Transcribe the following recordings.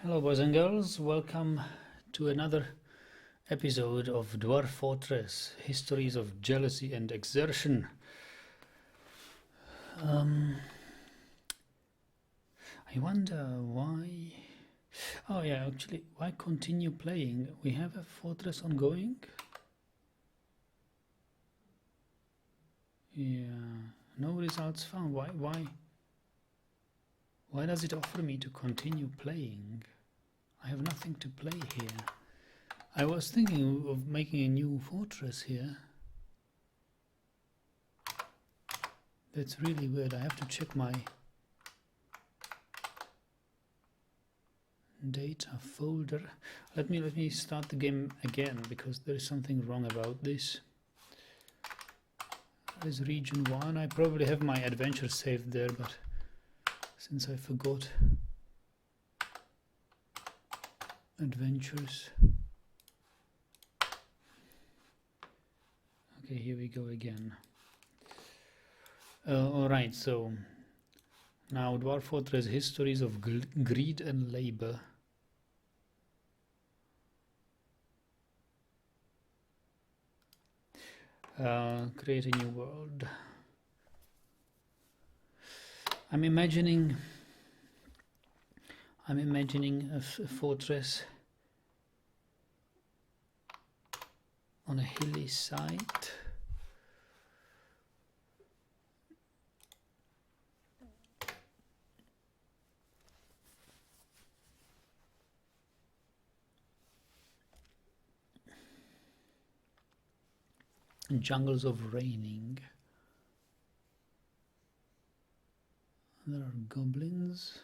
Hello, boys and girls. Welcome to another episode of Dwarf Fortress Histories of Jealousy and Exertion. I wonder why. Oh, yeah, actually, why continue playing? We have a fortress ongoing. Yeah, no results found. Why does it offer me to continue playing? I have nothing to play here. I was thinking of making a new fortress here. That's really weird. I have to check my data folder. Let me start the game again because there is something wrong about this. There's region 1. I probably have my adventure saved there, but since I forgot adventures. Okay, here we go again. Alright, so now Dwarf Fortress Histories of Greed and Labor. Create a new world. I'm imagining a fortress on a hilly site. Jungles of raining. There are goblins.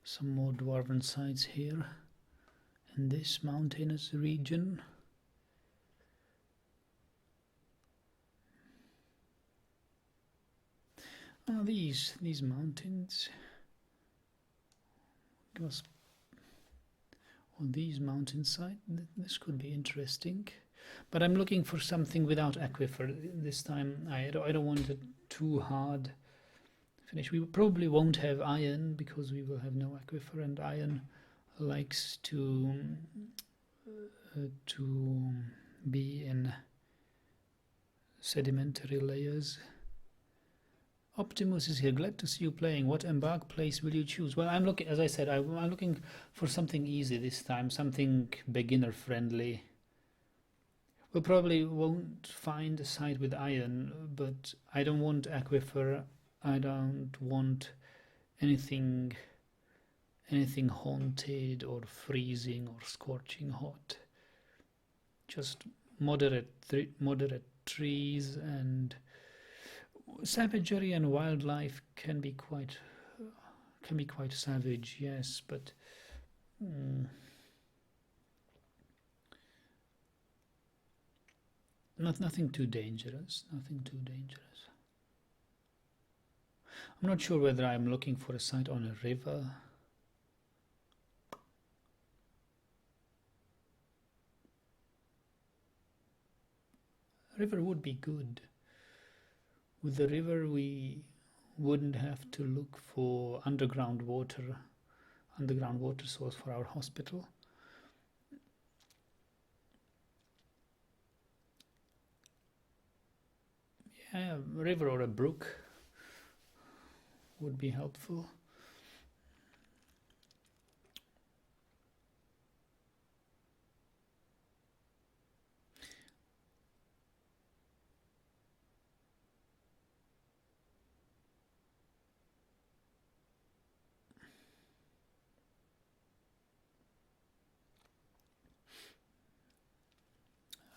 Some more dwarven sites here in this mountainous region. These mountains or these mountainside, this could be interesting, but I'm looking for something without aquifer this time. I don't want it too hard finish. We probably won't have iron because we will have no aquifer, and iron likes to be in sedimentary layers. Optimus is here. Glad to see you playing. What Embark place will you choose? Well, I'm looking, as I said, I'm looking for something easy this time, something beginner friendly. We probably won't find a site with iron, but I don't want aquifer. I don't want anything haunted or freezing or scorching hot. Just moderate trees, and savagery and wildlife can be quite savage, yes, but nothing too dangerous. I'm not sure whether I'm looking for a site on a river. River would be good. With the river we wouldn't have to look for underground water source for our hospital. Yeah, a river or a brook would be helpful.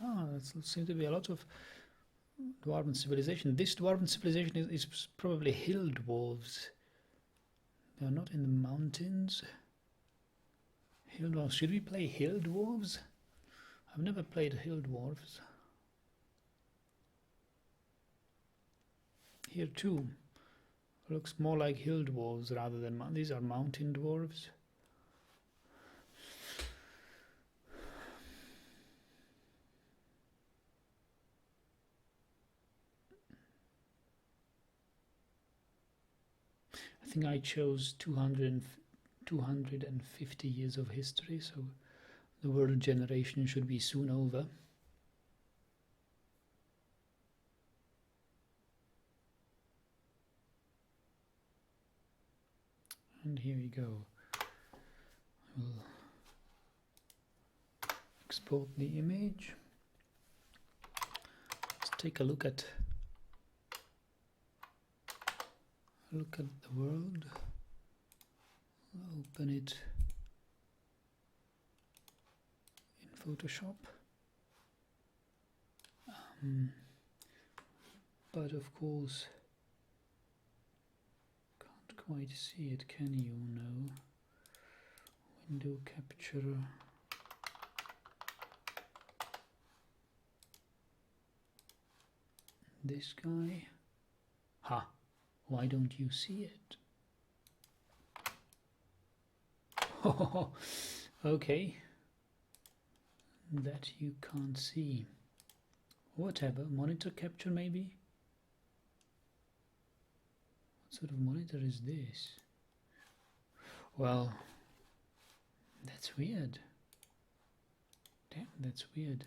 There seems to be a lot of dwarven civilization. This dwarven civilization is probably hill dwarves. They are not in the mountains. Hill dwarves. Should we play hill dwarves? I've never played hill dwarves. here too. Looks more like hill dwarves rather than these are mountain dwarves. I think I chose 250 years of history, so the world generation should be soon over. And here we go. I will export the image. Let's take a look at the world. I'll open it in Photoshop. But of course can't quite see it, can you? No. Window capture. This guy. Ha! Why don't you see it? Oh, okay. That you can't see. Whatever. Monitor capture maybe? What sort of monitor is this? Well, that's weird. Damn, that's weird.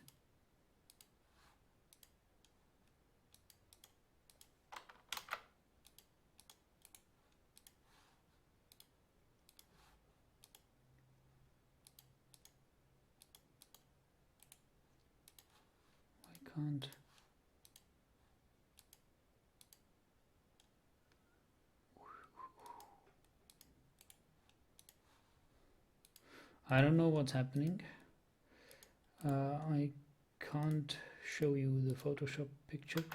Can't. I don't know what's happening. I can't show you the Photoshop picture,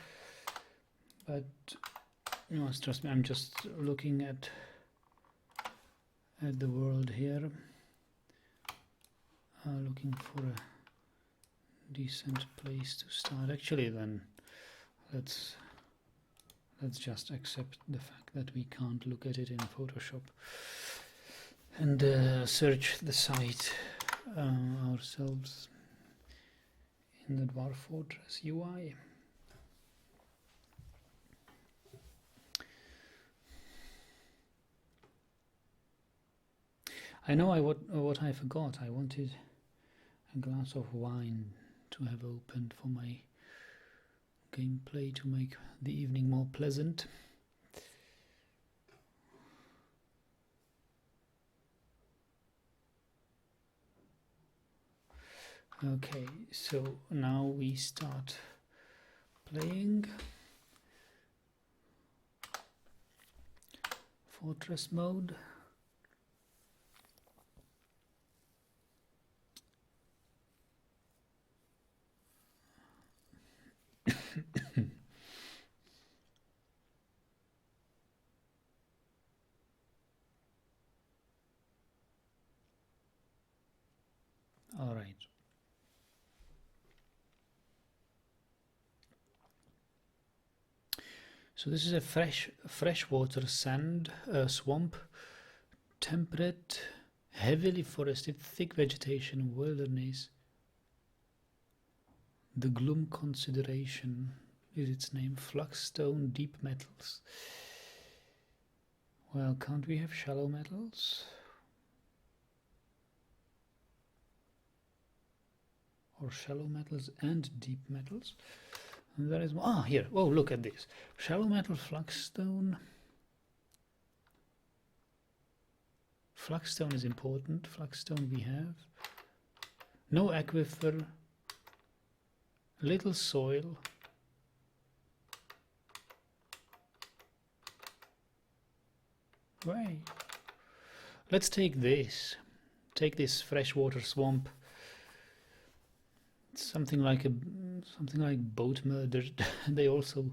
but you must trust me. I'm just looking at the world here, looking for a decent place to start. Actually, then let's just accept the fact that we can't look at it in Photoshop and search the site ourselves in the Dwarf Fortress UI. I know what I forgot. I wanted a glass of wine to have opened for my gameplay to make the evening more pleasant. Okay, so now we start playing Fortress mode. All right. So this is a freshwater sand swamp, temperate, heavily forested, thick vegetation, wilderness. The Gloom Consideration is its name. Fluxstone, deep metals. Well, can't we have shallow metals? Or shallow metals and deep metals? And there is here. Oh, look at this. Shallow metal, fluxstone. Fluxstone is important. Fluxstone we have. No aquifer. Little soil. Right. Let's take this. Take this freshwater swamp. It's something like boat murder. They also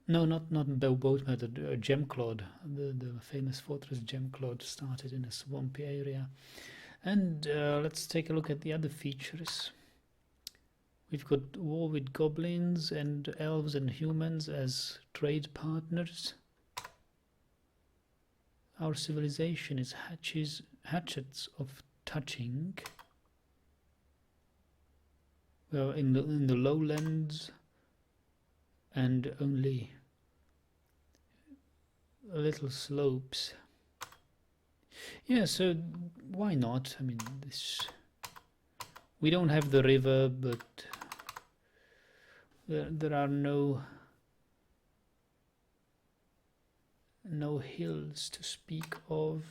no, not boat murder. Gemclod. The famous fortress Gemclod started in a swampy area. And let's take a look at the other features. We've got war with goblins and elves and humans as trade partners. Our civilization is hatchets of touching. Well, in the lowlands, and only little slopes. Yeah, so why not? I mean, this. We don't have the river, but there are no hills to speak of.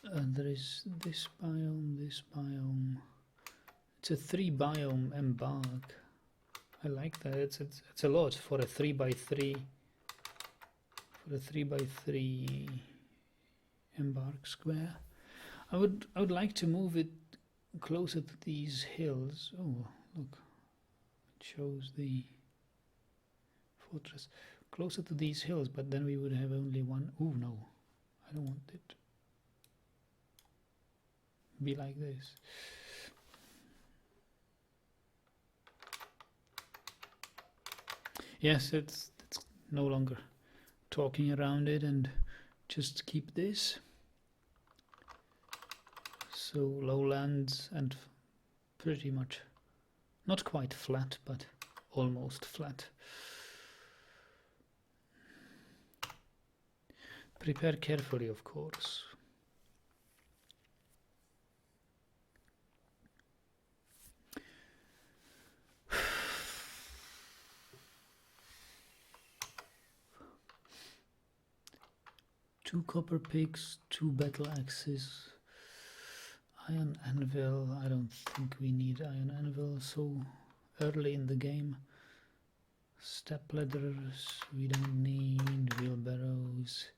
There is this biome, this biome. It's a 3 biome Embark. I like that. It's a lot for a 3x3. For a 3x3 Embark square. I would like to move it closer to these hills. Oh, look, it shows the fortress closer to these hills, but then we would have only one. Oh no, I don't want it. Be like this. Yes, it's no longer talking around it, and just keep this. So lowlands and pretty much not quite flat, but almost flat. Prepare carefully, of course. Two copper picks, 2 battle axes, iron anvil. I don't think we need iron anvil so early in the game. Step ladders we don't need. Wheelbarrows,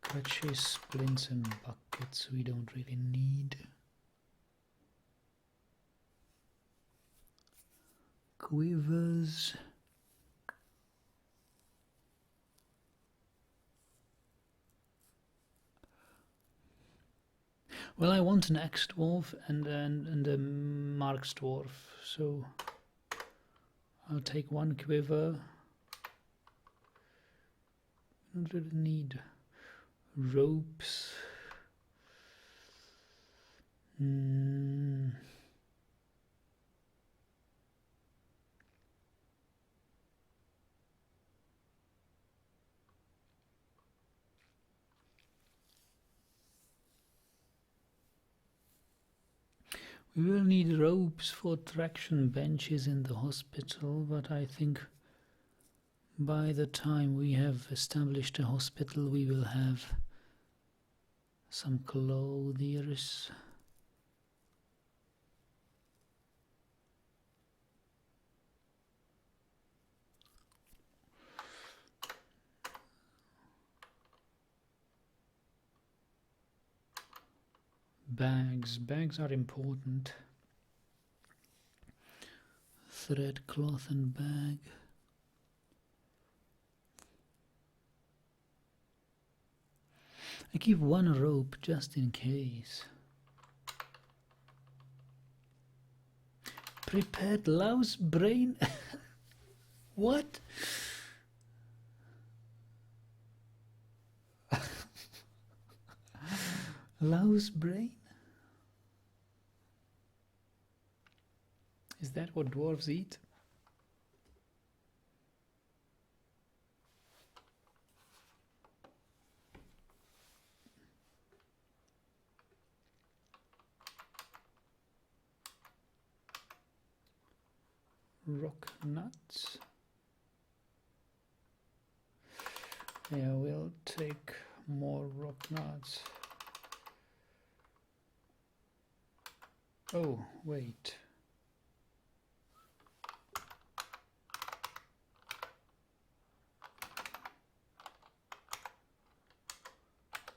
crutches, splints and buckets we don't really need. Quivers. Well, I want an axe dwarf and a marks dwarf, so I'll take 1 quiver. I don't really need ropes. We will need ropes for traction benches in the hospital, but I think by the time we have established a hospital we will have some clothiers. Bags are important. Thread, cloth and bag. I keep 1 rope just in case. Prepared louse brain? What? Louse brain? Is that what dwarves eat? Rock nuts. Yeah, we'll take more rock nuts. Oh, wait.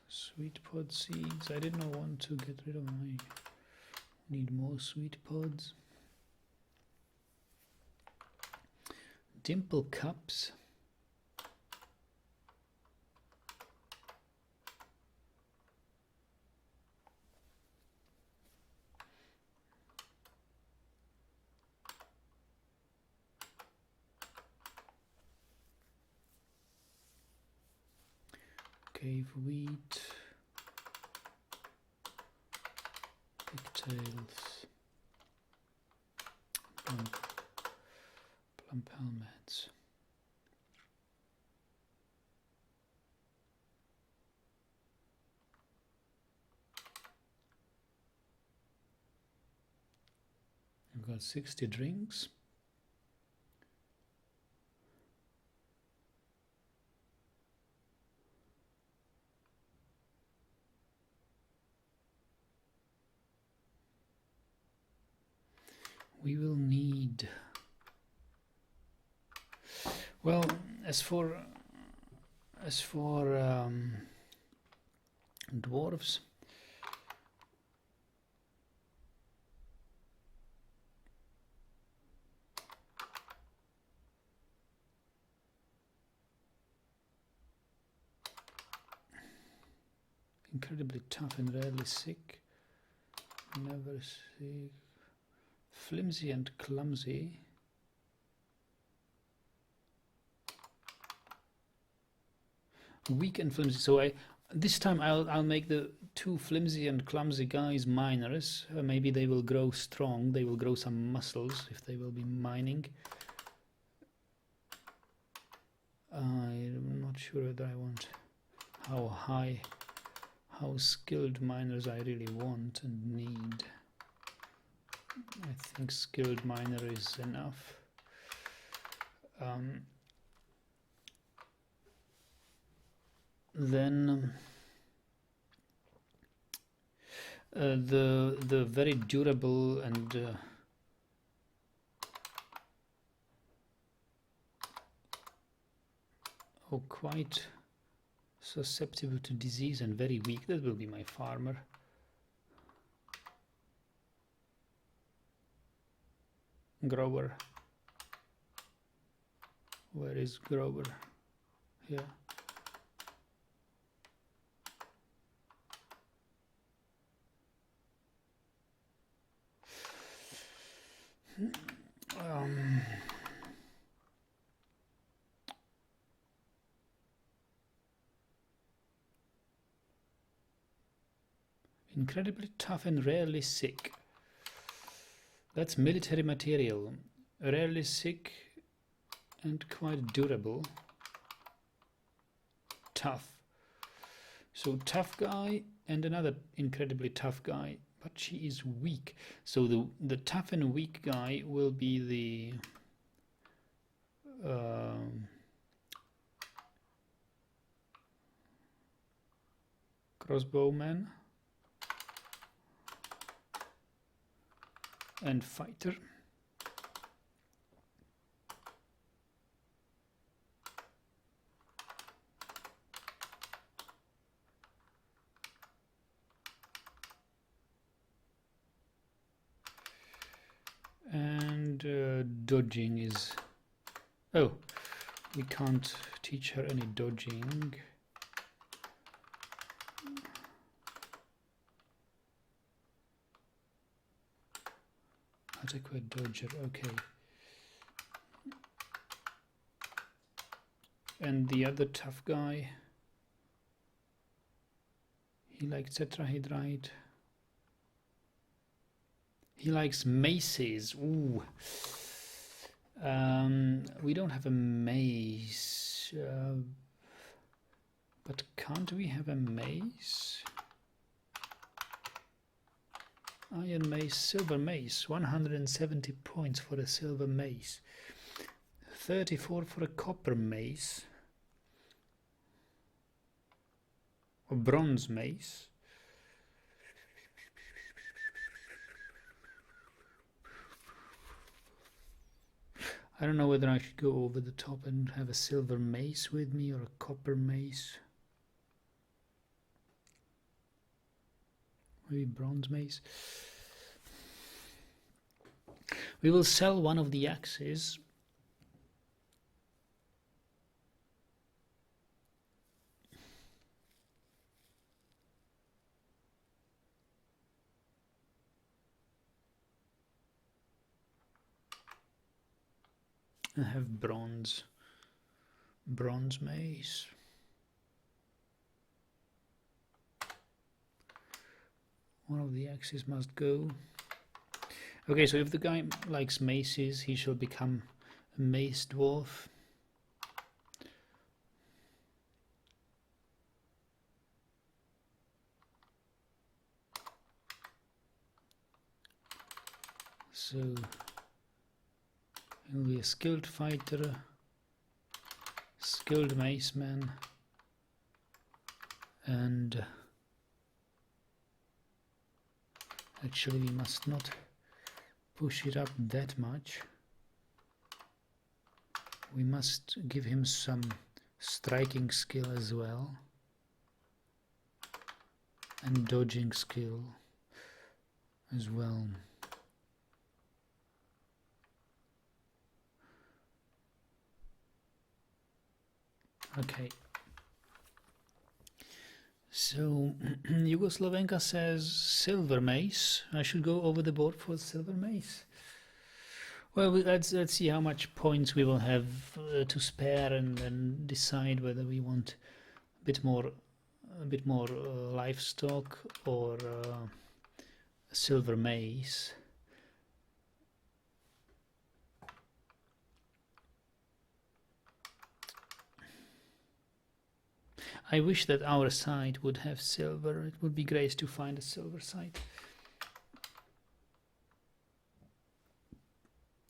Sweet pod seeds. I did not want to get rid of my. Need more sweet pods. Dimple cups. cave wheat, pigtails, plum helmets. I've got 60 drinks. We will need, well, as for dwarves, incredibly tough and rarely sick, never sick, flimsy and clumsy, weak and flimsy. So this time I'll make the two flimsy and clumsy guys miners. Maybe they will grow strong. They will grow some muscles if they will be mining. I'm not sure whether I want how skilled miners I really want and need. I think skilled miner is enough. Then the very durable and quite susceptible to disease and very weak, that will be my farmer. Grower. Where is grower? Here. Incredibly tough and rarely sick. That's military material. Rarely sick and quite durable. Tough. So tough guy and another incredibly tough guy, but she is weak. So the tough and weak guy will be the crossbowman and fighter. And dodging is, oh, we can't teach her any dodging. Adequate dodger, okay. And the other tough guy, he likes tetrahedrite. He likes maces. Ooh. We don't have a mace, but can't we have a mace? Iron mace, silver mace, 170 points for a silver mace, 34 for a copper mace, or bronze mace. I don't know whether I should go over the top and have a silver mace with me or a copper mace. Maybe bronze mace. We will sell one of the axes. I have bronze mace. One of the axes must go. Okay, so if the guy likes maces, he shall become a mace dwarf. So he'll be a skilled fighter, skilled mace man, and actually we must not push it up that much. We must give him some striking skill as well, and dodging skill as well. Okay. So Yugoslavenka says silver mace. I should go over the board for silver mace. Well, let's see how much points we will have to spare, and then decide whether we want a bit more livestock or silver mace. I wish that our site would have silver. It would be great to find a silver site.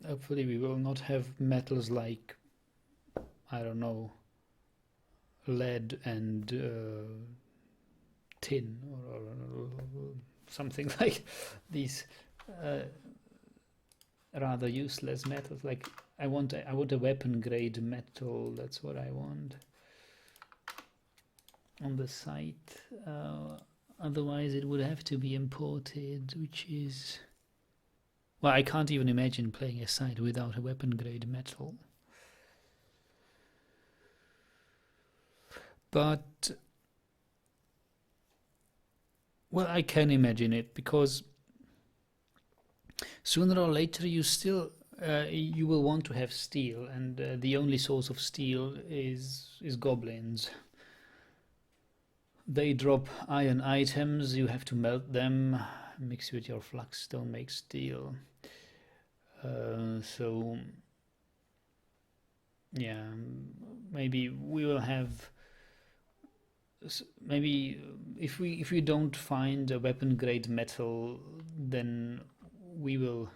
Hopefully we will not have metals like, I don't know, lead and tin or something like these rather useless metals. Like I want a weapon grade metal. That's what I want on the site. Otherwise it would have to be imported, which is, well, I can't even imagine playing a site without a weapon grade metal. But well, I can imagine it, because sooner or later you still you will want to have steel, and the only source of steel is goblins. They drop iron items, you have to melt them, mix with your flagstone, make steel. So yeah, maybe we will have, maybe if we don't find a weapon grade metal, then we will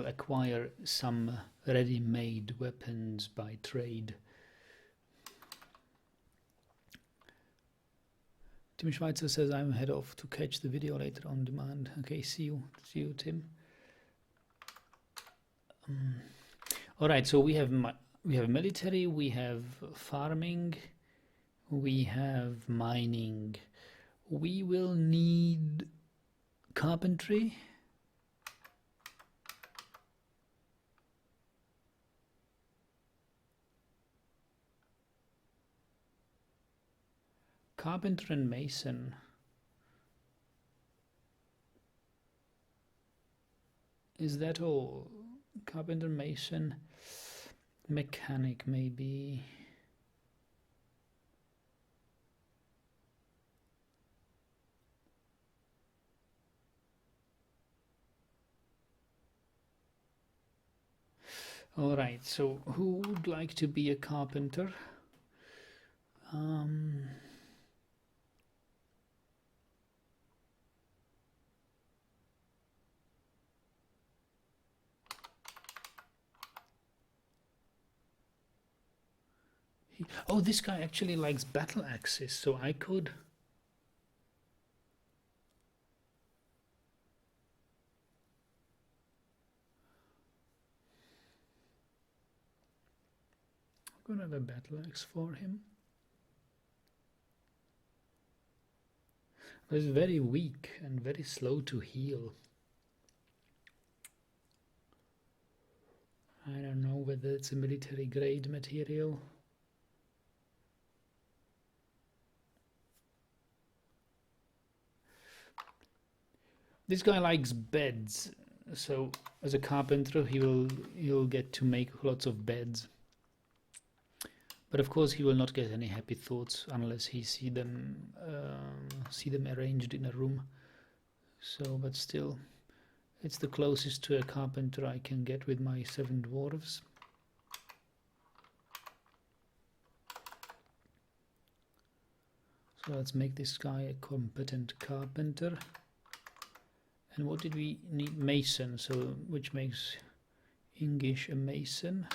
acquire some ready-made weapons by trade. Tim Schweitzer says I'm head off to catch the video later on demand. Okay, see you Tim. All right, so we have military, we have farming, we have mining. We will need carpentry. Carpenter and mason. Is that all? Carpenter, mason, mechanic maybe. All right, so who would like to be a carpenter? Oh, this guy actually likes battle axes, so I could... I'm gonna have a battle axe for him. But it's very weak and very slow to heal. I don't know whether it's a military grade material. This guy likes beds, so as a carpenter he'll get to make lots of beds. But of course, he will not get any happy thoughts unless he see them arranged in a room. So, but still, it's the closest to a carpenter I can get with my 7 dwarves. So let's make this guy a competent carpenter. And what did we need? Mason, so which makes English a mason.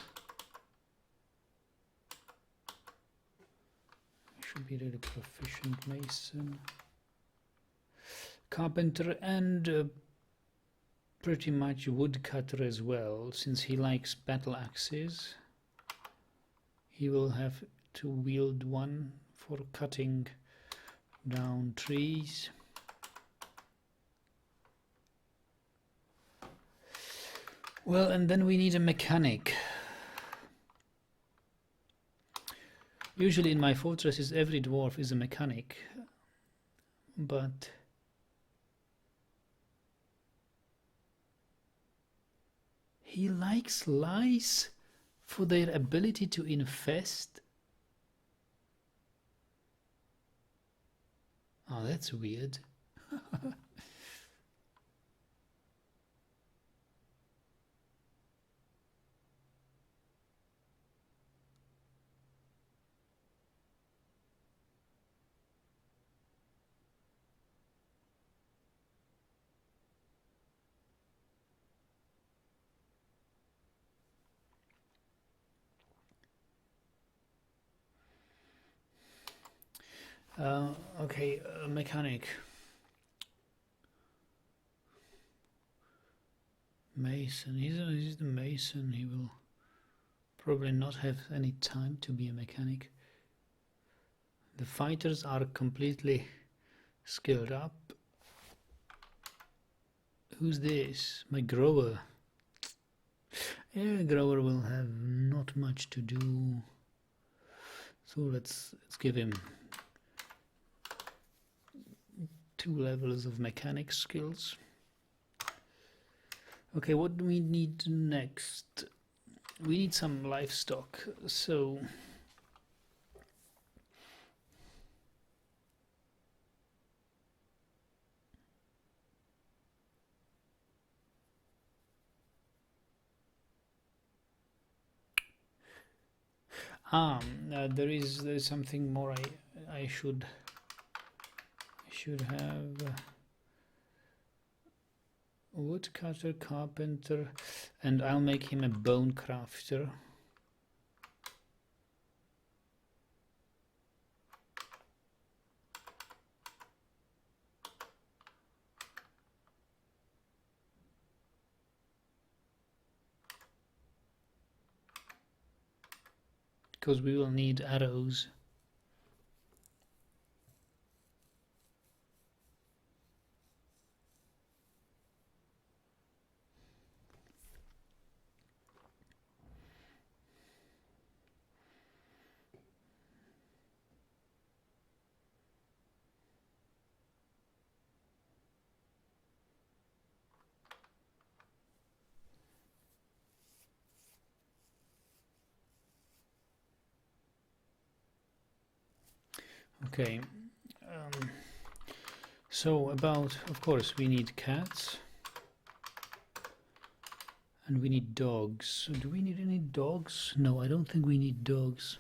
Should be really proficient mason. Carpenter and pretty much woodcutter as well, since he likes battle axes. He will have to wield one for cutting down trees. Well, and then we need a mechanic. Usually in my fortresses every dwarf is a mechanic, but he likes lice for their ability to infest. Oh, that's weird. Okay, mechanic. Mason. He's the mason. He will probably not have any time to be a mechanic. The fighters are completely skilled up. Who's this? My grower. Yeah, grower will have not much to do. So let's give him 2 levels of mechanic skills. Okay, what do we need next? We need some livestock, so there is something more I should have. Woodcutter, carpenter, and I'll make him a bone crafter. Because we will need arrows. Okay, so of course we need cats and we need dogs. So do we need any dogs? No, I don't think we need dogs.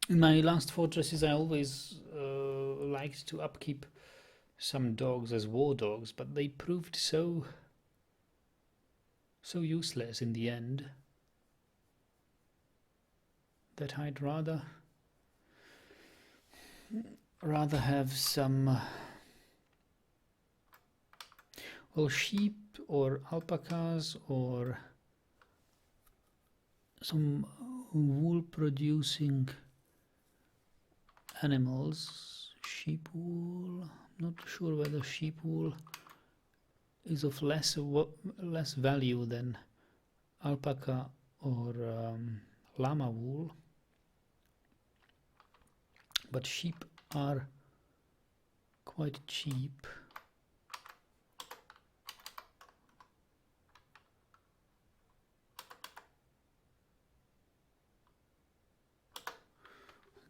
In my last fortresses I always liked to upkeep some dogs as war dogs, but they proved so useless in the end that I'd rather have some sheep or alpacas or some wool producing animals. Sheep wool, I'm not sure whether sheep wool is of less value than alpaca or llama wool, but sheep are quite cheap.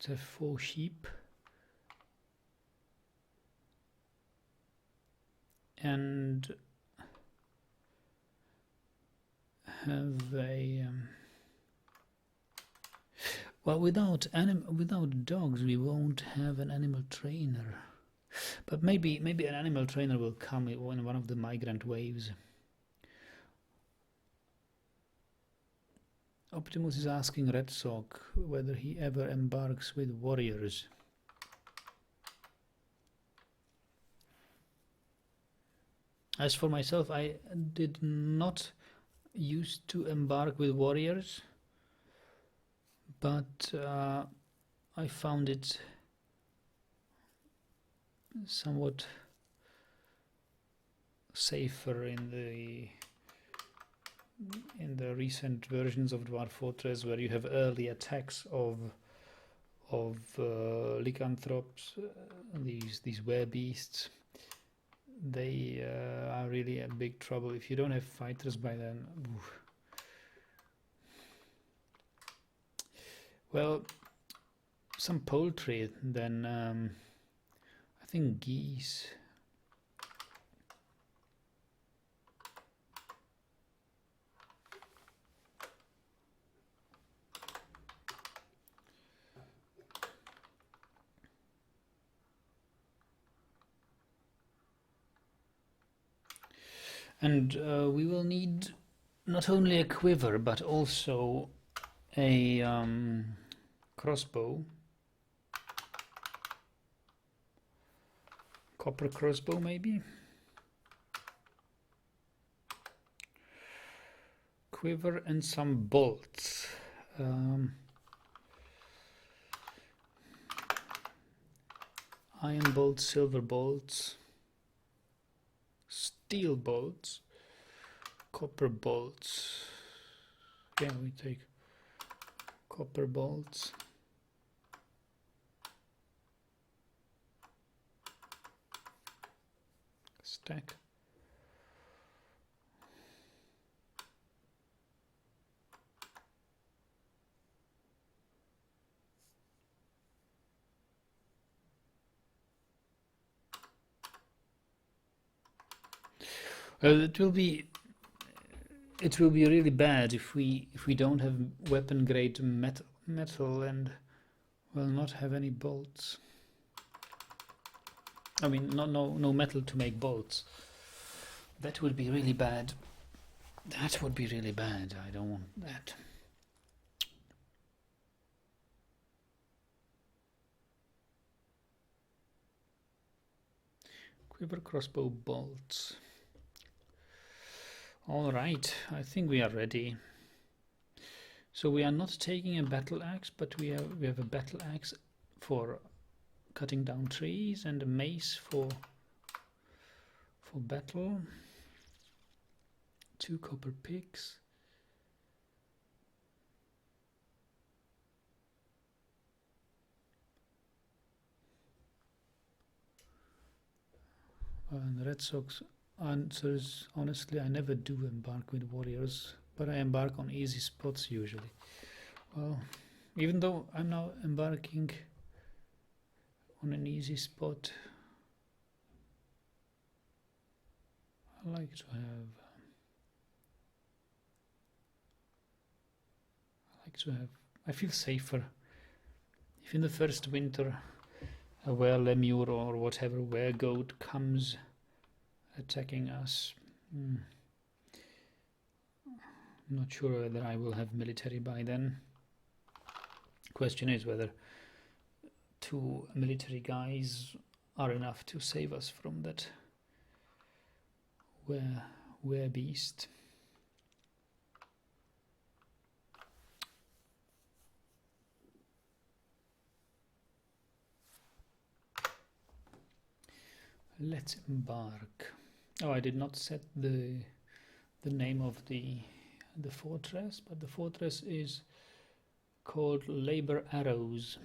Let's have 4 sheep. And have a well, without dogs we won't have an animal trainer, but maybe an animal trainer will come in one of the migrant waves. Optimus is asking Red Sock whether he ever embarks with warriors. As for myself, I did not used to embark with warriors, but I found it somewhat safer in the recent versions of Dwarf Fortress, where you have early attacks of lycanthropes, these werebeasts. They are really a big trouble if you don't have fighters by then. Oof. Well, some poultry then. I think geese. And we will need not only a quiver, but also a crossbow. Copper crossbow, maybe? Quiver and some bolts. Iron bolts, silver bolts, steel bolts, copper bolts. Yeah, we take copper bolts. Stack. It will be really bad if we don't have weapon grade metal and will not have any bolts. I mean, no metal to make bolts. That would be really bad. That would be really bad. I don't want that. Quiver, crossbow, bolts. All right, I think we are ready. So we are not taking a battle axe, but we have a battle axe for cutting down trees and a mace for battle. 2 copper picks. And Red Sox answers, honestly, I never do embark with warriors, but I embark on easy spots usually. Well, even though I'm now embarking on an easy spot, I like to have, I feel safer if in the first winter a were lemur or whatever were goat comes attacking us. I'm not sure whether I will have military by then. Question is whether 2 military guys are enough to save us from that were beast. Let's embark. Oh, I did not set the name of the fortress, but the fortress is called Laborarrows.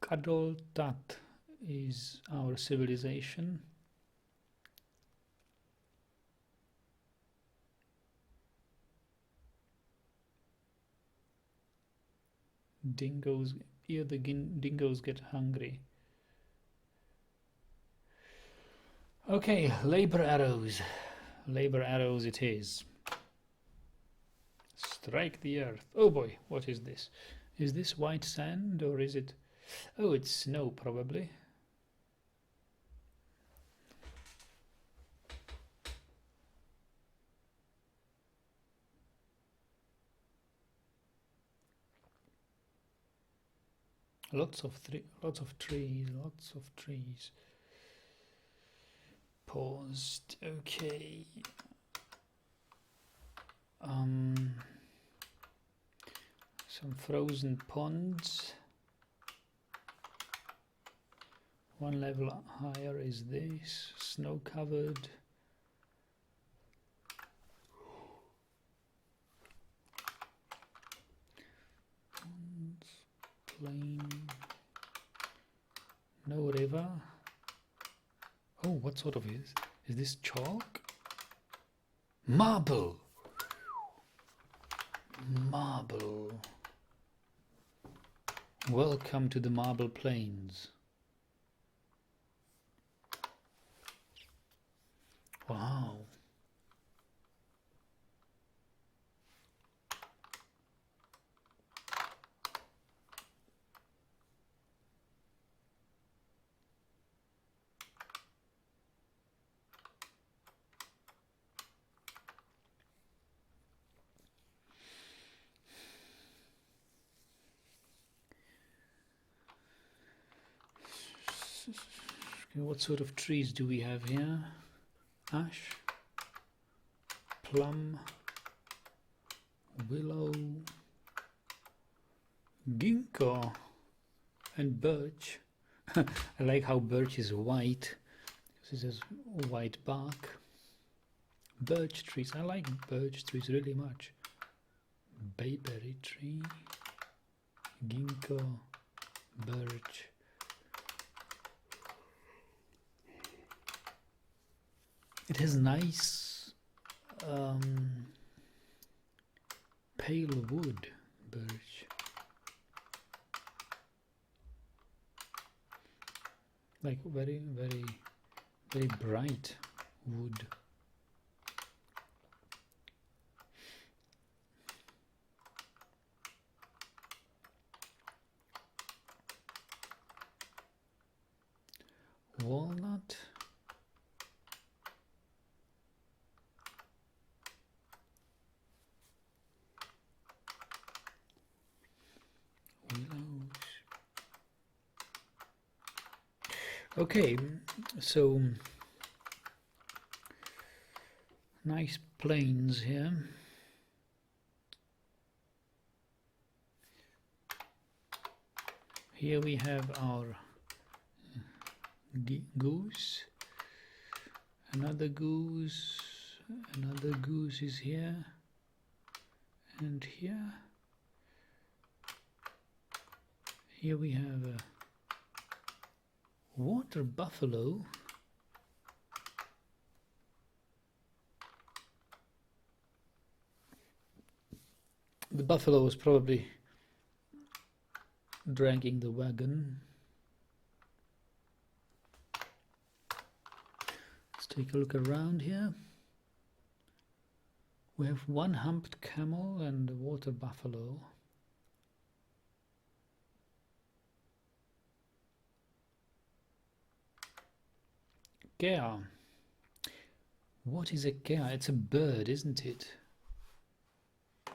Kadoltat is our civilization. Dingoes, here the dingoes get hungry. Okay, labor arrows. Labor arrows it is. Strike the earth. Oh boy, what is this? Is this white sand or is it... Oh, it's snow probably. Lots of trees. Paused. Okay. Some frozen ponds. One level higher is this. Snow covered. Ponds, plain. No river. Oh, what sort of is this chalk? Marble. Marble. Welcome to the marble plains. Wow. What sort of trees do we have here? Ash, plum, willow, ginkgo, and birch. I like how birch is white because it has white bark. Birch trees, I like birch trees really much. Bayberry tree, ginkgo, birch. It has nice pale wood, birch. Like very, very, very bright wood. Walnut. Okay, so nice plains here. Here we have our goose, another goose is here, and here. Here we have a water buffalo. The buffalo was probably dragging the wagon. Let's take a look around here. We have one humped camel and a water buffalo. Gea. What is a gea? It's a bird, isn't it? I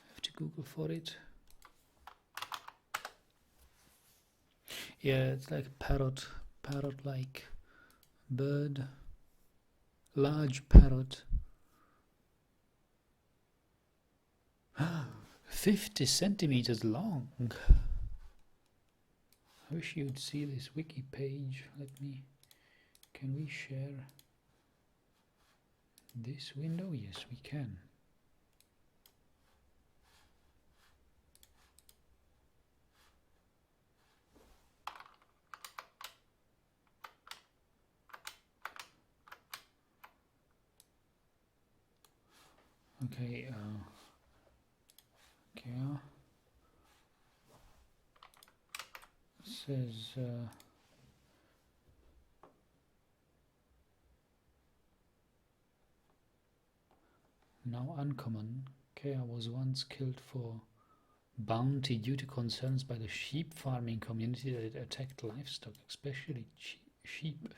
have to Google for it. Yeah, it's like a parrot-like bird. Large parrot. 50 centimeters long. I wish you'd see this wiki page. Can we share this window? Yes, we can. Okay, says now uncommon. Kea was once killed for bounty due to concerns by the sheep farming community that it attacked livestock, especially sheep.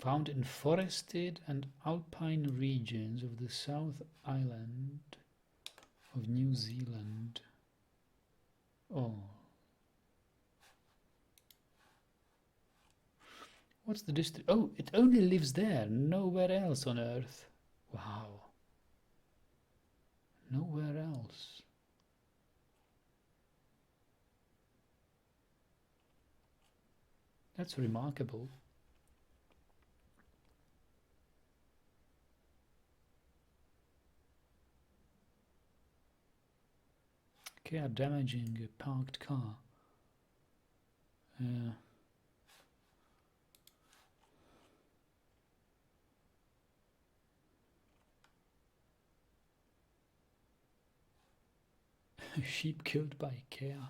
Found in forested and alpine regions of the South Island of New Zealand. Oh. What's the district? Oh, it only lives there, nowhere else on Earth. Wow. Nowhere else. That's remarkable. Care damaging a parked car. Sheep killed by Care.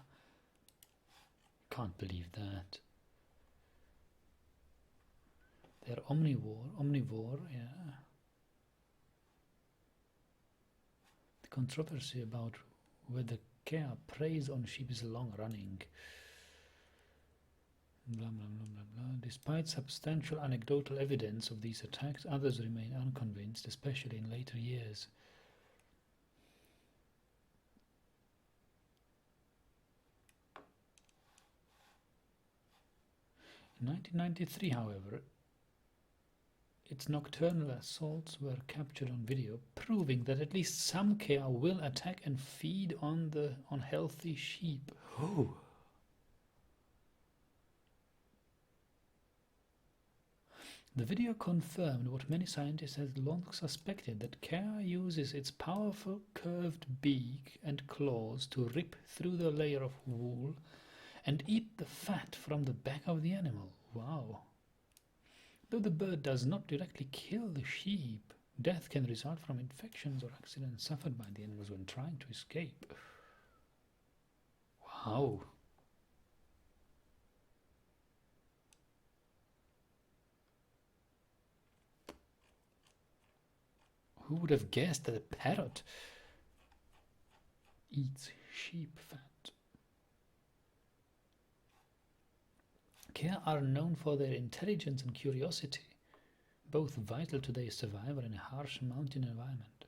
Can't believe that. They're omnivore, yeah. The controversy about whether Care preys on sheep is long running. Blah, blah, blah, blah, blah. Despite substantial anecdotal evidence of these attacks, others remain unconvinced, especially in later years. In 1993, however, its nocturnal assaults were captured on video, proving that at least some Kea will attack and feed on healthy sheep. Oh. The video confirmed what many scientists had long suspected, that Kea uses its powerful curved beak and claws to rip through the layer of wool and eat the fat from the back of the animal. Wow. Though the bird does not directly kill the sheep, death can result from infections or accidents suffered by the animals when trying to escape. Wow. Who would have guessed that a parrot eats sheep fat? Kea are known for their intelligence and curiosity, both vital to their survival in a harsh mountain environment.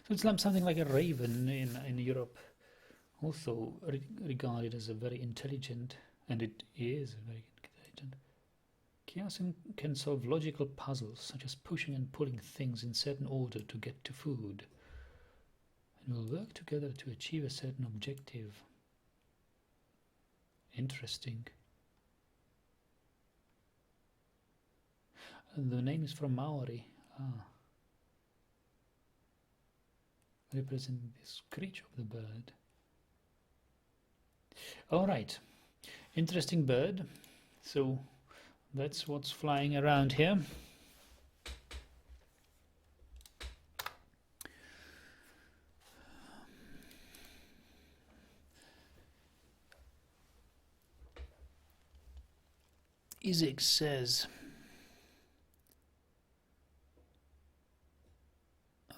So it's something like a raven in Europe, also regarded as a very intelligent, and it is very intelligent. Kea can solve logical puzzles, such as pushing and pulling things in certain order to get to food, and will work together to achieve a certain objective. Interesting. The name is from Maori. Representing the screech of the bird. Alright. Interesting bird. So that's what's flying around here. Isaac says,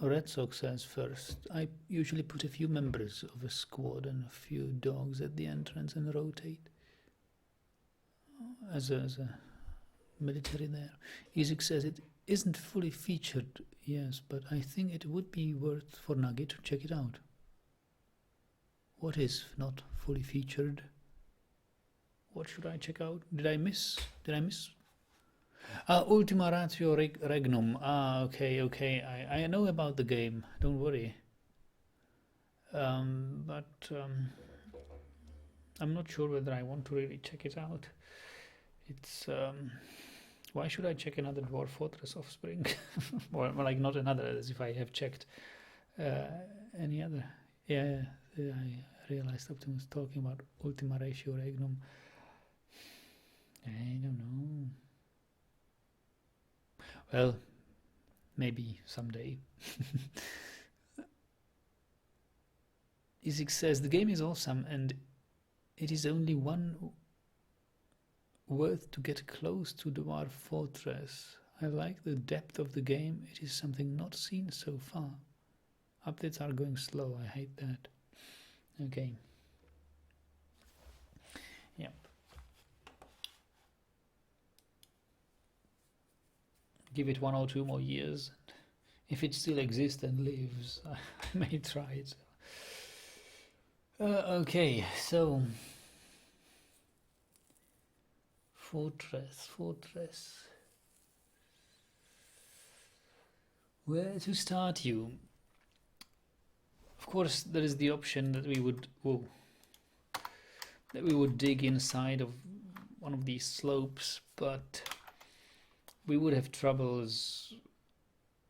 Red Sox says first, I usually put a few members of a squad and a few dogs at the entrance and rotate as a military there. Isaac says it isn't fully featured, yes, but I think it would be worth for Nugget to check it out. What is not fully featured? What should I check out? Did I miss? Ultima Ratio Regnum. Okay. I know about the game. Don't worry. But I'm not sure whether I want to really check it out. It's why should I check another Dwarf Fortress Offspring? Well, like not another, as if I have checked any other. Yeah, I realized Optimus was talking about Ultima Ratio Regnum. I don't know. Well, maybe someday. Isaac says the game is awesome and it is only one worth to get close to Dwarf Fortress. I like the depth of the game. It is something not seen so far. Updates are going slow. I hate that. Okay. Yeah. Give it 1 or 2 more years. If it still exists and lives, I may try it. Okay, so fortress. Where to start you? Of course, there is the option that we would dig inside of one of these slopes, but we would have troubles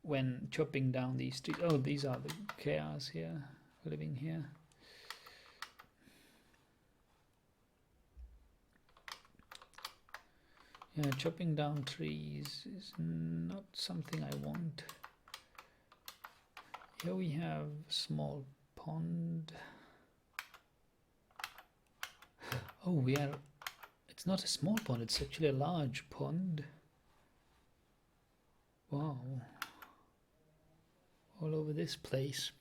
when chopping down these trees. Oh, these are the chaos here, living here. Yeah, chopping down trees is not something I want. Here we have a small pond. Oh, it's not a small pond, it's actually a large pond. Wow. All over this place.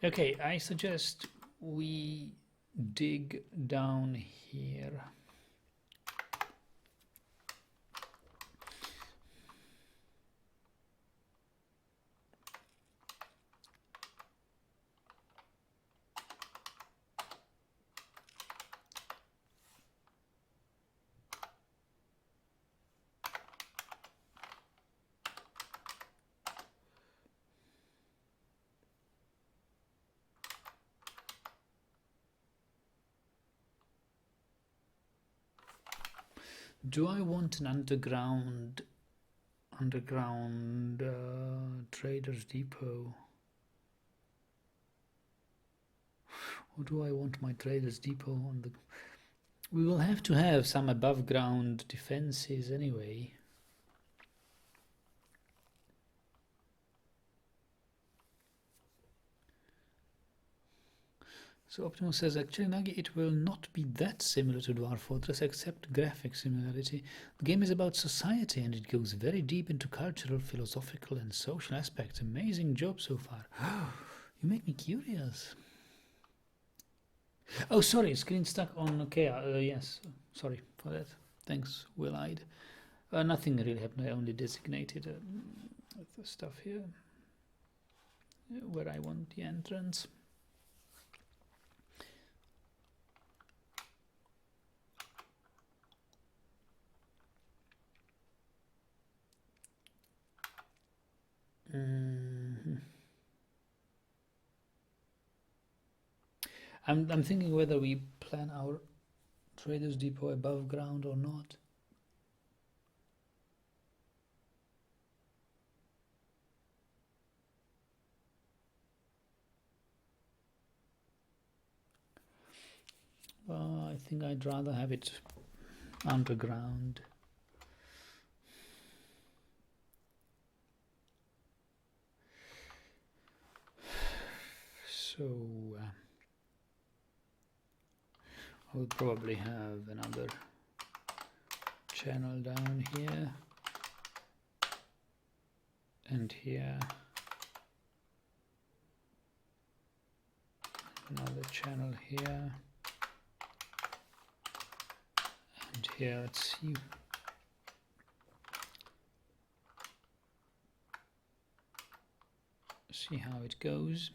Okay, I suggest we dig down here. Do I want an underground traders depot? Or do I want my traders depot on the... We will have to have some above ground defenses anyway. So Optimus says, actually, Nagi, it will not be that similar to Dwarf Fortress, except graphic similarity. The game is about society, and it goes very deep into cultural, philosophical, and social aspects. Amazing job so far. You make me curious. Oh, sorry, screen stuck on... Okay, yes, sorry for that. Thanks, Will-Eyed. Nothing really happened. I only designated the stuff here where I want the entrance. I'm thinking whether we plan our traders depot above ground or not. I think I'd rather have it underground. So I'll probably have another channel down here and here, another channel here, and here. Let's see how it goes.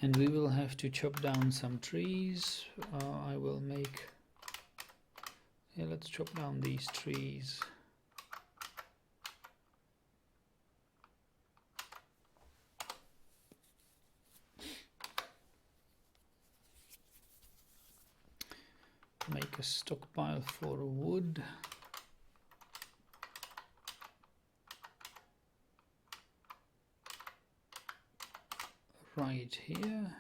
And we will have to chop down some trees. I will make... Yeah, let's chop down these trees. Make a stockpile for wood. Right here.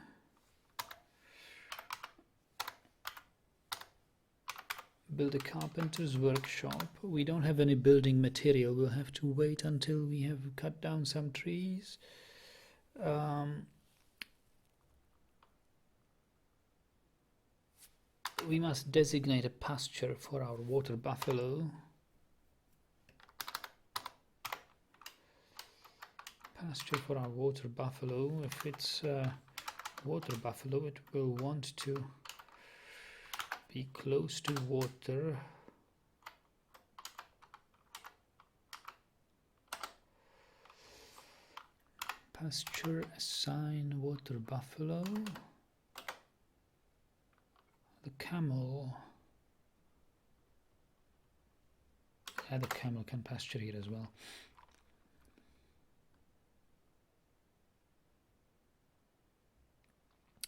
build a carpenter's workshop. We don't have any building material. We'll have to wait until we have cut down some trees. We must designate a pasture for our water buffalo. Pasture for our water buffalo. If it's water buffalo, it will want to be close to water. Pasture assign water buffalo. The camel. Yeah, the camel can pasture here as well.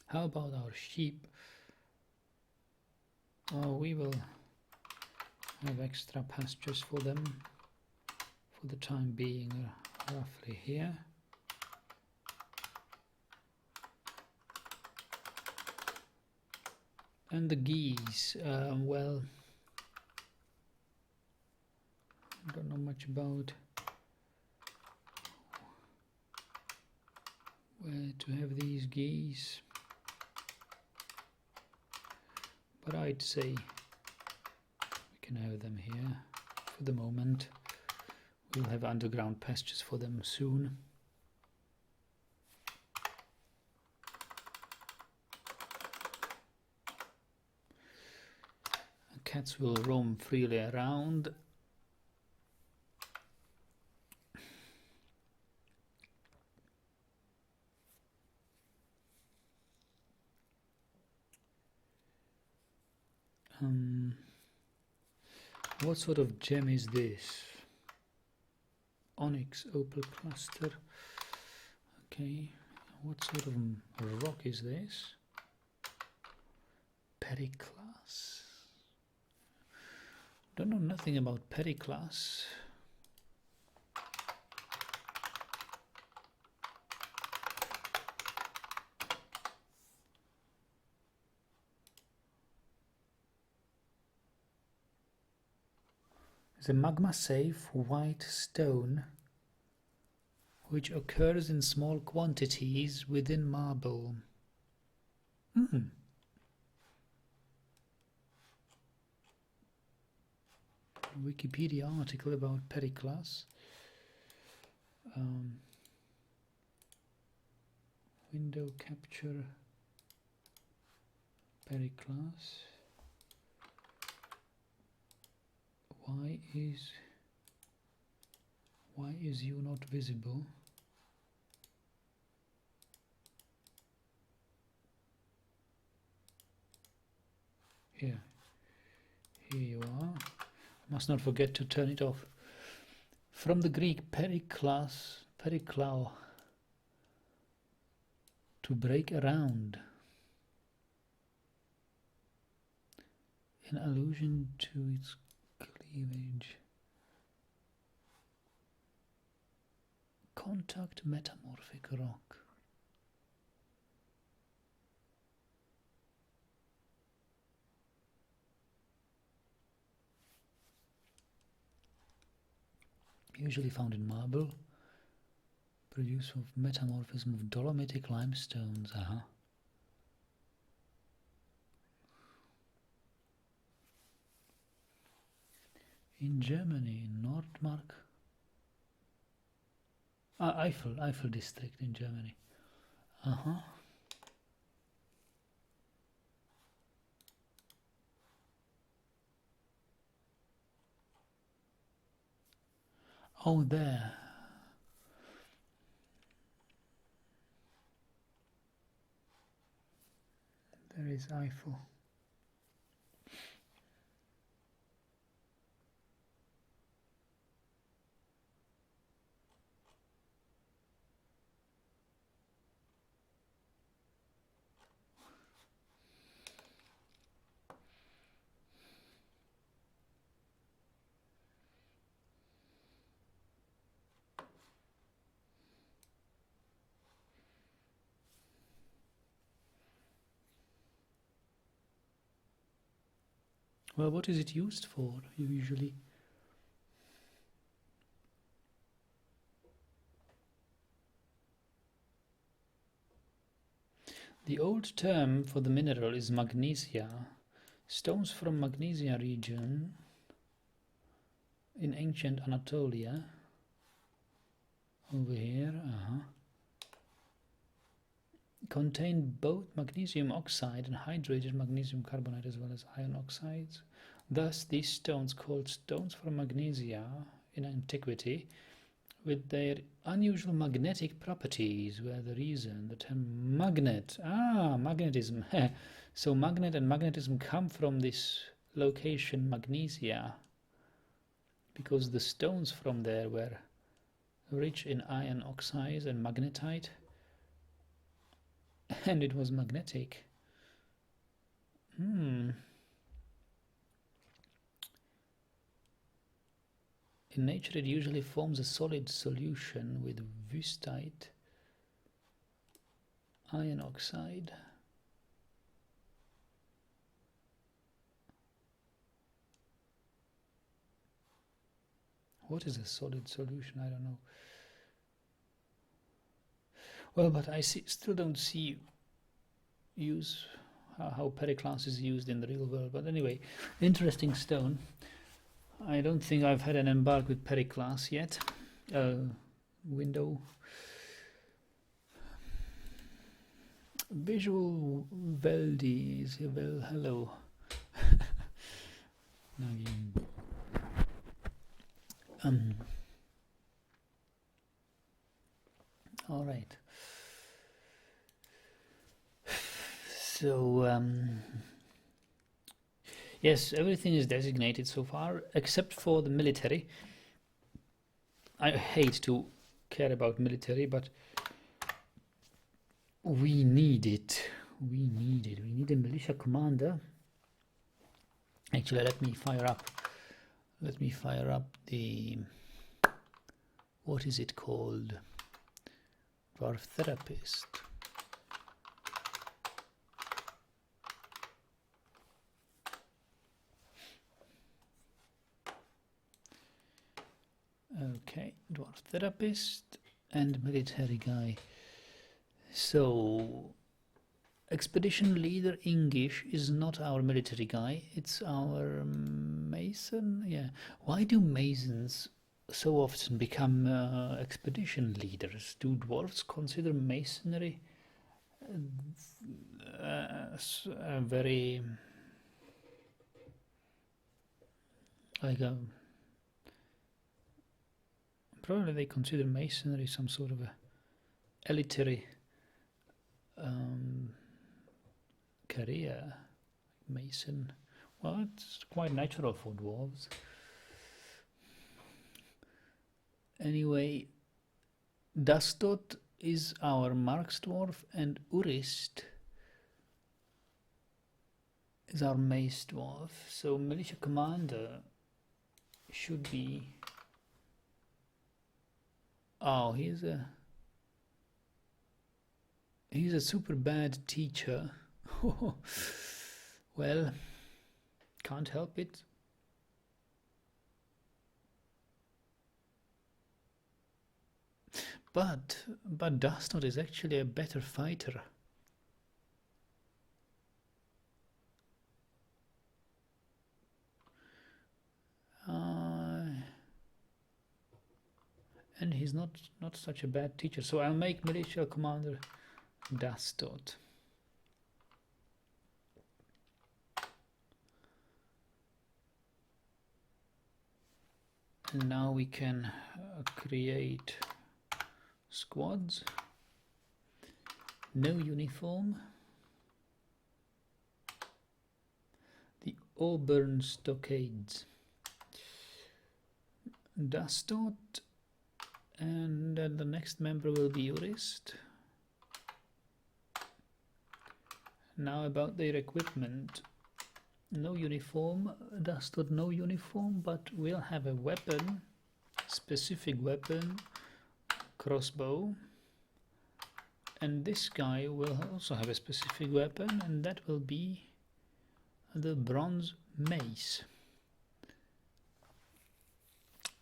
How about our sheep? We will have extra pastures for them for the time being, roughly here. And the geese, well, I don't know much about where to have these geese, but I'd say we can have them here for the moment. We'll have underground pastures for them soon. Cats will roam freely around. What sort of gem is this? Onyx opal cluster. Okay. What sort of rock is this? Periclas. Don't know nothing about Periclas. It's a magma safe white stone which occurs in small quantities within marble. Wikipedia article about Periclas. Window capture Periclas. Why is you not visible? Here you are. Must not forget to turn it off. From the Greek periklas, periklao, to break around, in allusion to its cleavage. Contact metamorphic rock. Usually found in marble, produced of metamorphism of dolomitic limestones. In Germany, Nordmark, Eifel district in Germany. Oh, there. There is Eiffel. Well, what is it used for usually? The old term for the mineral is magnesia. Stones from Magnesia region in ancient Anatolia. Over here, contain both magnesium oxide and hydrated magnesium carbonate as well as iron oxides. Thus, these stones, called stones from Magnesia in antiquity, with their unusual magnetic properties, were the reason the term magnet. Magnetism. So magnet and magnetism come from this location, Magnesia, because the stones from there were rich in iron oxides and magnetite, and it was magnetic. In nature, it usually forms a solid solution with wüstite, iron oxide. What is a solid solution? I don't know. Well, but I still don't see how periclase is used in the real world. But anyway, interesting stone. I don't think I've had an embark with periclase yet. Window. Visual Veldi is here. Well, hello. All right. So yes, everything is designated so far except for the military. I hate to care about military, but we need it. We need a militia commander. Actually, let me fire up the, what is it called? Dwarf therapist. Okay, dwarf therapist and military guy. So, expedition leader English is not our military guy, it's our mason. Yeah, why do masons so often become expedition leaders? Do dwarves consider masonry very like a, probably they consider masonry some sort of a elitary career. Mason, well, it's quite natural for dwarves. Anyway, Dastot is our Marksdwarf and Urist is our Mace Dwarf. So militia commander should be, oh, he's a super bad teacher. Well, can't help it. But Dastot is actually a better fighter. And he's not such a bad teacher. So I'll make militia commander Dastot. And now we can create squads. No uniform. The Auburn Stockades. Dastot. And then the next member will be Jurist. Now about their equipment. No uniform, Dastot no uniform, but we'll have a weapon, specific weapon, crossbow. And this guy will also have a specific weapon, and that will be the bronze mace.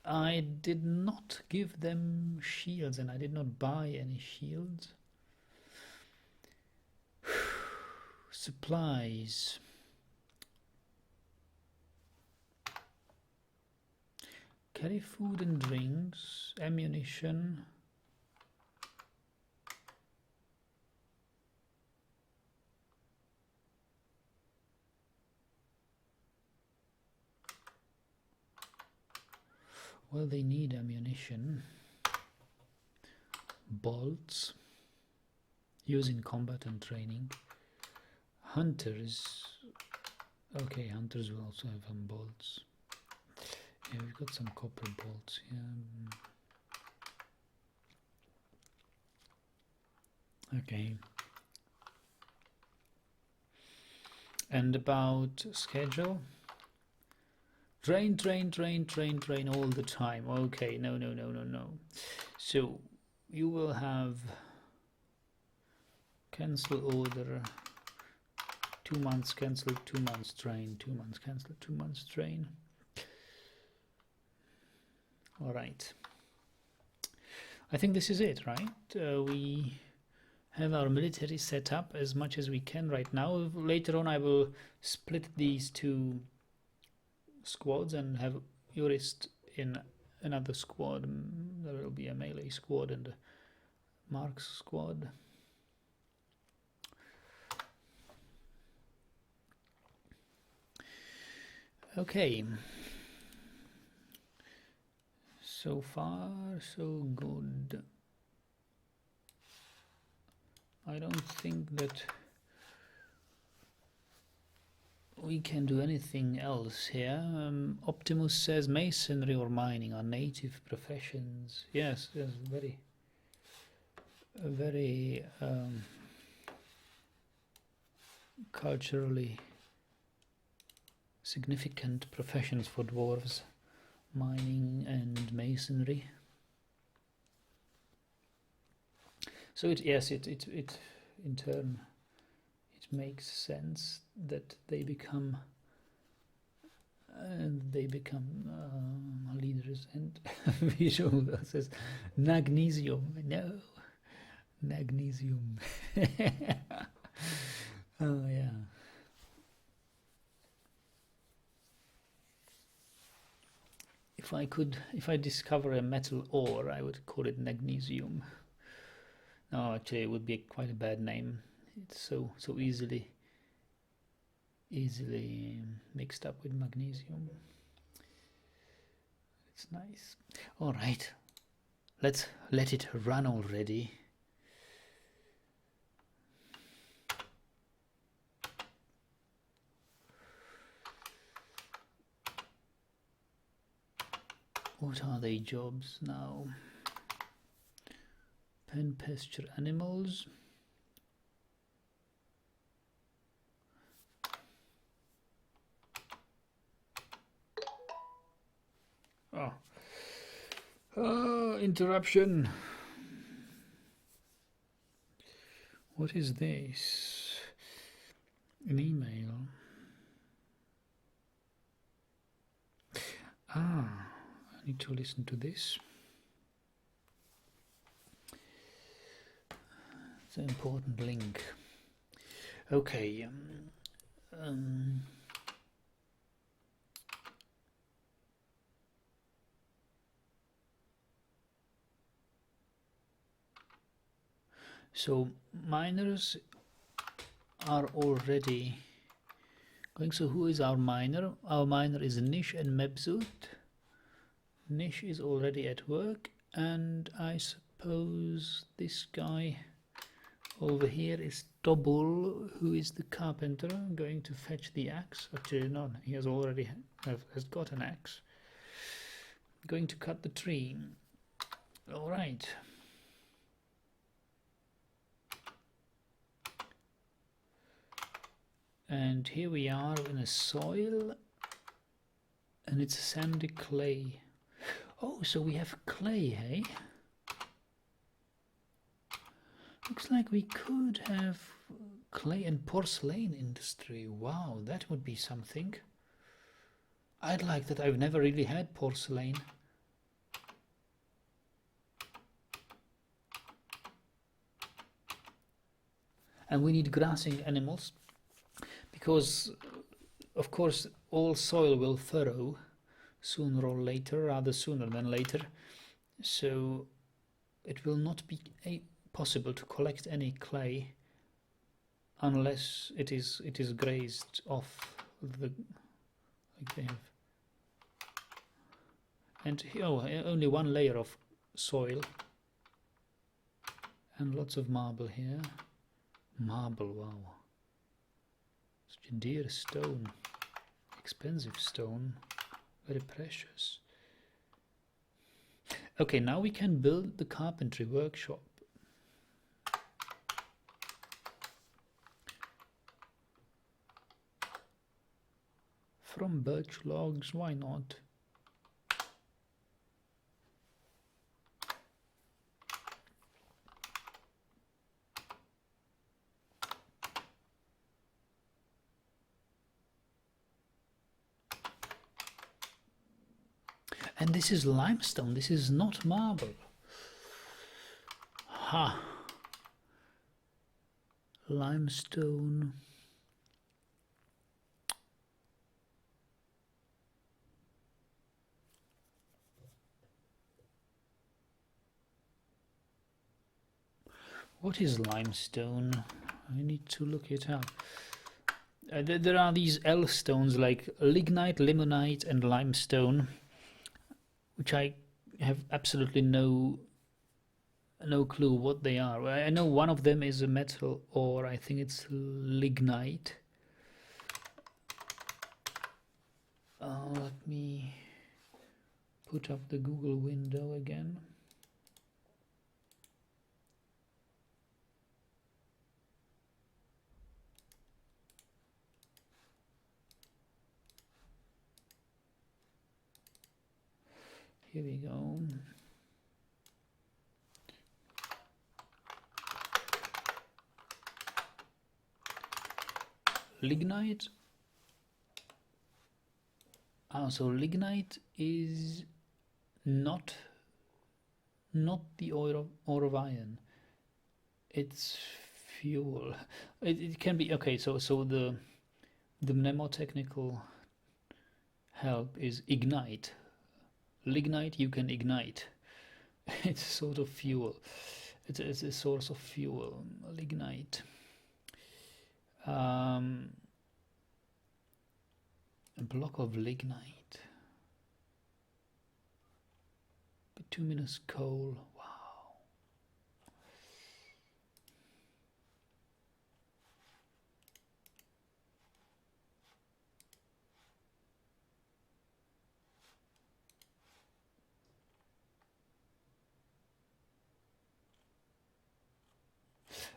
I did not give them shields, and I did not buy any shields. Supplies. Carry food and drinks, ammunition. Well, they need ammunition. Bolts. Used in combat and training. Hunters. Okay, hunters will also have bolts. Yeah, we've got some copper bolts here. Okay. And about schedule? Train all the time. Okay, no. So you will have cancel order. 2 months cancel, 2 months train, 2 months cancel, 2 months train. All right. I think this is it, right? We have our military set up as much as we can right now. Later on, I will split these two squads and have Jurist in another squad. There will be a melee squad and a marks squad. Okay. So far, so good. I don't think that we can do anything else here. Optimus says masonry or mining are native professions. Yes, very culturally significant professions for dwarves, mining and masonry. So it in turn it makes sense that they become leaders. And visual says magnesium. No, magnesium. Oh yeah. If I discover a metal ore, I would call it magnesium. No, actually, it would be quite a bad name. It's so easily mixed up with magnesium. It's nice. All right, let's let it run already. What are they jobs now? Pen pasture animals. Oh, interruption. What is this? An email. I need to listen to this. It's an important link. Okay. So miners are already going. So who is our miner? Our miner is Nish and Mebzut. Nish is already at work, and I suppose this guy over here is Tobul, who is the carpenter, going to fetch the axe. Actually, no, he has already has got an axe. Going to cut the tree. All right. And here we are in a soil, and it's a sandy clay. Oh, so we have clay, hey? Looks like we could have clay and porcelain industry. Wow, that would be something. I'd like that. I've never really had porcelain. And we need grassing animals because, of course, all soil will furrow sooner or later, rather sooner than later. So it will not be possible to collect any clay unless it is grazed off the, like they have. And only one layer of soil and lots of marble here. Marble, wow. Such a dear stone. Expensive stone. Very precious. Okay, now we can build the carpentry workshop. From birch logs, why not? And this is limestone, this is not marble. Ha! Limestone. What is limestone? I need to look it up. There are these L stones like lignite, limonite, and limestone, which I have absolutely no clue what they are. I know one of them is a metal ore. I think it's lignite. Let me put up the Google window again. Here we go. Lignite. So lignite is not the ore of iron. It's fuel. It can be okay. So the mnemotechnical help is ignite. Lignite you can ignite. It's sort of fuel. It's a source of fuel. Lignite. A block of lignite. Bituminous coal. Wow.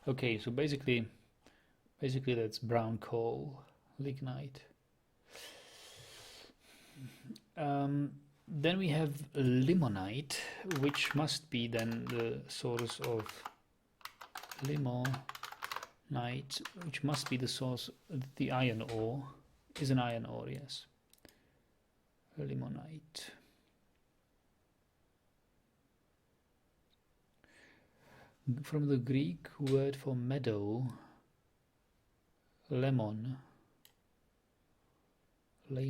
Okay, so basically that's brown coal, lignite. Then we have limonite, which must be then the source of limonite, which must be the source. The iron ore is an iron ore, yes. Limonite. From the Greek word for meadow, lemon. It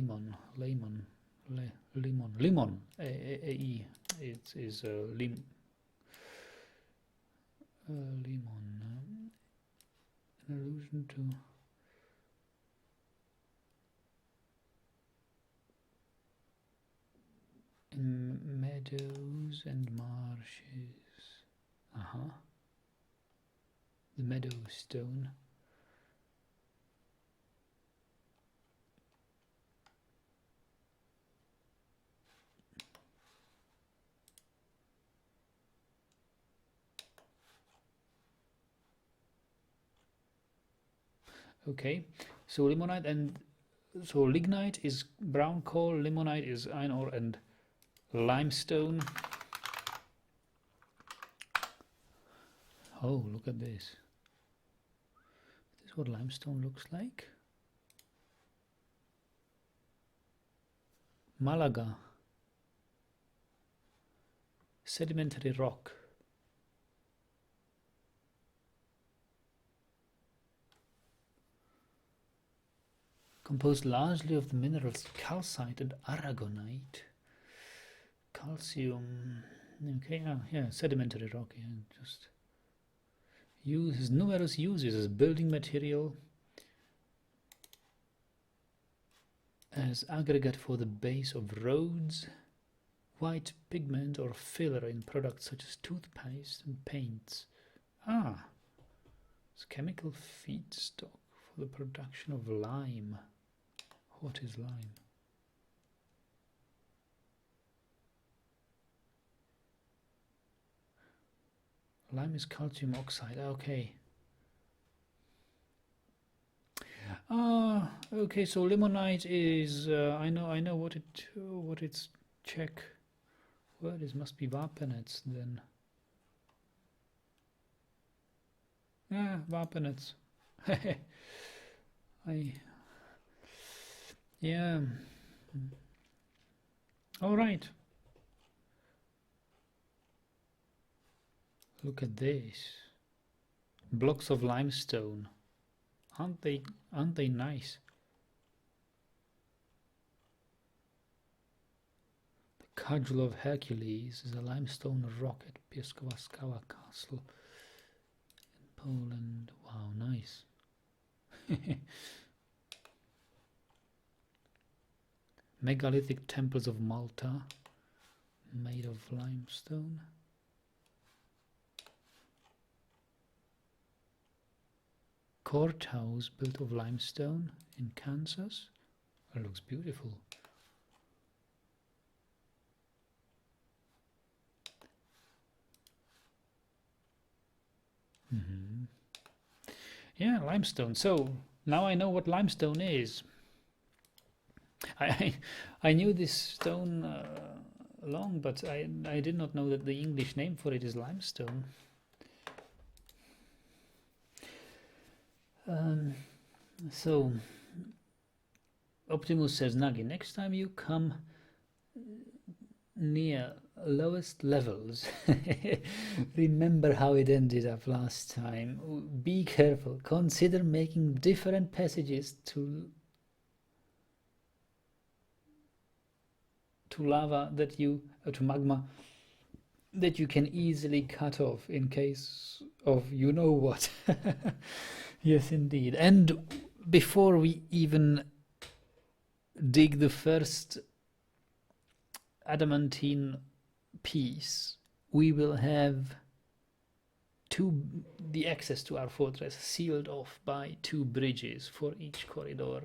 is lemon. An allusion to meadows and marshes. The meadow stone. Okay, so limonite and so lignite is brown coal, limonite is iron ore, and limestone. Oh, look at this. This is what limestone looks like. Malaga. Sedimentary rock. Composed largely of the minerals calcite and aragonite. Calcium. Okay, yeah, sedimentary rock. Yeah, just uses numerous uses as building material, as aggregate for the base of roads, white pigment or filler in products such as toothpaste and paints. It's chemical feedstock for the production of lime. What is lime? Lime is calcium oxide. Okay. Okay. So limonite is. I know what it's. Check. What is must be Wapenetz then. Wapenetz. Yeah. All right. Look at this. Blocks of limestone. Aren't they nice? The Cudgel of Hercules is a limestone rock at Pieskowaskała Castle in Poland. Wow, nice. Megalithic temples of Malta made of limestone. Courthouse built of limestone in Kansas. It looks beautiful. Yeah, limestone. So now I know what limestone is. I knew this stone long, but I did not know that the English name for it is limestone. So Optimus says, Nagi, next time you come near lowest levels, remember how it ended up last time. Be careful. Consider making different passages to lava that you to magma that you can easily cut off in case of you know what. Yes, indeed. And before we even dig the first adamantine piece, we will have the access to our fortress sealed off by 2 bridges for each corridor.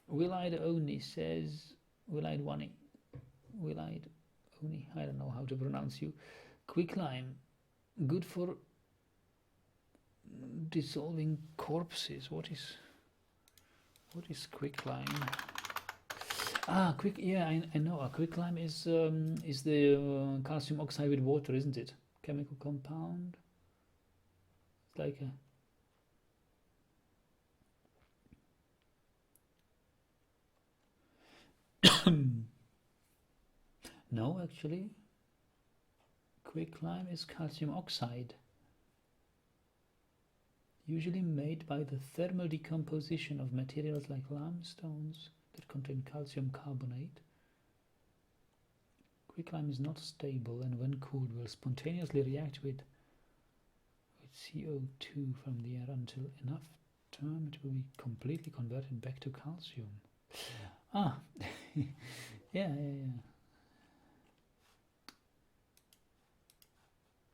Willide Oni says, Willide Oni, I don't know how to pronounce you. Quicklime, good for dissolving corpses. What is quicklime? Yeah, I know. A quicklime is the calcium oxide with water, isn't it? Chemical compound. It's like a no, actually, quicklime is calcium oxide, usually made by the thermal decomposition of materials like limestones that contain calcium carbonate. Quicklime is not stable and when cooled will spontaneously react with CO2 from the air until enough time it will be completely converted back to calcium. Yeah.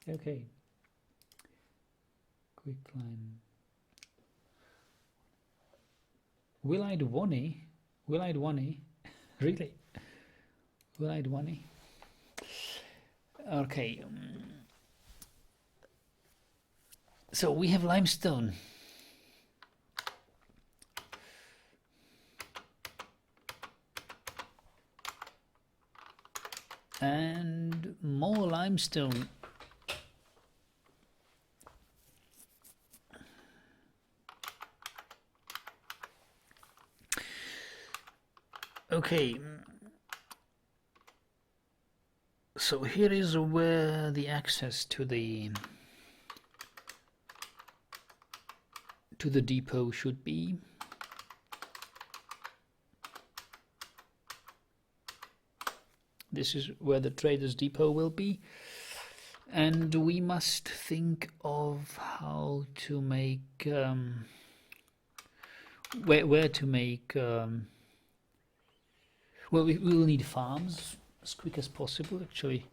Okay. Quicklime. Willide Wani? Really? Willide Wani? Okay. So we have limestone. And more limestone. Okay, so here is where the access to the depot should be. This is where the traders depot will be, and we must think of how to make where to make well, we will need farms as quick as possible, actually.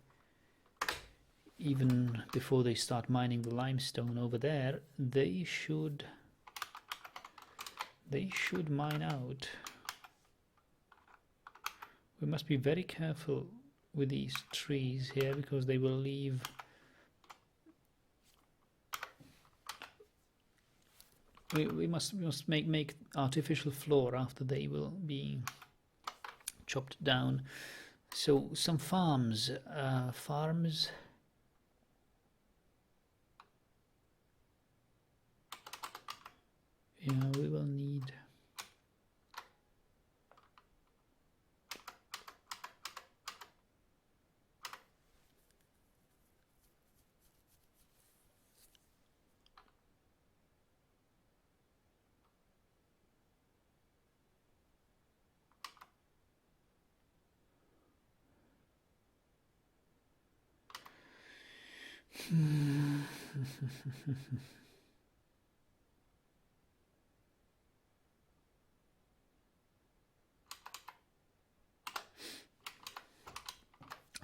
Even before they start mining the limestone over there, they should mine out. We must be very careful with these trees here, because they will leave we must make artificial floor after they will be chopped down. So some farms yeah, we will need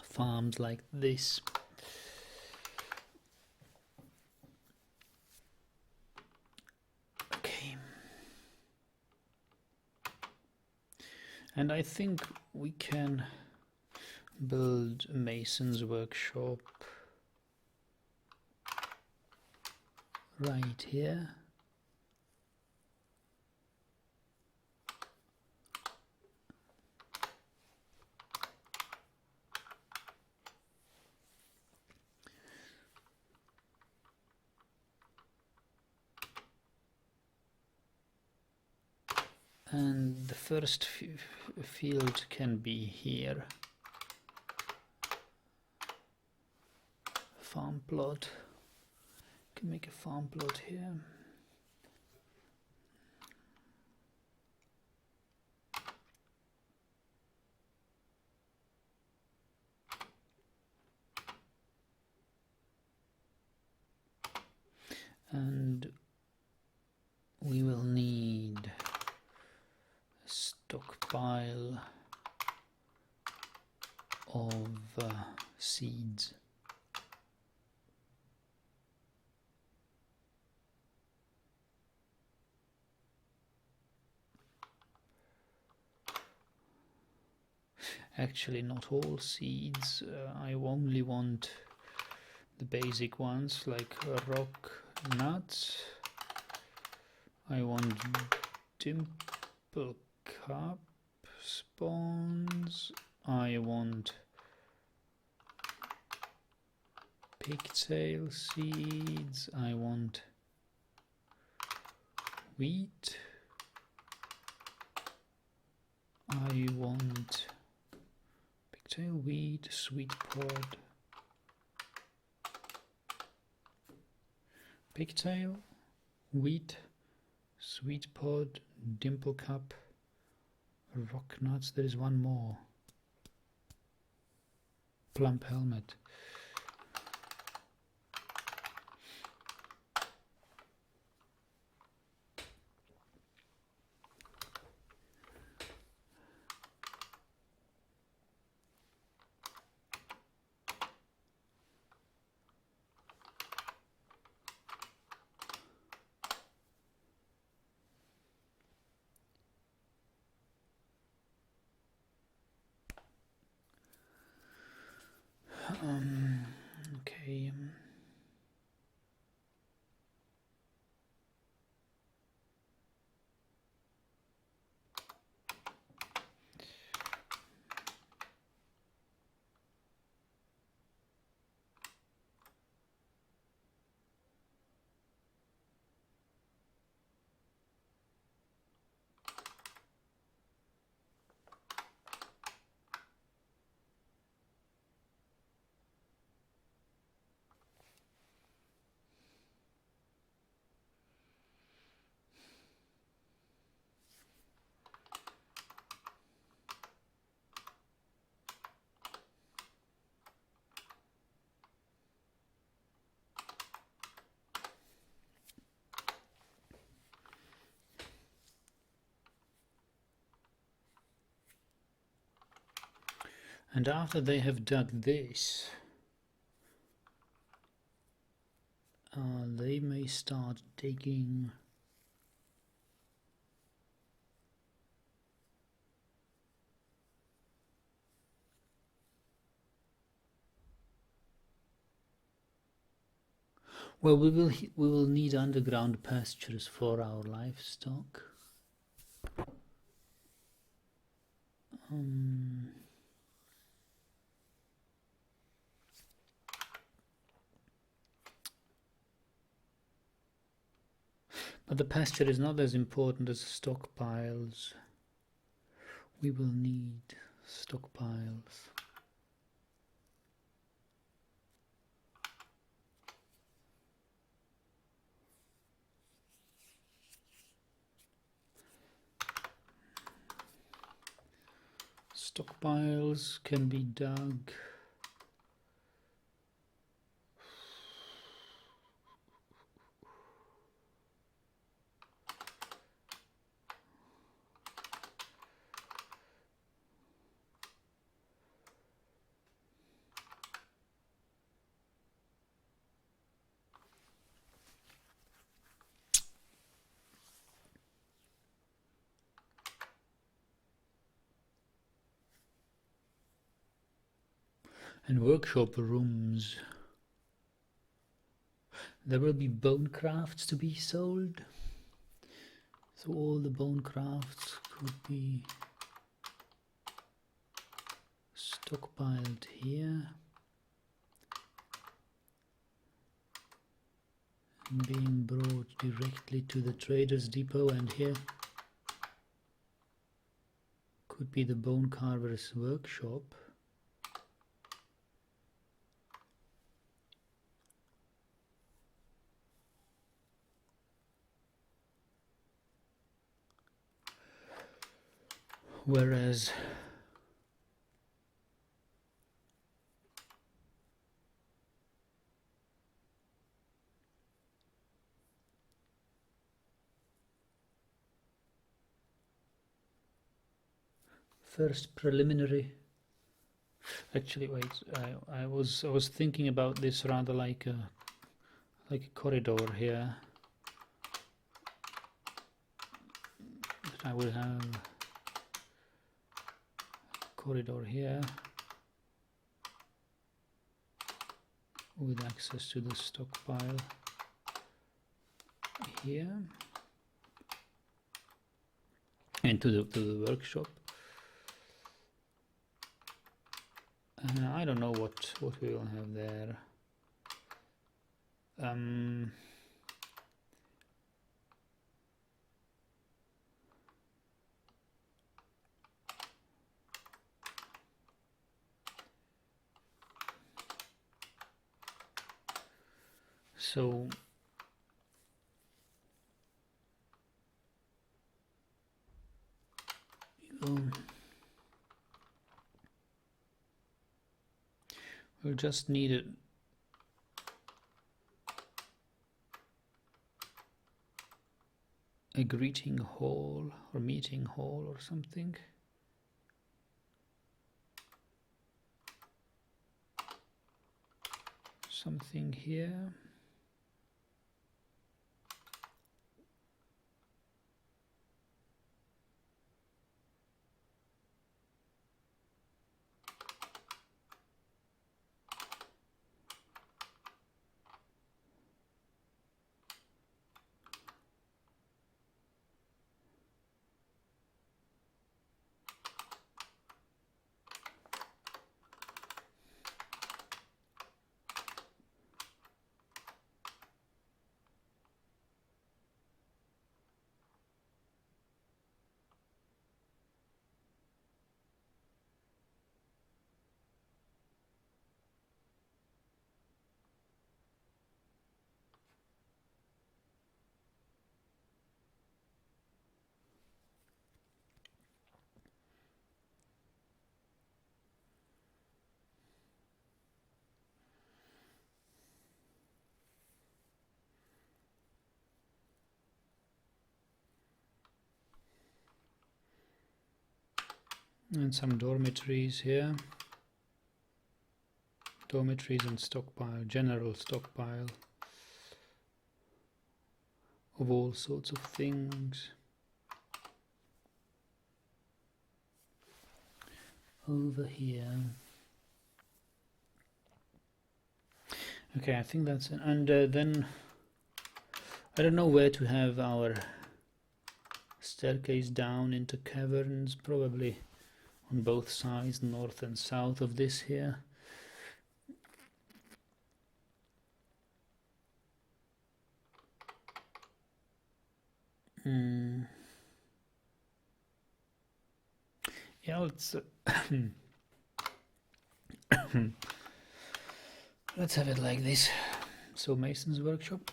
farms like this. Okay. And I think we can build a mason's workshop right here. And the first field can be here. Farm plot. Can make a farm plot here. And we will need a stockpile of seeds. Actually, not all seeds. I only want the basic ones, like rock nuts. I want dimple cup spawns. I want pigtail seeds. I want wheat. I want pigtail, wheat, sweet pod. Pigtail, wheat, sweet pod, dimple cup, rock nuts. There is one more. Plump helmet. Okay. And after they have dug this, they may start digging well, we will need underground pastures for our livestock. But the pasture is not as important as stockpiles. We will need stockpiles. Stockpiles can be dug. And workshop rooms. There will be bone crafts to be sold. So all the bone crafts could be stockpiled here. And being brought directly to the trader's depot, and here could be the bone carver's workshop. Whereas first preliminary, actually wait, I was thinking about this rather like a corridor here. That I will have corridor here with access to the stockpile here and to the workshop. I don't know what we will have there. So we'll just need a greeting hall or meeting hall or something. Something here. And some dormitories here. Dormitories and stockpile, general stockpile of all sorts of things. Over here. Okay, I think that's it. And then I don't know where to have our staircase down into caverns, probably on both sides, north and south of this here. Yeah, let's let's have it like this. So Mason's workshop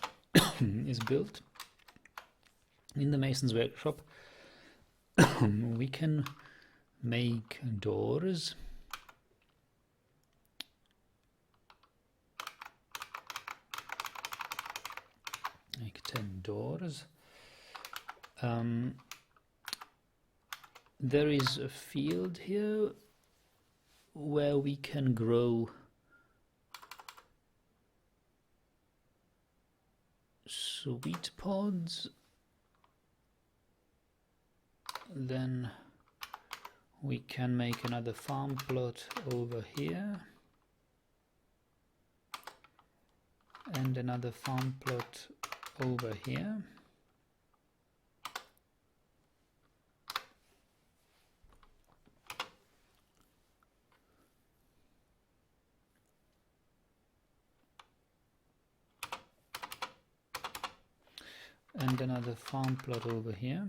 is built. In the Mason's workshop we can make doors, make 10 doors. There is a field here where we can grow sweet pods. Then we can make another farm plot over here and another farm plot over here. And another farm plot over here.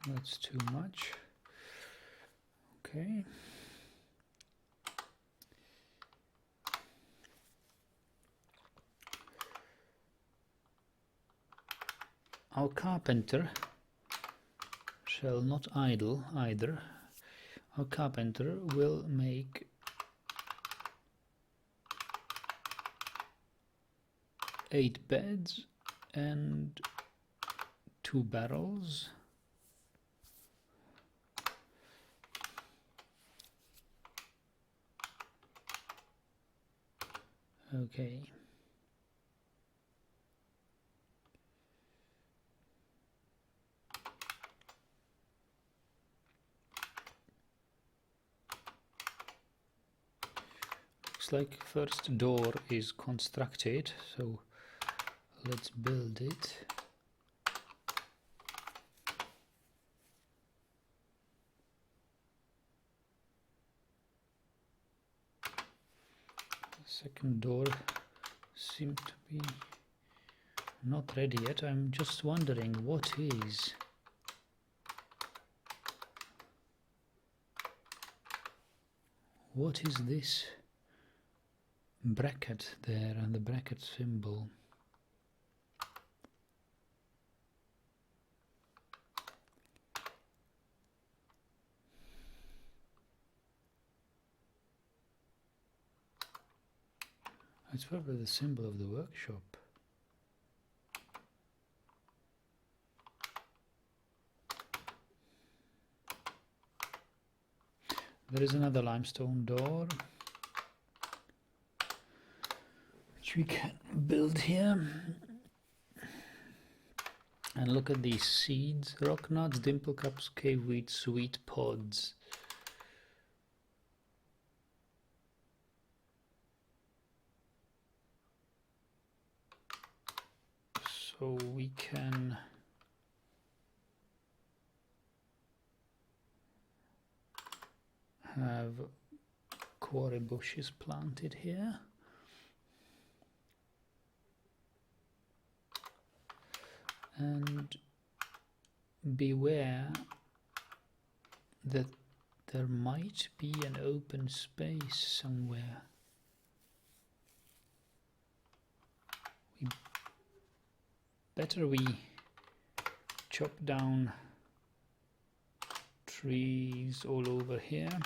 That's too much. Okay. Our carpenter shall not idle either. Our carpenter will make 8 beds and 2 barrels. Okay. Looks like first door is constructed, so let's build it. Second door seems to be not ready yet. I'm just wondering what is this bracket there and the bracket symbol? It's probably the symbol of the workshop. There is another limestone door which we can build here. And look at these seeds: rock nuts, dimple cups, cave wheat, sweet pods. So we can have quarry bushes planted here. And beware that there might be an open space somewhere. Better we chop down trees all over here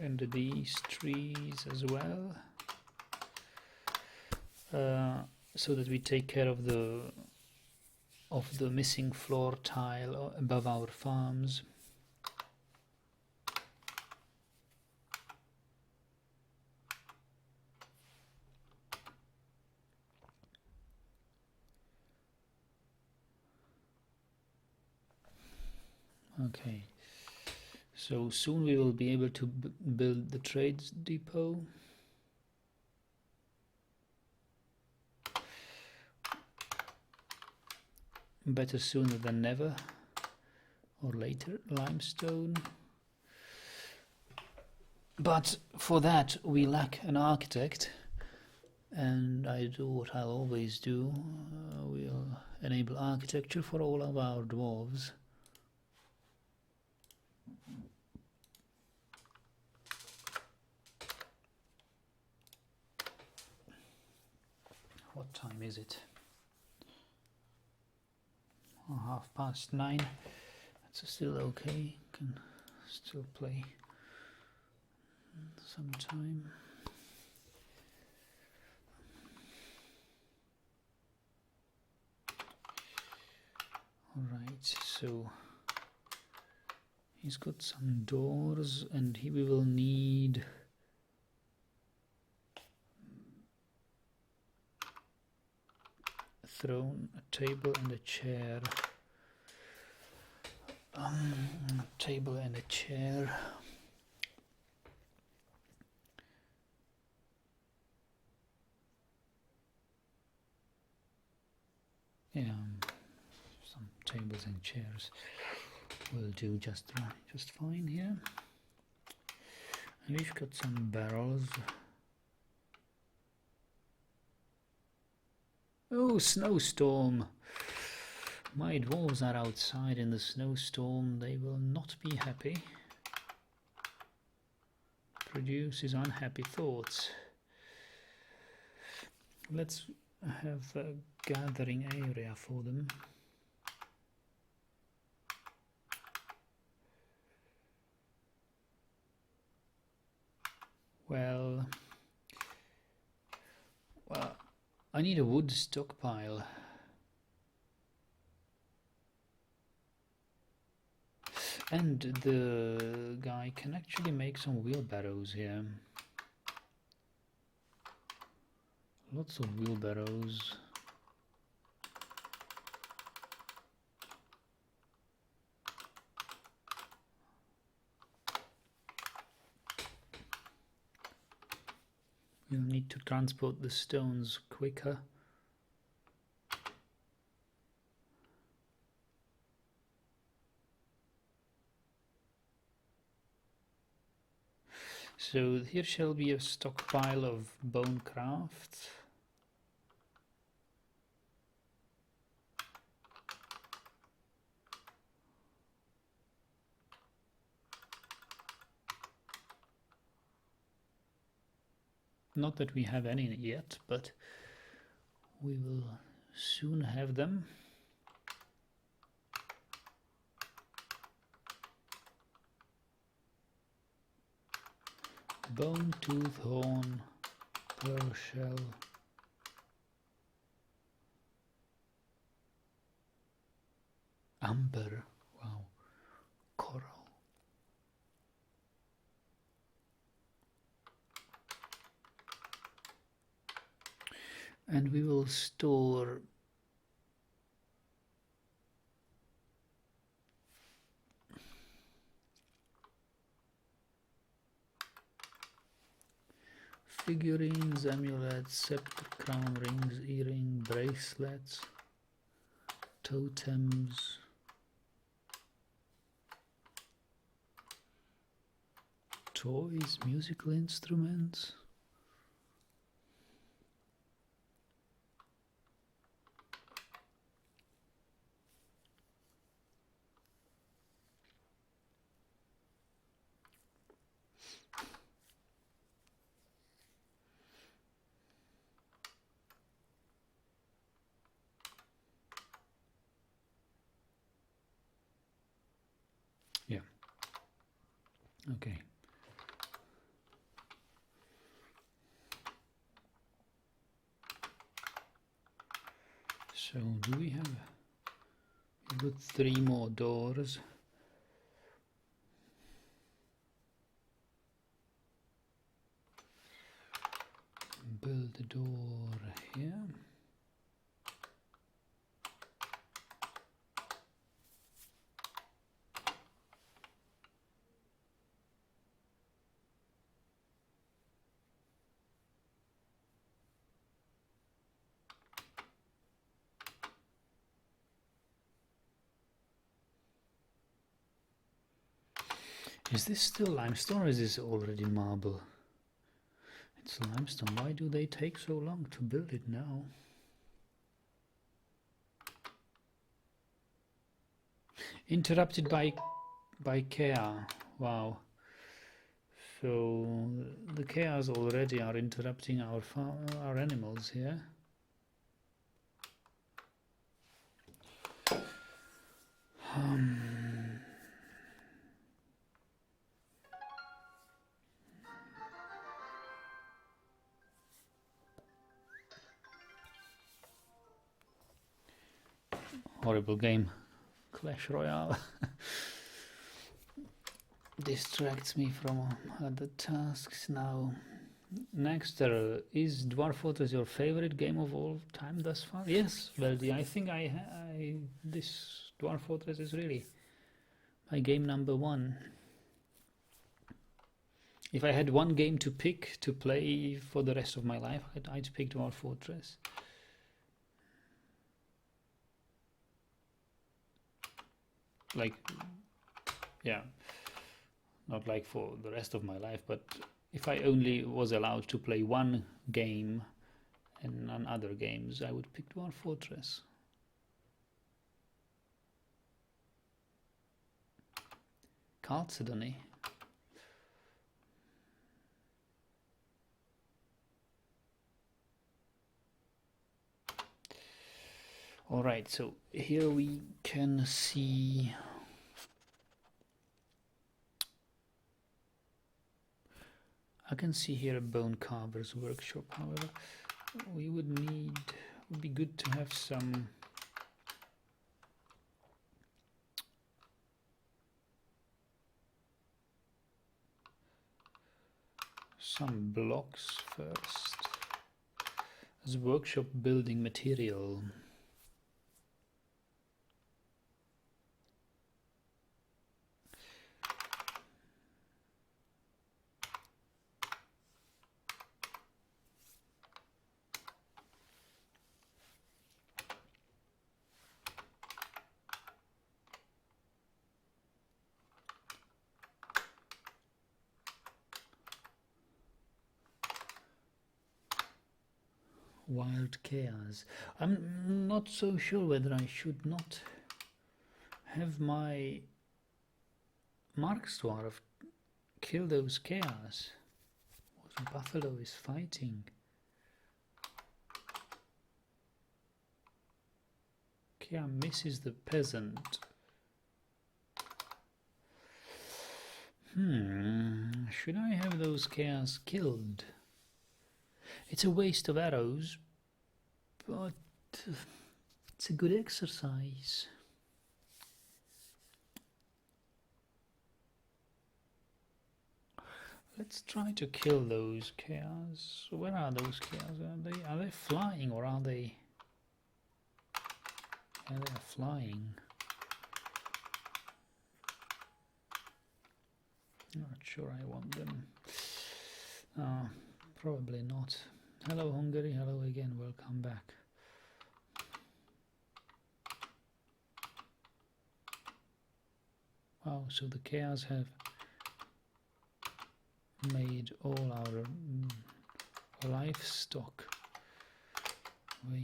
and these trees as well, so that we take care of the missing floor tile above our farms. Okay. So soon we will be able to build the trades depot. Better sooner than never, or later. Limestone. But for that we lack an architect, and I do what I'll always do. We'll enable architecture for all of our dwarves. What time is it? Oh, 9:30. That's still okay. Can still play some time. All right, so he's got some doors, and we will need a throne, a table, and a chair. A table and a chair. Yeah, some tables and chairs will do just fine here. And we've got some barrels. Oh, snowstorm! My dwarves are outside in the snowstorm. They will not be happy. Produces unhappy thoughts. Let's have a gathering area for them. Well, I need a wood stockpile. And the guy can actually make some wheelbarrows here. Lots of wheelbarrows. We'll need to transport the stones quicker. So here shall be a stockpile of bone craft. Not that we have any yet, but we will soon have them. Bone, tooth, horn, pearl shell. Amber, wow, coral. And we will store figurines, amulets, scepter, crown rings, earring, bracelets, totems, toys, musical instruments. Yeah. Okay. So do we have? We've got 3 more doors. Build a door here. Is this still limestone or is this already marble? It's limestone. Why do they take so long to build it now? Interrupted by Kea. Wow. So the Keas already are interrupting our animals here. Horrible game. Clash Royale. Distracts me from other tasks now. Next, is Dwarf Fortress your favorite game of all time thus far? Yes, Veldy. I think this Dwarf Fortress is really my game number one. If I had one game to pick to play for the rest of my life, I'd pick Dwarf Fortress. Like, yeah, not like for the rest of my life, but if I only was allowed to play one game and none other games, I would pick Dwarf Fortress. Chalcedony. Alright, so here we can see I can see here a bone carver's workshop. However, would be good to have some blocks first as workshop building material. Wild chaos. I'm not so sure whether I should not have my Marksdwarf kill those chaos. What a buffalo is fighting. Chaos misses the peasant. Should I have those chaos killed? It's a waste of arrows, but it's a good exercise. Let's try to kill those chaos. Where are those chaos? Are they flying or are they? Yeah, they are flying. Not sure I want them. Probably not. Hello Hungary, hello again, welcome back. Wow, so the chaos have made all our livestock way.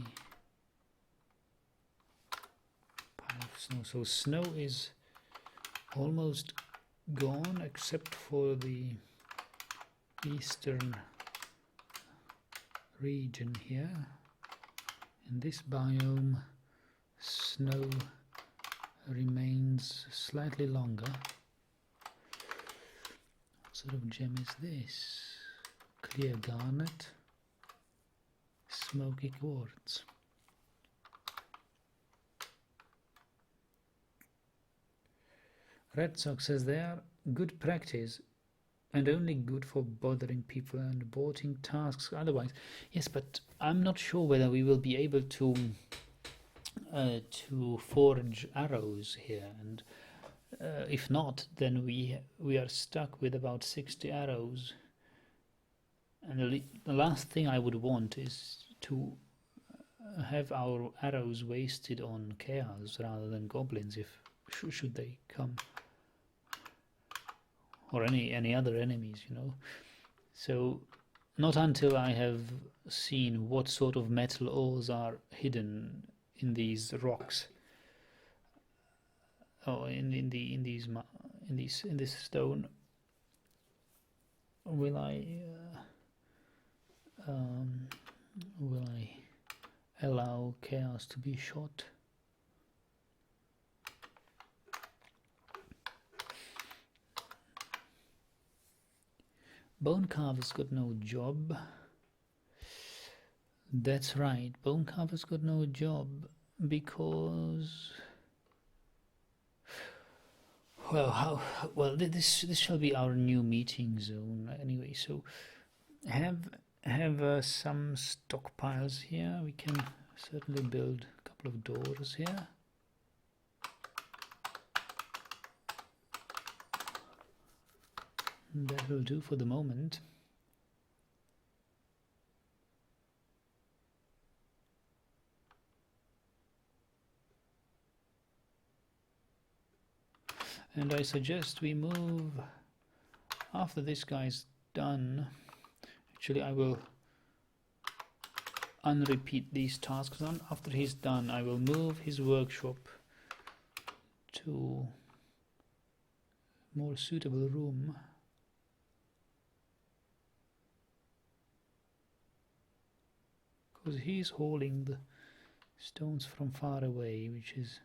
Pile of snow. So snow is almost gone except for the eastern region here. In this biome, snow remains slightly longer. What sort of gem is this? Clear garnet, smoky quartz. Red Sox says they are good practice and only good for bothering people and aborting tasks otherwise. Yes, but I'm not sure whether we will be able to forge arrows here, and if not, then we are stuck with about 60 arrows. And the last thing I would want is to have our arrows wasted on chaos rather than goblins, if should they come. or any other enemies, you know. So not until I have seen what sort of metal ores are hidden in these rocks, or in this stone, will I allow chaos to be shot. Bone carver's got no job. That's right, bone carver's got no job because, well, this shall be our new meeting zone anyway. So have some stockpiles here. We can certainly build a couple of doors here. That will do for the moment. And I suggest we move after this guy's done. Actually, I will unrepeat these tasks. After he's done, I will move his workshop to a more suitable room. Because he's hauling the stones from far away, which is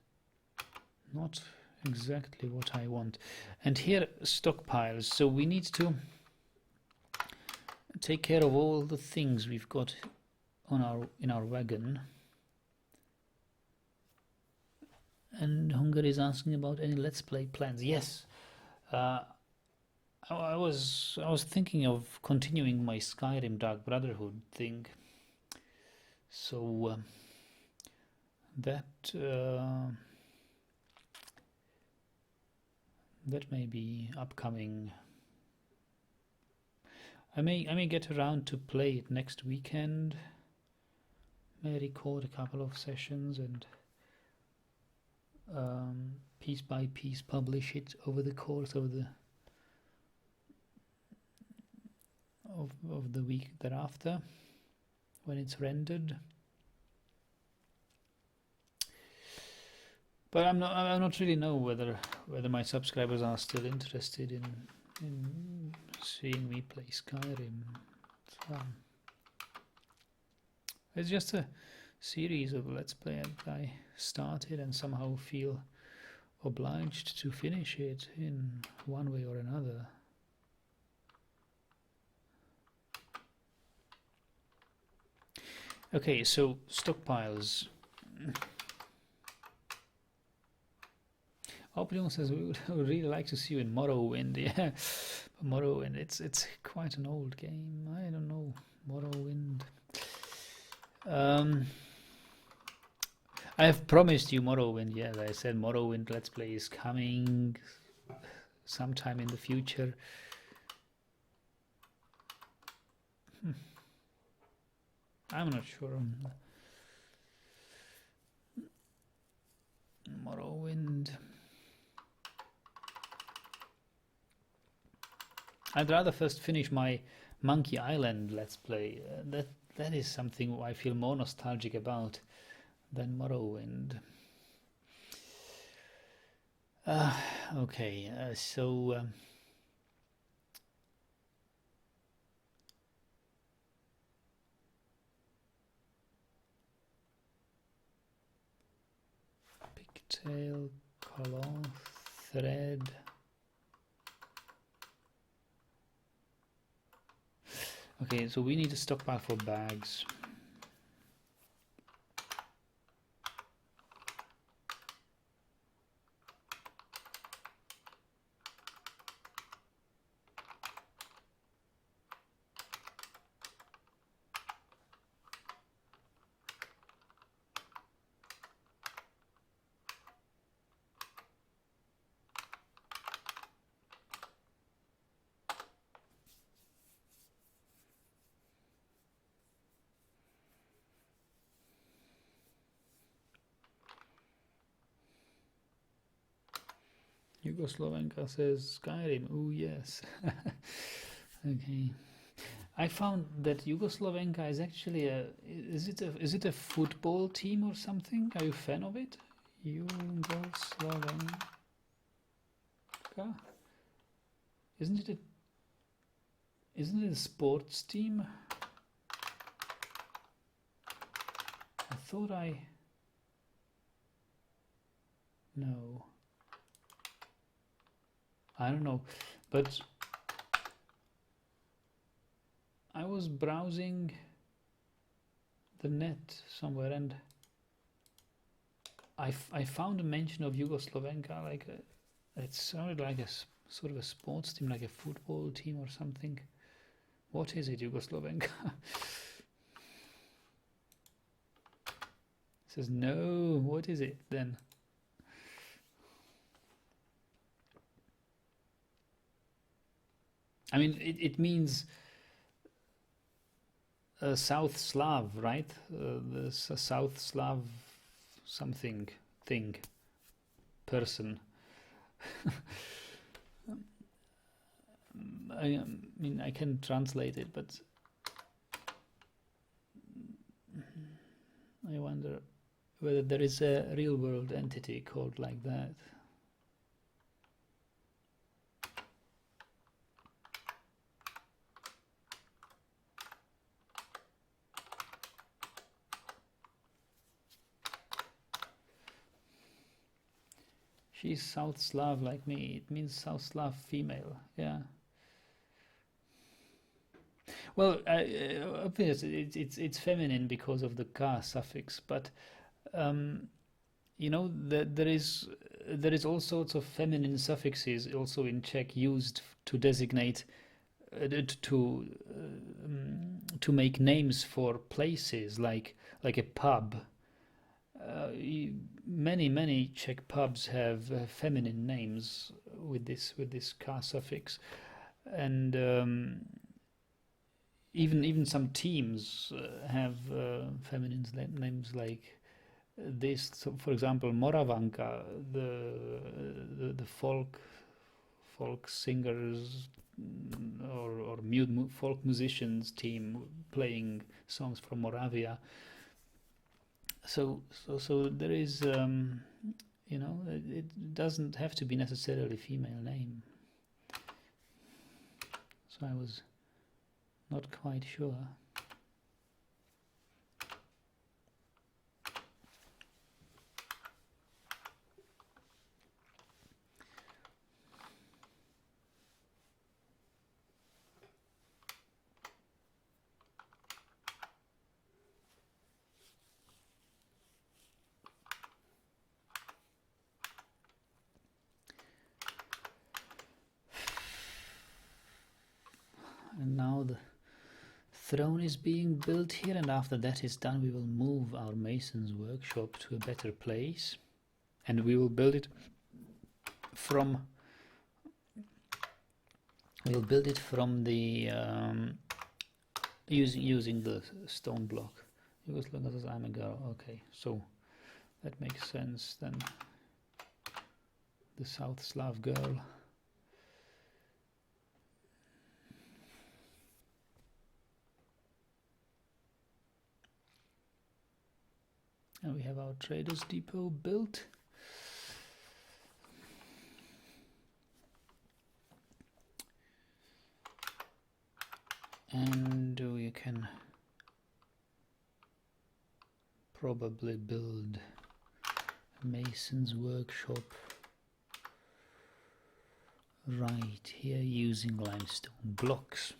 not exactly what I want. And here, stockpiles. So we need to take care of all the things we've got on in our wagon. And Hunger is asking about any Let's Play plans. Yes, I was thinking of continuing my Skyrim Dark Brotherhood thing. So that may be upcoming. I may get around to play it next weekend. May record a couple of sessions and piece by piece publish it over the course of the week thereafter, when it's rendered. But I'm not really know whether my subscribers are still interested in seeing me play Skyrim. It's just a series of Let's Play that I started and somehow feel obliged to finish it in one way or another. Okay, so stockpiles. Opinion says we would really like to see you in Morrowind. Yeah, Morrowind. It's quite an old game. I don't know, Morrowind. I have promised you Morrowind. Yeah, I said Morrowind Let's Play is coming sometime in the future. I'm not sure. Morrowind. I'd rather first finish my Monkey Island Let's Play. That is something I feel more nostalgic about than Morrowind. Okay, so pigtail, cloth, thread. Okay, so we need a stockpile for bags. Yugoslavenka says Skyrim. Oh yes. Okay. I found that Yugoslavenka is actually is it a football team or something? Are you a fan of it? Yugoslavenka. Isn't it a sports team? I thought no. I don't know, but I was browsing the net somewhere and I found a mention of Yugoslavenka, like it sounded like a sort of a sports team, like a football team or something. What is it, Yugoslavenka? It says no. What is it then? I mean, it means South Slav, right? The South Slav something thing person. I mean, I can translate it, but I wonder whether there is a real world entity called like that. She's South Slav like me. It means South Slav female. Yeah. Well, obviously it's feminine because of the ka suffix, but you know there is all sorts of feminine suffixes also in Czech used to designate to make names for places like a pub. Many Czech pubs have feminine names with this ka suffix, and even some teams have feminine names like this. So, for example, Moravanka, the folk singers or folk musicians team playing songs from Moravia. So there is, you know, it doesn't have to be necessarily female name. So I was not quite sure. And now the throne is being built here, and after that is done we will move our mason's workshop to a better place, and we will build it from the using the stone block. Yugoslav, I'm a girl. Okay, so that makes sense then. The South Slav girl. And we have our traders depot built. And we can probably build a mason's workshop right here using limestone blocks.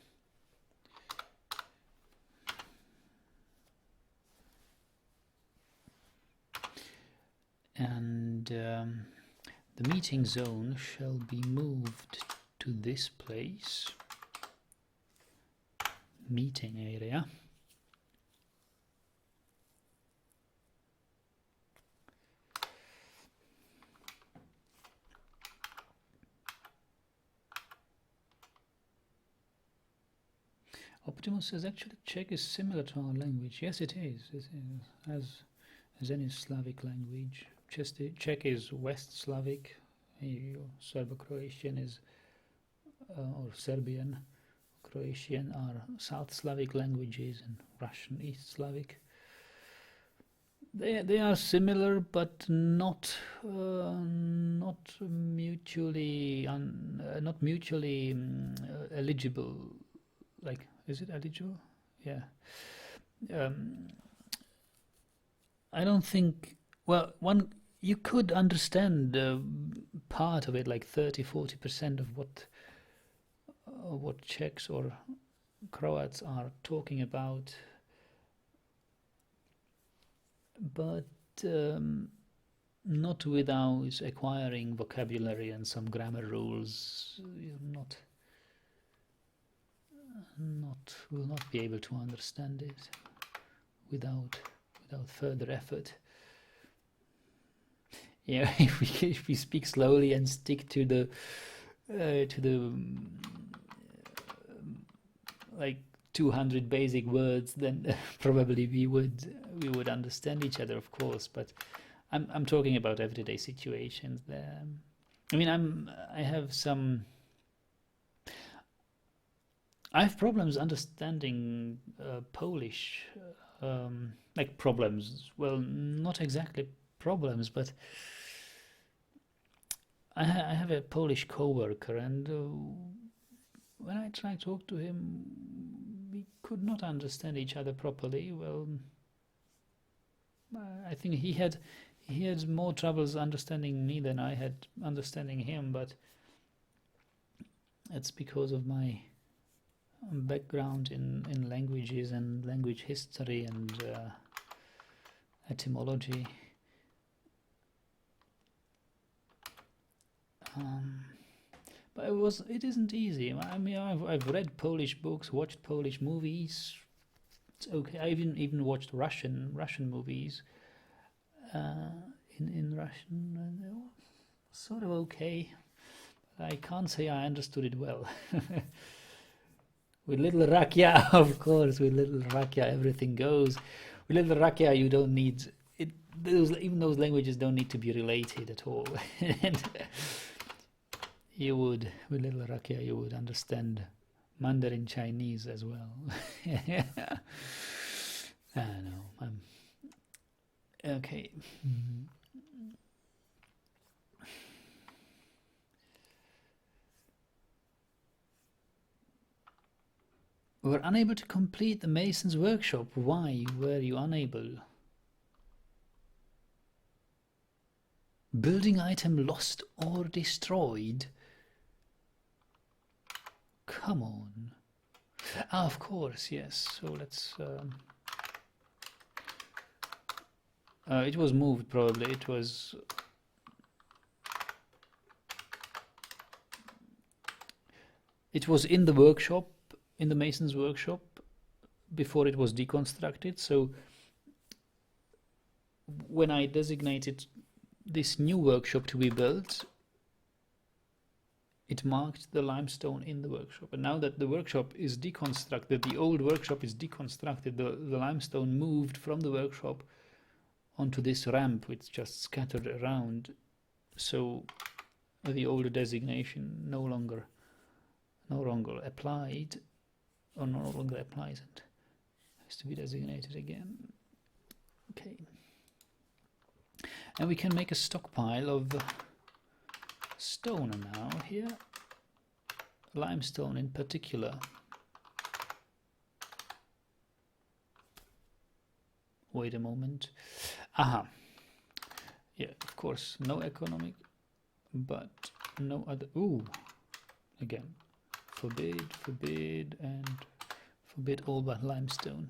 And the meeting zone shall be moved to this place, meeting area. Optimus says actually Czech is similar to our language. Yes, it is. It is, as any Slavic language. Czech is West Slavic, Serbo-Croatian is, or Serbian, Croatian are South Slavic languages, and Russian East Slavic. They are similar, but not mutually eligible. Like, is it eligible? Yeah. I don't think. Well, you could understand part of it, like 30-40% of what Czechs or Croats are talking about, but not without acquiring vocabulary and some grammar rules. You're will not be able to understand it without further effort. Yeah, if we speak slowly and stick to the like 200 basic words, then probably we would understand each other, of course. But I'm talking about everyday situations there. I mean, I have problems understanding Polish, like problems. Well, not exactly problems, but I have a Polish coworker, and when I try to talk to him, we could not understand each other properly. Well, I think he had more troubles understanding me than I had understanding him, but it's because of my background in languages and language history and etymology. But it isn't easy. I mean, I've read Polish books, watched Polish movies. It's okay. I even watched Russian movies in Russian. And they were sort of okay. But I can't say I understood it well. With little Rakia, of course, with little Rakia, everything goes. With little Rakia, you don't need it. Even those languages don't need to be related at all. And with little Rakia, you would understand Mandarin Chinese as well. I know. Okay. We were unable to complete the mason's workshop. Why were you unable? Building item lost or destroyed? Come on. Ah, of course, yes. So let's... it was moved, probably. It was... It was in the workshop, in the mason's workshop, before it was deconstructed. So when I designated this new workshop to be built, it marked the limestone in the workshop. And now that the workshop is deconstructed, the old workshop is deconstructed, the limestone moved from the workshop onto this ramp, which just scattered around. So the old designation no longer applied, or no longer applies, and has to be designated again. Okay. And we can make a stockpile of stone now here, limestone in particular. Wait a moment. Aha. Yeah, of course, no economic, but no other. Ooh, again, forbid, and forbid all but limestone.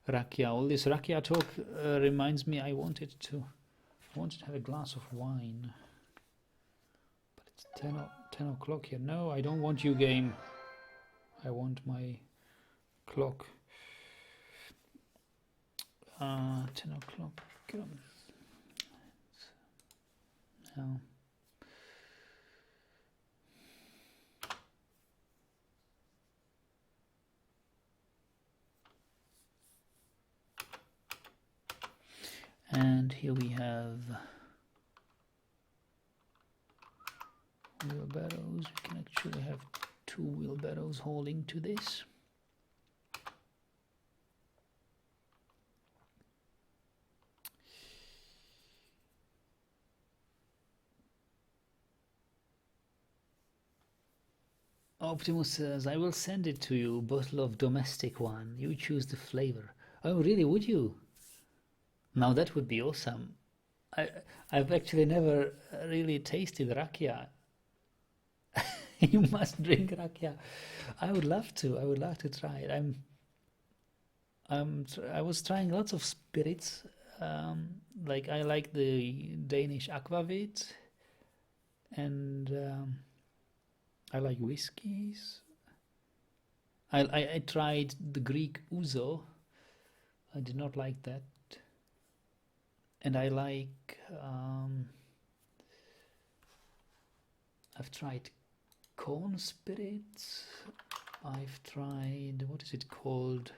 Rakia. All this Rakia talk reminds me I wanted to have a glass of wine. But it's 10 o'clock here. No, I don't want you, game. I want my clock. 10 o'clock. No. And here we have wheelbarrows. We can actually have 2 wheelbarrows hauling to this. Optimus says, I will send it to you, bottle of domestic one. You choose the flavor. Oh, really? Would you? Now that would be awesome. I've actually never really tasted rakia. You must drink rakia. I would love to. I would love to try it. I was trying lots of spirits. Like I like the Danish aquavit, and I like whiskies. I tried the Greek ouzo. I did not like that. And I like I've tried corn spirits. I've tried, what is it called?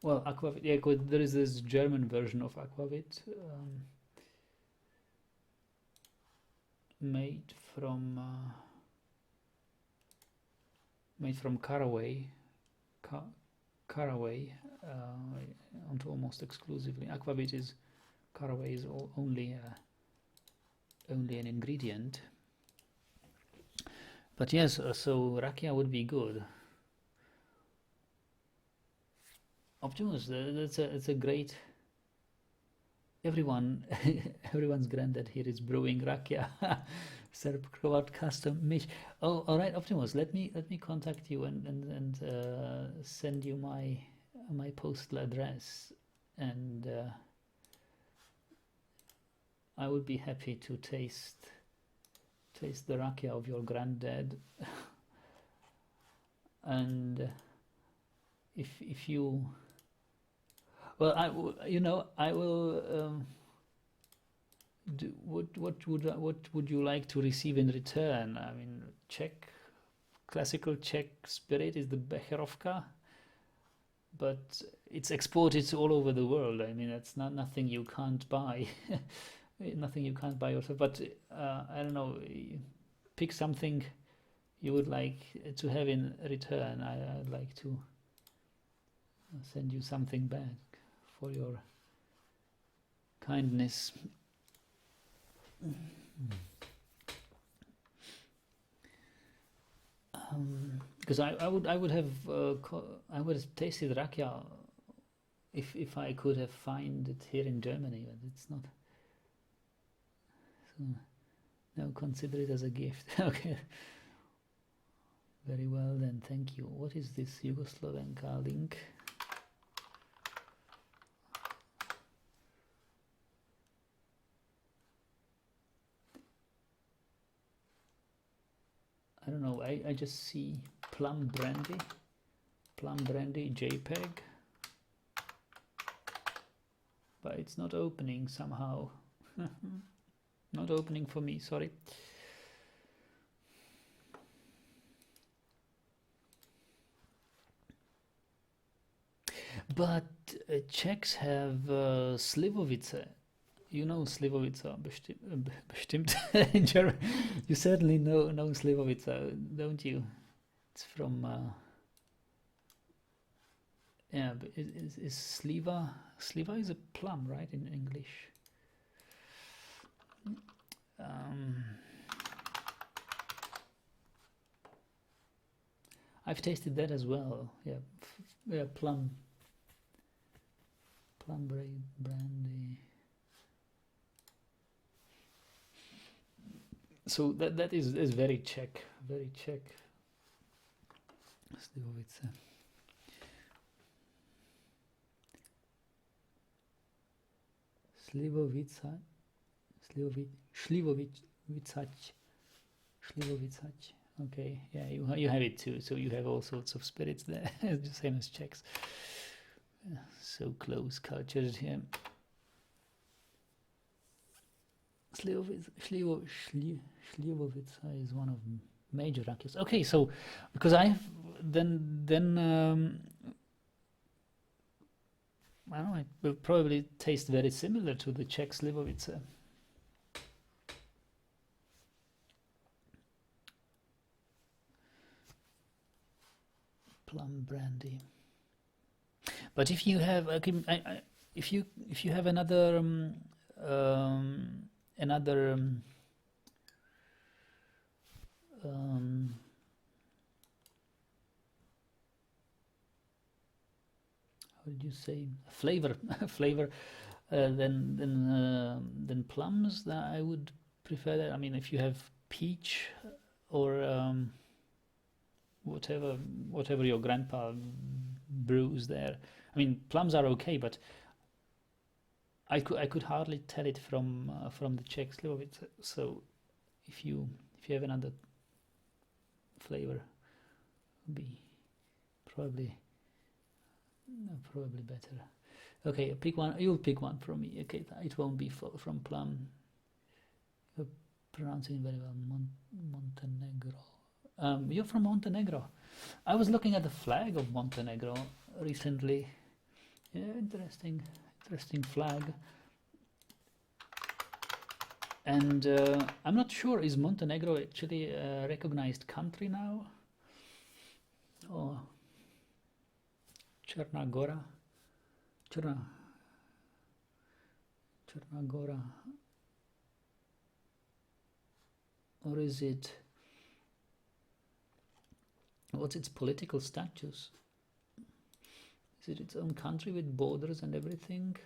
Well, aquavit. Yeah, there is this German version of aquavit, made from caraway, almost exclusively. Aquavit is caraway is only an ingredient. But yes, so rakia would be good. Optimus, it's a great. Everyone's granddad here is brewing rakia. Serb Croat custom mish. Oh, all right, Optimus. Let me contact you and send you my postal address, and I would be happy to taste the rakia of your granddad. And if you. Well, I will. What would you like to receive in return? I mean, classical Czech spirit is the Becherovka, but it's exported all over the world. I mean, that's nothing you can't buy, nothing you can't buy yourself. But I don't know, pick something you would like to have in return. I'd like to send you something back for your kindness. Because I would have tasted rakia if I could have found it here in Germany, but it's not. So now consider it as a gift. Okay. Very well then, thank you. What is this Yugoslavenka link? I don't know, I just see plum brandy JPEG, but it's not opening somehow. Not opening for me, sorry. But Czechs have Slivovice. You know Slivovica, bestimmt in German. You certainly know Slivovica, don't you? It's from yeah. Is sliva? Sliva is a plum, right, in English? I've tasted that as well. Yeah, yeah, plum brandy. So that is very Czech, very Czech. Slivovice. Slivovicach. Okay, yeah, you have it too. So you have all sorts of spirits there, the same as Czechs. So close cultures here. Slivovica is one of major Rakios. Okay, so because I've then I don't know, it will probably taste very similar to the Czech Slivovica. Plum brandy. But if you have, if you have another how did you say, flavor flavor, then plums, that I would prefer that. I mean, if you have peach or whatever your grandpa brews there. I mean, plums are okay, but I could hardly tell it from the Czech Slivovica. So if you have another flavor, would be probably better. Okay, pick one. You'll pick one from me. Okay, it won't be from plum. You're pronouncing very well. Montenegro. You're from Montenegro. I was looking at the flag of Montenegro recently. Yeah, interesting flag. And I'm not sure, is Montenegro actually a recognized country now? Or Chernagora? Chernagora. Or is it, what's its political status? Is it its own country with borders and everything?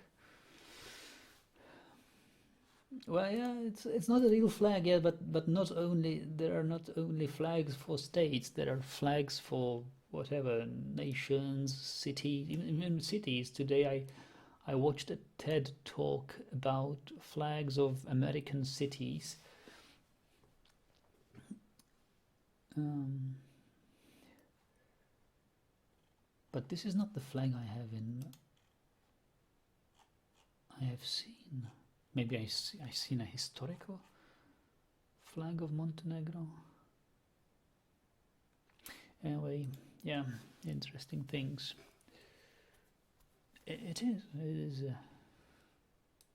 Well, yeah, it's not a real flag, yeah, but not only, there are not only flags for states, there are flags for whatever, nations, cities, even cities. Today I watched a TED talk about flags of American cities. But this is not the flag I have seen. Maybe I've seen a historical flag of Montenegro. Anyway, yeah, interesting things. It is.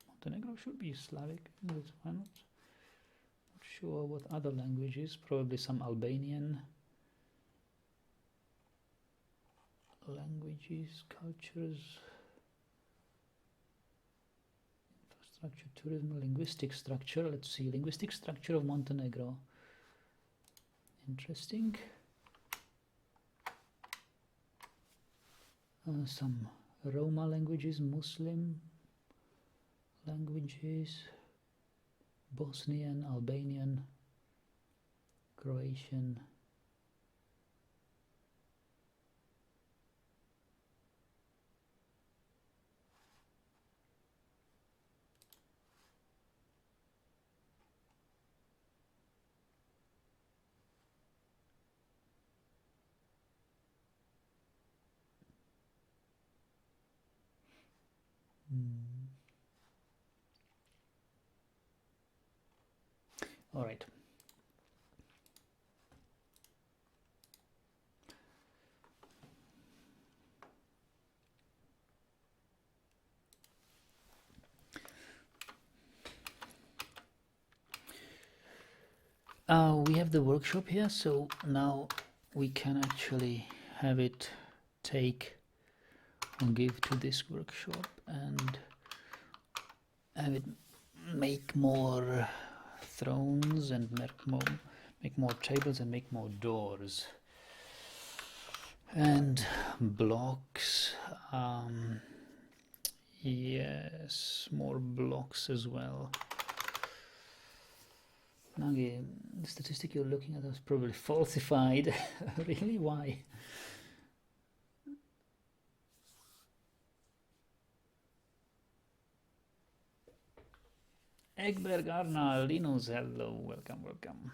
Montenegro should be Slavic, but why not? Not sure what other languages. Probably some Albanian languages, cultures. Infrastructure, tourism, linguistic structure. Let's see, linguistic structure of Montenegro. Interesting. Some Roma languages, Muslim languages, Bosnian, Albanian, Croatian. All right. We have the workshop here, so now we can actually have it take and give to this workshop and have it make more thrones and make more tables and make more doors and blocks. Yes, more blocks as well. Now the statistic you're looking at is probably falsified. Really? Why? Egberg Arna, Linus, hello, welcome.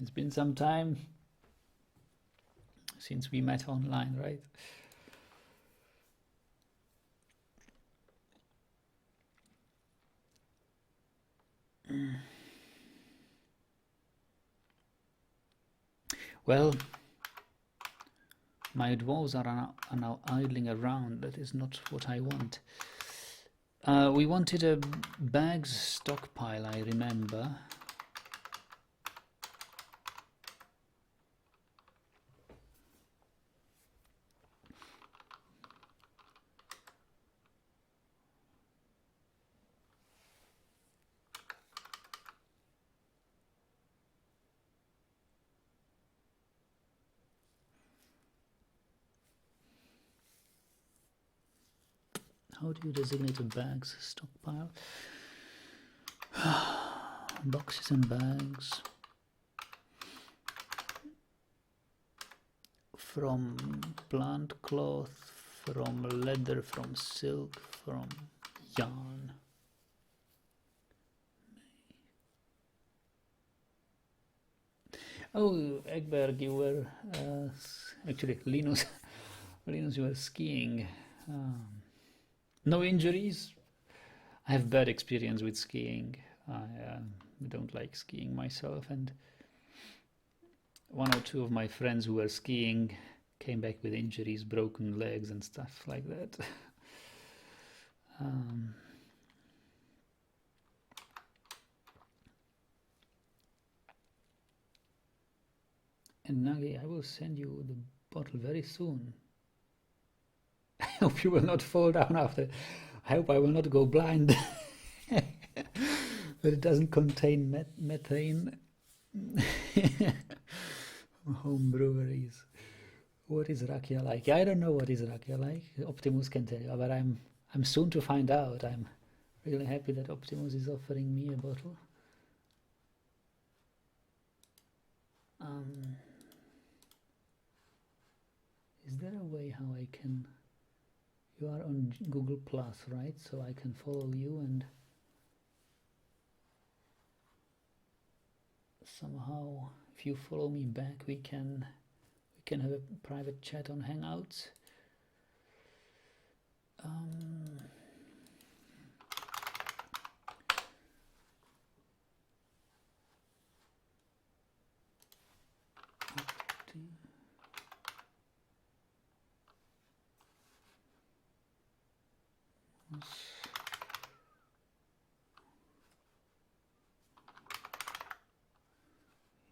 It's been some time since we met online, right? Well, my dwarves are now idling around. That is not what I want. We wanted a bags stockpile, I remember. How do you designate a bags stockpile? Boxes and bags. From plant cloth, from leather, from silk, from yarn. Oh, Egberg, you were actually Linus. Linus, you were skiing. No injuries. I have bad experience with skiing. I don't like skiing myself, and one or two of my friends who were skiing came back with injuries, broken legs and stuff like that. And Nagi, I will send you the bottle very soon. I hope you will not fall down after. I hope I will not go blind. But it doesn't contain methane. Home breweries. What is rakia like? I don't know what is rakia like. Optimus can tell you, but I'm soon to find out. I'm really happy that Optimus is offering me a bottle. Is there a way how I can? You are on Google Plus, right? So I can follow you and somehow, if you follow me back, we can have a private chat on Hangouts.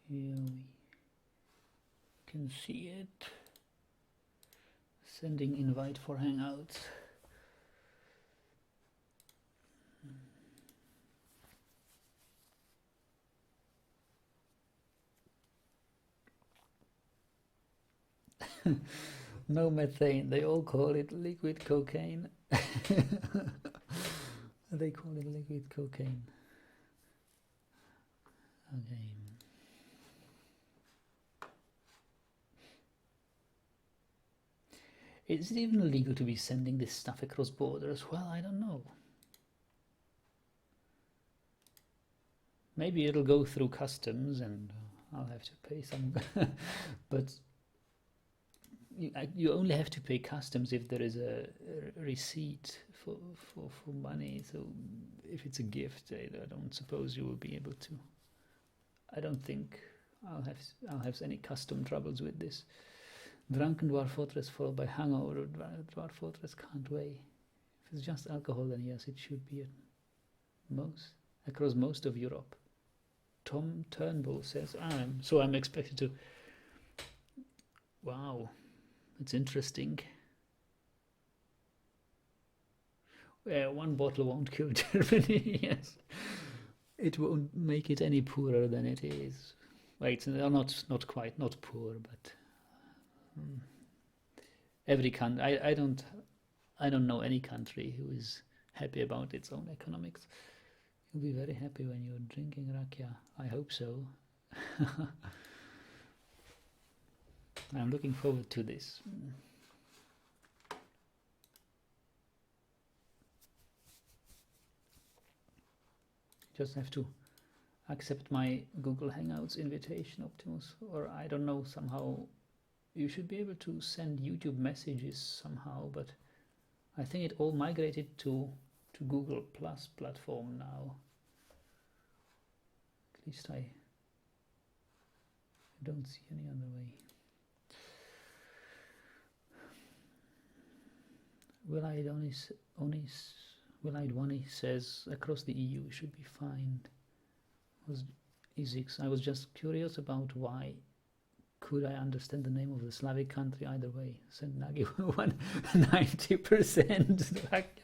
Here we can see it. Sending invite for Hangouts. No methane. They all call it liquid cocaine. They call it liquid cocaine. Okay. Is it even legal to be sending this stuff across borders? Well, I don't know. Maybe it'll go through customs and I'll have to pay some. But you only have to pay customs if there is a receipt for money. So if it's a gift, I don't suppose you will be able to. I don't think I'll have any custom troubles with this. Drunken Dwarf Fortress followed by Hangover. Dwarf Fortress can't wait. If it's just alcohol, then yes, it should be across most of Europe. Tom Turnbull says, so I'm expected to. Wow, it's interesting. One bottle won't kill Germany. Yes, it won't make it any poorer than it is. Wait, not quite, not poor, but every country. I don't know any country who is happy about its own economics. You'll be very happy when you're drinking rakia. I hope so. I'm looking forward to this. Just have to accept my Google Hangouts invitation, Optimus, or I don't know, somehow you should be able to send YouTube messages somehow, but I think it all migrated to Google Plus platform now. At least I don't see any other way. Willide says across the EU should be fine. Was Isix. I was just curious about why could I understand the name of the Slavic country either way. Send Nagi 90%. Like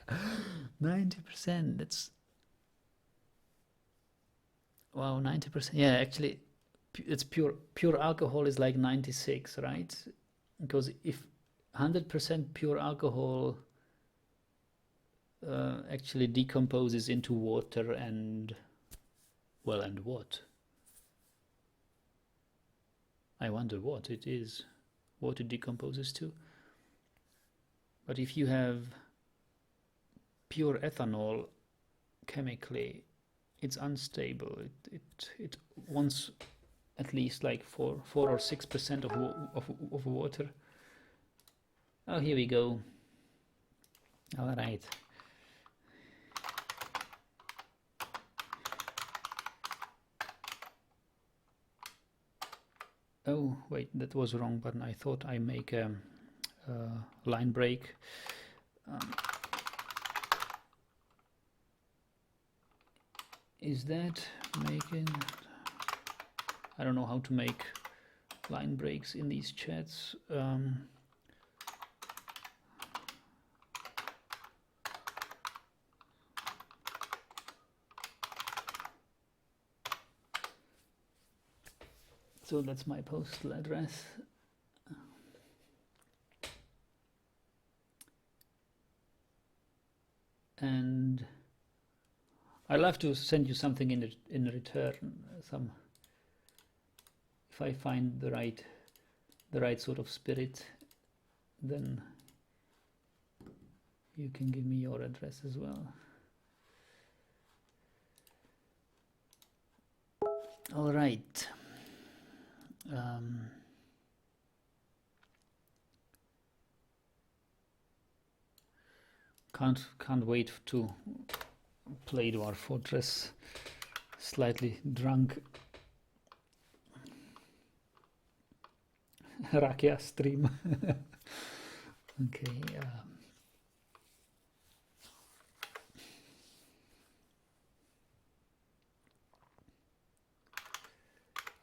90%. That's wow, 90%. Yeah, actually, it's pure alcohol is like 96, right? Because if 100% pure alcohol actually decomposes into water and, well, and what? I wonder what it is, what it decomposes to. But if you have pure ethanol, chemically, it's unstable. It wants at least like 4 or 6% of water. Oh, here we go. All right. Oh, wait, that was wrong button. I thought I make a line break. Is that making... I don't know how to make line breaks in these chats. So that's my postal address. And I'll have to send you something in return. If I find the right sort of spirit, then you can give me your address as well. All right. Can't wait to play Dwarf Fortress. Slightly drunk. Rakia stream. Okay.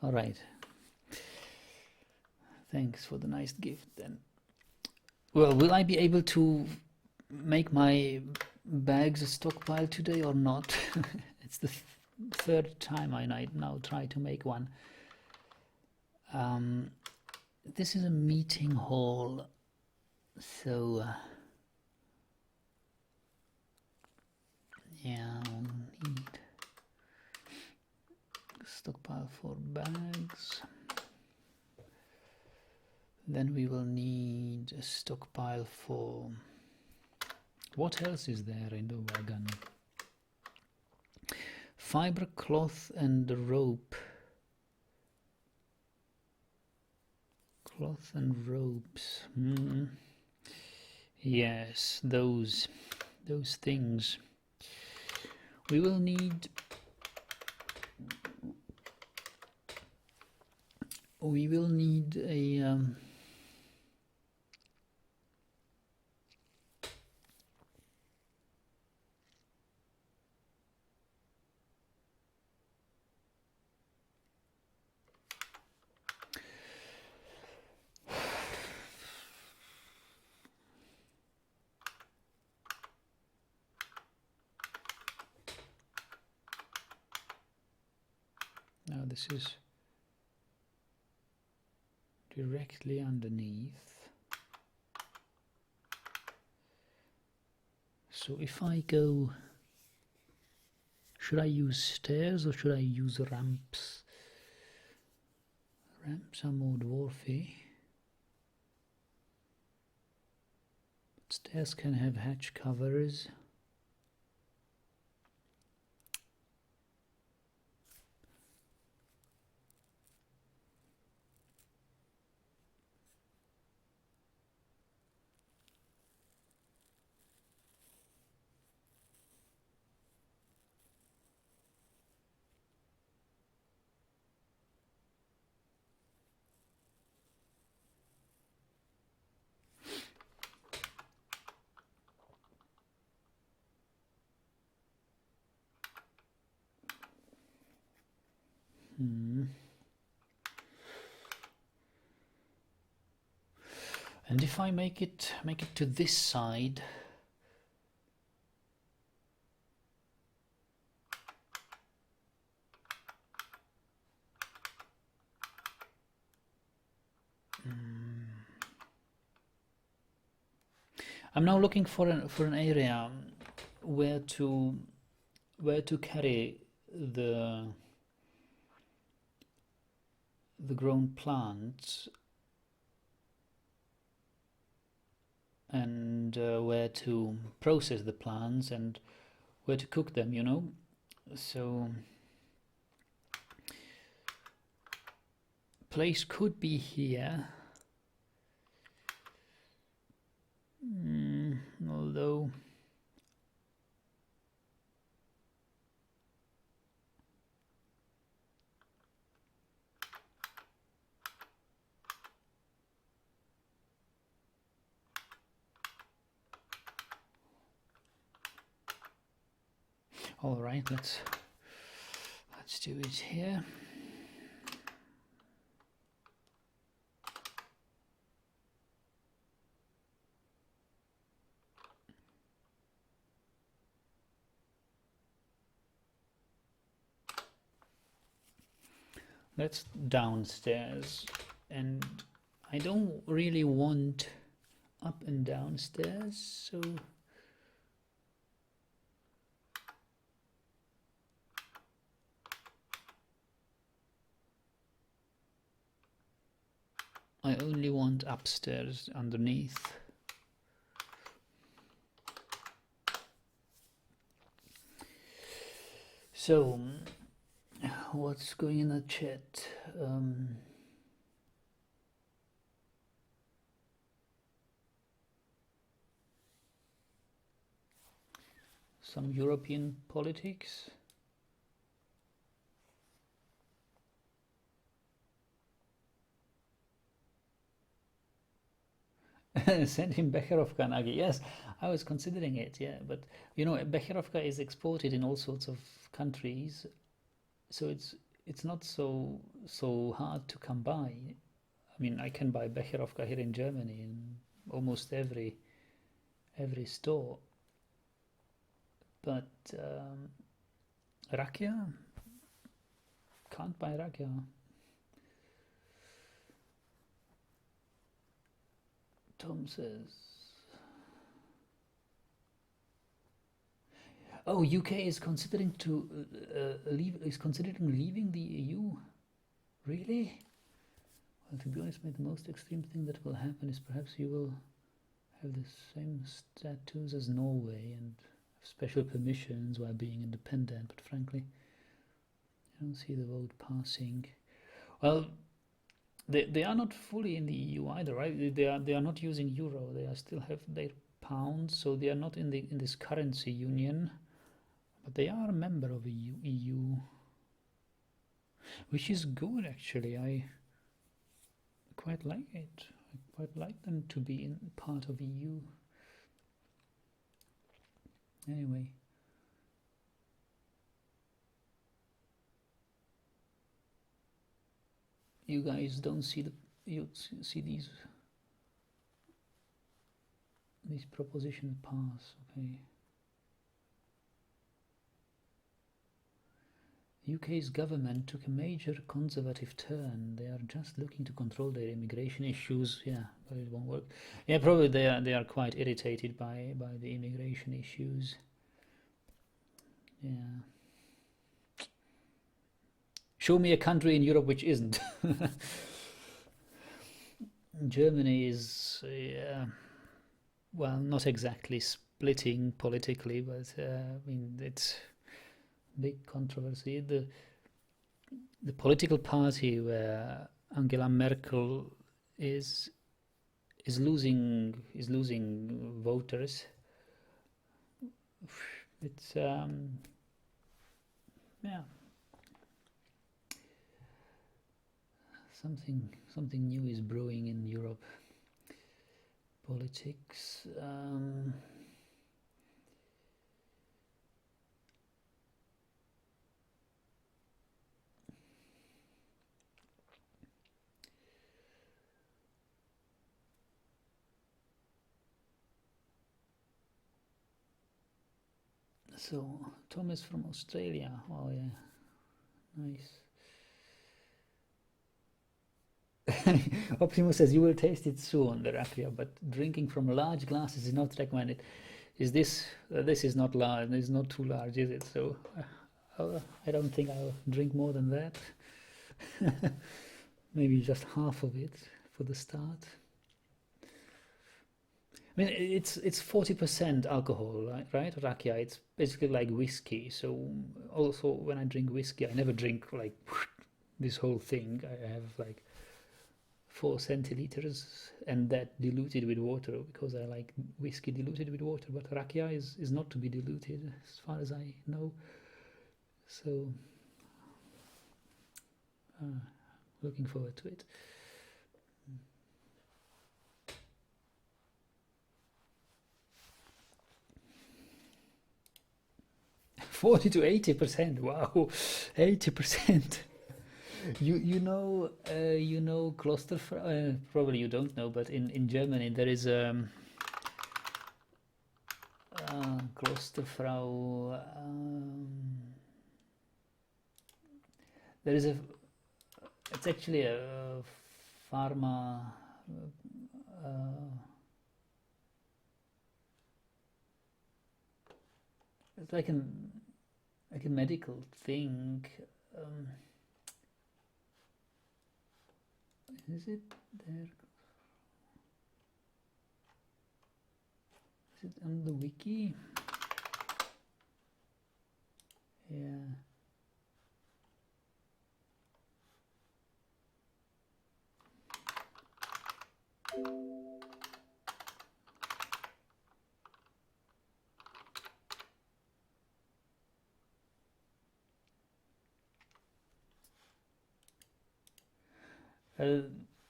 All right. Thanks for the nice gift then. Well, will I be able to make my bags a stockpile today or not? It's the third time I now try to make one. This is a meeting hall, so yeah, I'll need a stockpile for bags. Then we will need a stockpile for... What else is there in the wagon? Fiber, cloth and rope. Cloth and ropes. Yes, those things. We will need... a... Now this is directly underneath. So if I go, should I use stairs or should I use ramps? Ramps are more dwarfy. But stairs can have hatch covers. And if I make it to this side, I'm now looking for an area where to carry the grown plants, and where to process the plants and where to cook them, you know. So place could be here, although all right, let's do it here. That's downstairs, and I don't really want up and downstairs, so I only want upstairs underneath. So what's going in the chat? Some European politics. Send him Becherovka, Nagi. Yes, I was considering it, yeah, but you know, Becherovka is exported in all sorts of countries, so it's not so hard to come by. I mean, I can buy Becherovka here in Germany in almost every store, but rakia, can't buy rakia. Tom says, oh, UK is considering leaving the EU. Really? Well, to be honest, mate, the most extreme thing that will happen is perhaps you will have the same status as Norway and have special permissions while being independent, but frankly, I don't see the vote passing. Well, they are not fully in the EU either, right? They are not using euro. They are still have their pounds, so they are not in this currency union, but they are a member of EU, which is good actually. I quite like it. I quite like them to be in part of EU. Anyway. You guys don't see these propositions pass, okay? UK's government took a major conservative turn. They are just looking to control their immigration issues. Yeah, but it won't work. Yeah, probably they are quite irritated by the immigration issues. Yeah. Show me a country in Europe which isn't. Germany is, well, not exactly splitting politically, but I mean, it's big controversy. The political party where Angela Merkel is losing voters. It's yeah. Something new is brewing in Europe. Politics. So Thomas from Australia. Oh yeah, nice. Optimus says you will taste it soon, the rakia, but drinking from large glasses is not recommended. Is this this is not large? It's not too large, is it? So I don't think I'll drink more than that. Maybe just half of it for the start. I mean, it's 40% alcohol, right? Rakia. It's basically like whiskey. So also when I drink whiskey, I never drink like this whole thing. I have like 4 centiliters and that diluted with water because I like whiskey diluted with water. But rakia is not to be diluted, as far as I know. So looking forward to it. 40 to 80%. Wow, 80%. You know Klosterfrau. Probably you don't know, but in Germany there is Klosterfrau. There is a. It's actually a pharma. It's like a medical thing. Is it there? Is it on the wiki? Yeah.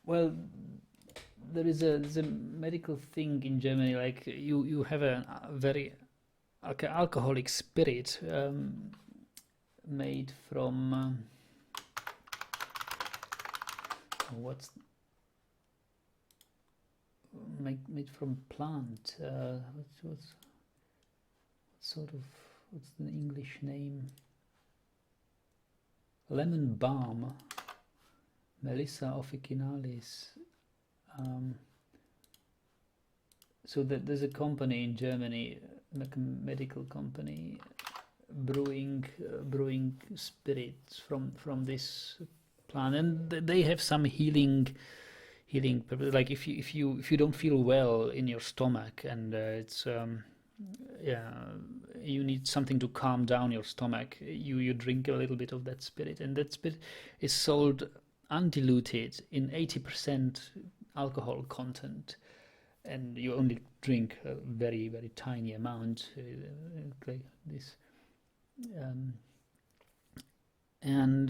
Well, there's a medical thing in Germany, like you have a very alcoholic spirit made from what's made from plant. What's the English name? Lemon balm. Melissa officinalis. So there's a company in Germany, like a medical company, brewing spirits from this plant, and they have some healing. Like if you don't feel well in your stomach, and it's yeah, you need something to calm down your stomach. You drink a little bit of that spirit, and that spirit is sold undiluted in 80% alcohol content, and you only drink a very very tiny amount, like this. And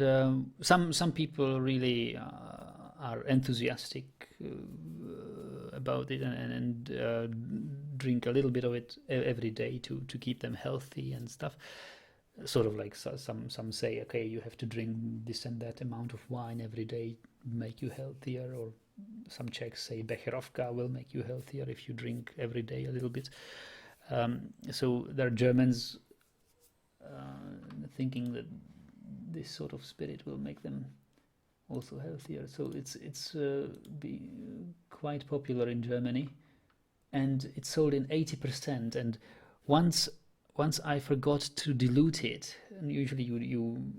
some people really are enthusiastic about it and drink a little bit of it every day to keep them healthy and stuff. Sort of like some say, okay, you have to drink this and that amount of wine every day to make you healthier, or some Czechs say Becherovka will make you healthier if you drink every day a little bit. So there are Germans thinking that this sort of spirit will make them also healthier. So it's quite popular in Germany, and it's sold in 80%. And once I forgot to dilute it, and usually you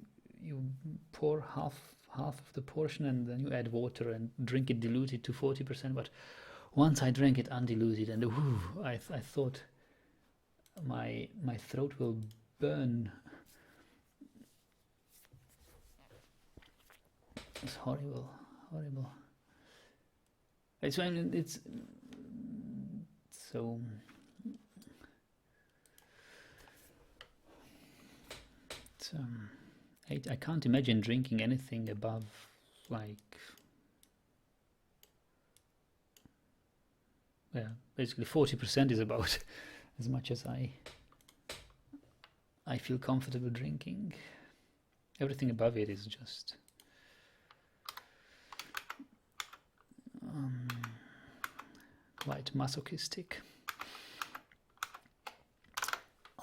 pour half of the portion and then you add water and drink it diluted to 40%. But once I drank it undiluted, and I thought my throat will burn. It's horrible. It's so. I can't imagine drinking anything above like, yeah, basically 40% is about as much as I feel comfortable drinking. Everything above it is just quite masochistic.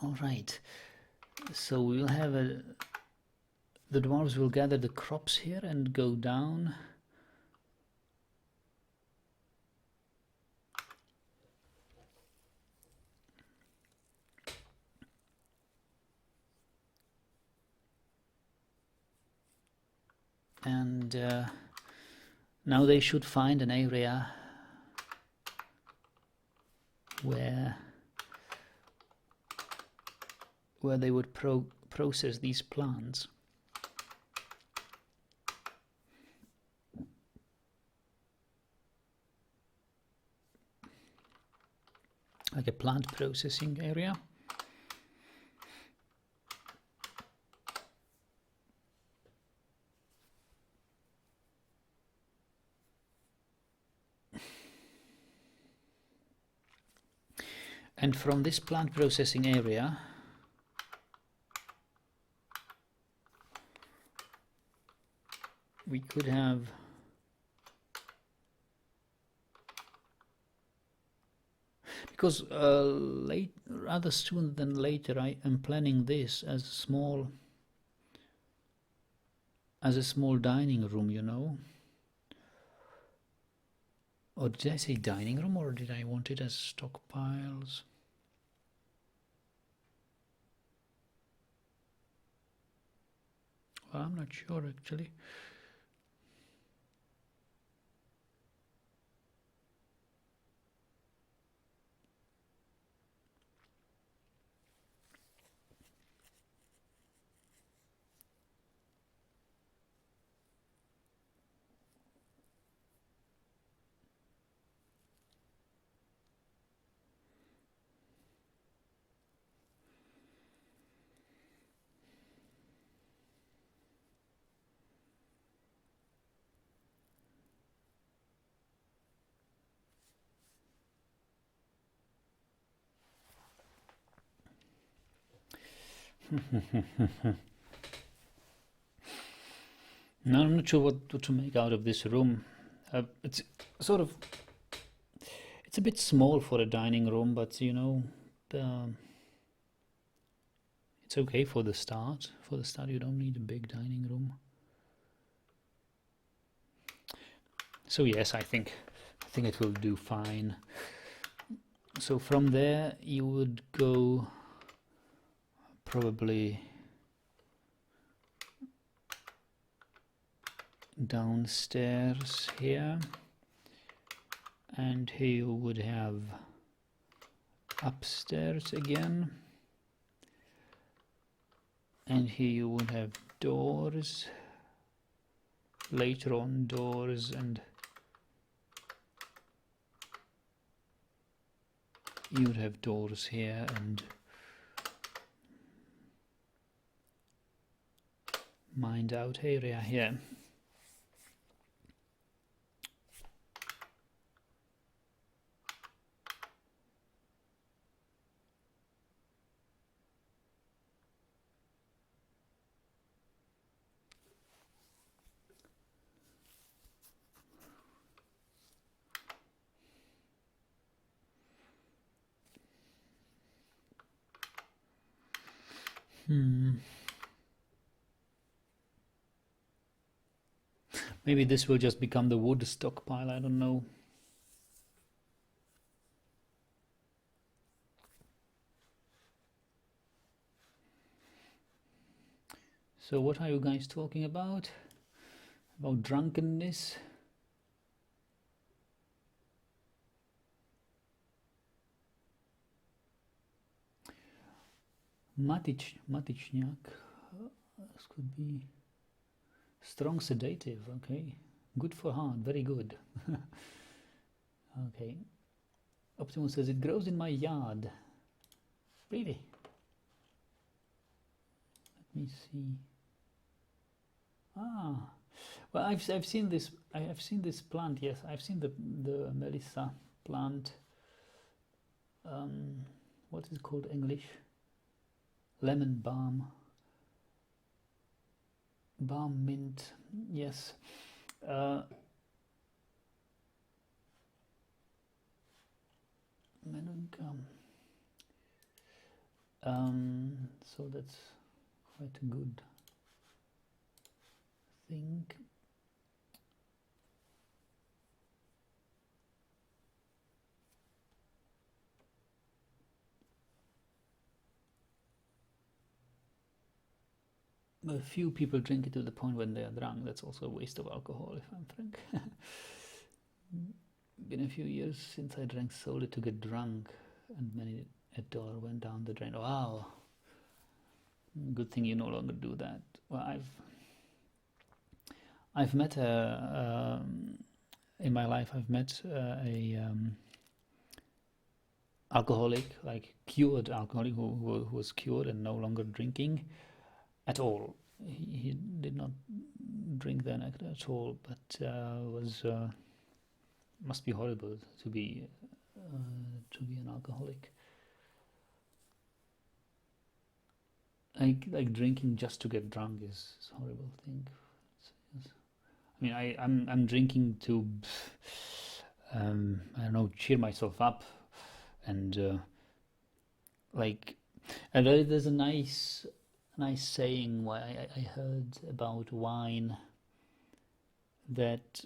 All right, so we'll have the dwarves will gather the crops here and go down. And now they should find an area where they would process these plants. Like a plant processing area. And from this plant processing area, we could have because rather sooner than later I am planning this as a small dining room, you know. Or did I say dining room, or did I want it as stockpiles? Well, I'm not sure actually. No, I'm not sure what to make out of this room. It's sort of, it's a bit small for a dining room, but you know, it's okay for the start. For the start, you don't need a big dining room. So yes, I think it will do fine. So from there, you would go probably downstairs here, and here you would have upstairs again, and here you would have doors, later on doors, and you would have doors here and mined out area here. Maybe this will just become the wood stockpile, I don't know. So what are you guys talking about? About drunkenness? Matichniak. This could be strong sedative, okay. Good for heart, very good. Okay. Optimus says it grows in my yard. Really? Let me see. Ah, well, I've seen this. I have seen this plant. Yes, I've seen the melissa plant. What is it called in English? Lemon balm. Balm mint. Yes. So that's quite a good thing. A few people drink it to the point when they are drunk. That's also a waste of alcohol, if I'm frank. Been a few years since I drank solely to get drunk, and many a dollar went down the drain. Wow. Good thing you no longer do that. Well, I've met in my life I've met a alcoholic, like cured alcoholic, who was cured and no longer drinking at all. He did not drink then at all, but was must be horrible to be an alcoholic. Like drinking just to get drunk is a horrible thing. I mean, I'm drinking to I don't know, cheer myself up, and like, and there's a nice saying I heard about wine, that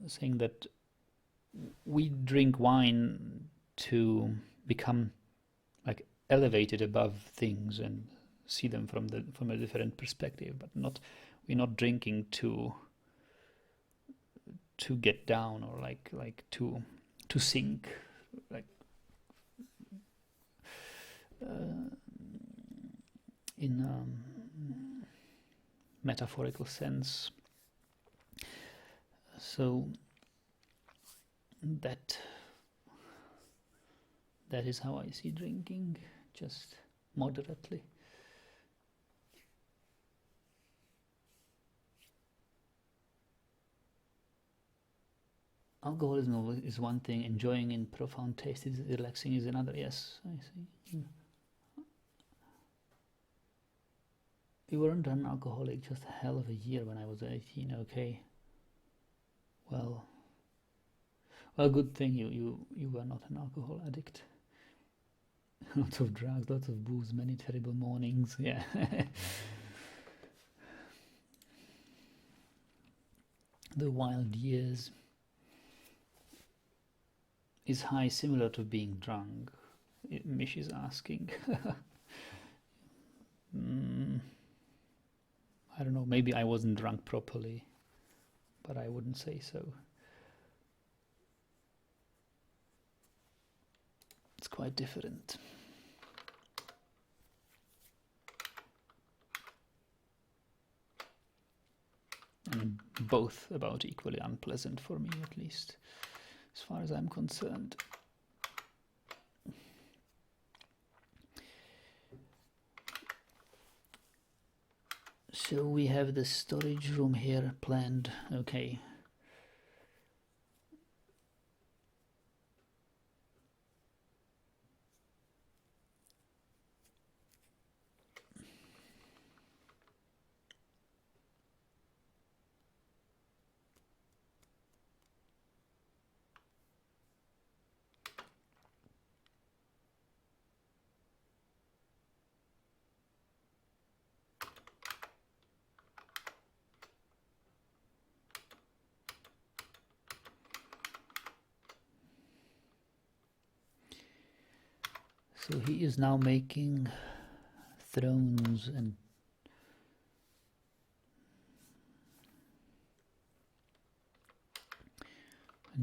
saying that we drink wine to become like elevated above things and see them from a different perspective, but we're not drinking to get down or like to sink, like in metaphorical sense. So that is how I see drinking, just moderately. Alcoholism is one thing, enjoying in profound taste is relaxing is another. Yes, I see. You weren't an alcoholic just a hell of a year when I was 18. Okay. Well, good thing you were not an alcohol addict. Lots of drugs, lots of booze, many terrible mornings. Yeah. The wild years. Is high similar to being drunk? Mish is asking. I don't know, maybe I wasn't drunk properly, but I wouldn't say so. It's quite different. And both about equally unpleasant for me, at least, as far as I'm concerned. So we have the storage room here planned. Okay. So he is now making thrones and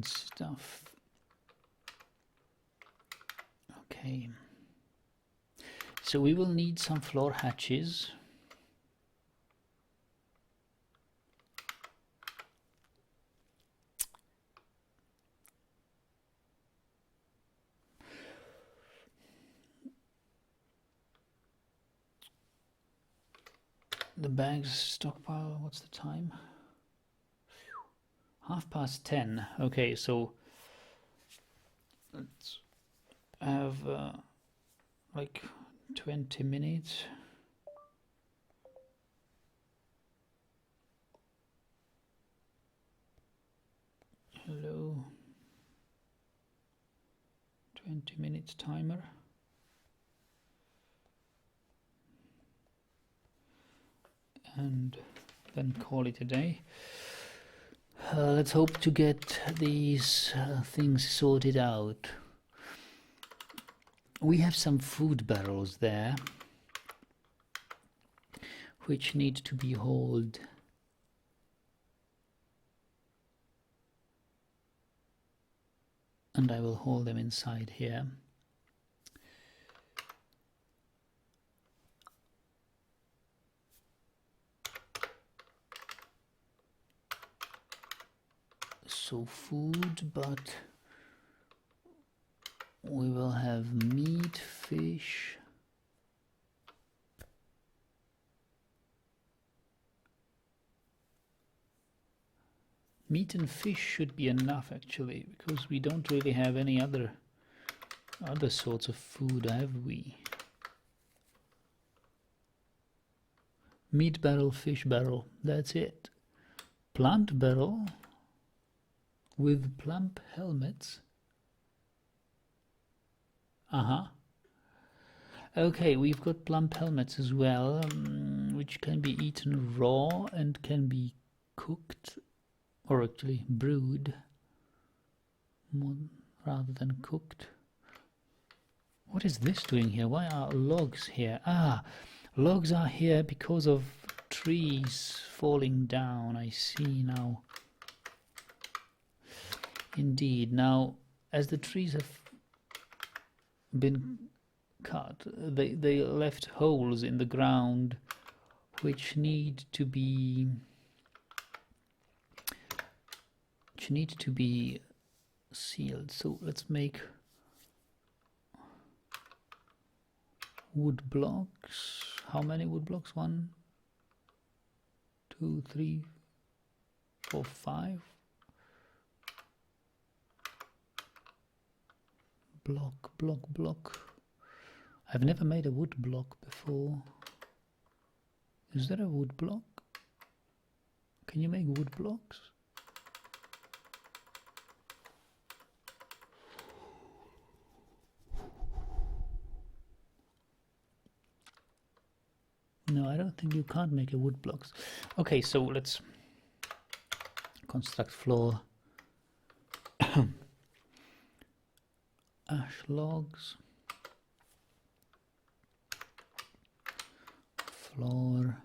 stuff. Okay. So we will need some floor hatches. The bags stockpile, what's the time? 10:30. Okay, so let's have like 20 minutes. Hello. 20 minutes timer. and then call it a day. Let's hope to get these things sorted out. We have some food barrels there which need to be hauled. And I will haul them inside here. So food, but we will have meat, fish, meat and fish should be enough actually, because we don't really have any other sorts of food, have we? Meat barrel, fish barrel, that's it. Plant barrel with plump helmets. Okay, we've got plump helmets as well, which can be eaten raw and can be cooked, or actually brewed, rather than cooked. What is this doing here? Why are logs here? Ah, logs are here because of trees falling down. I see now. Indeed. Now, as the trees have been cut, they left holes in the ground which need to be sealed. So let's make wood blocks. How many wood blocks? 1, 2, 3, 4, 5. Block. I've never made a wood block before. Is there a wood block? Can you make wood blocks? No, I don't think you can't make a wood blocks. Okay, so let's construct floor. Ash logs, floor,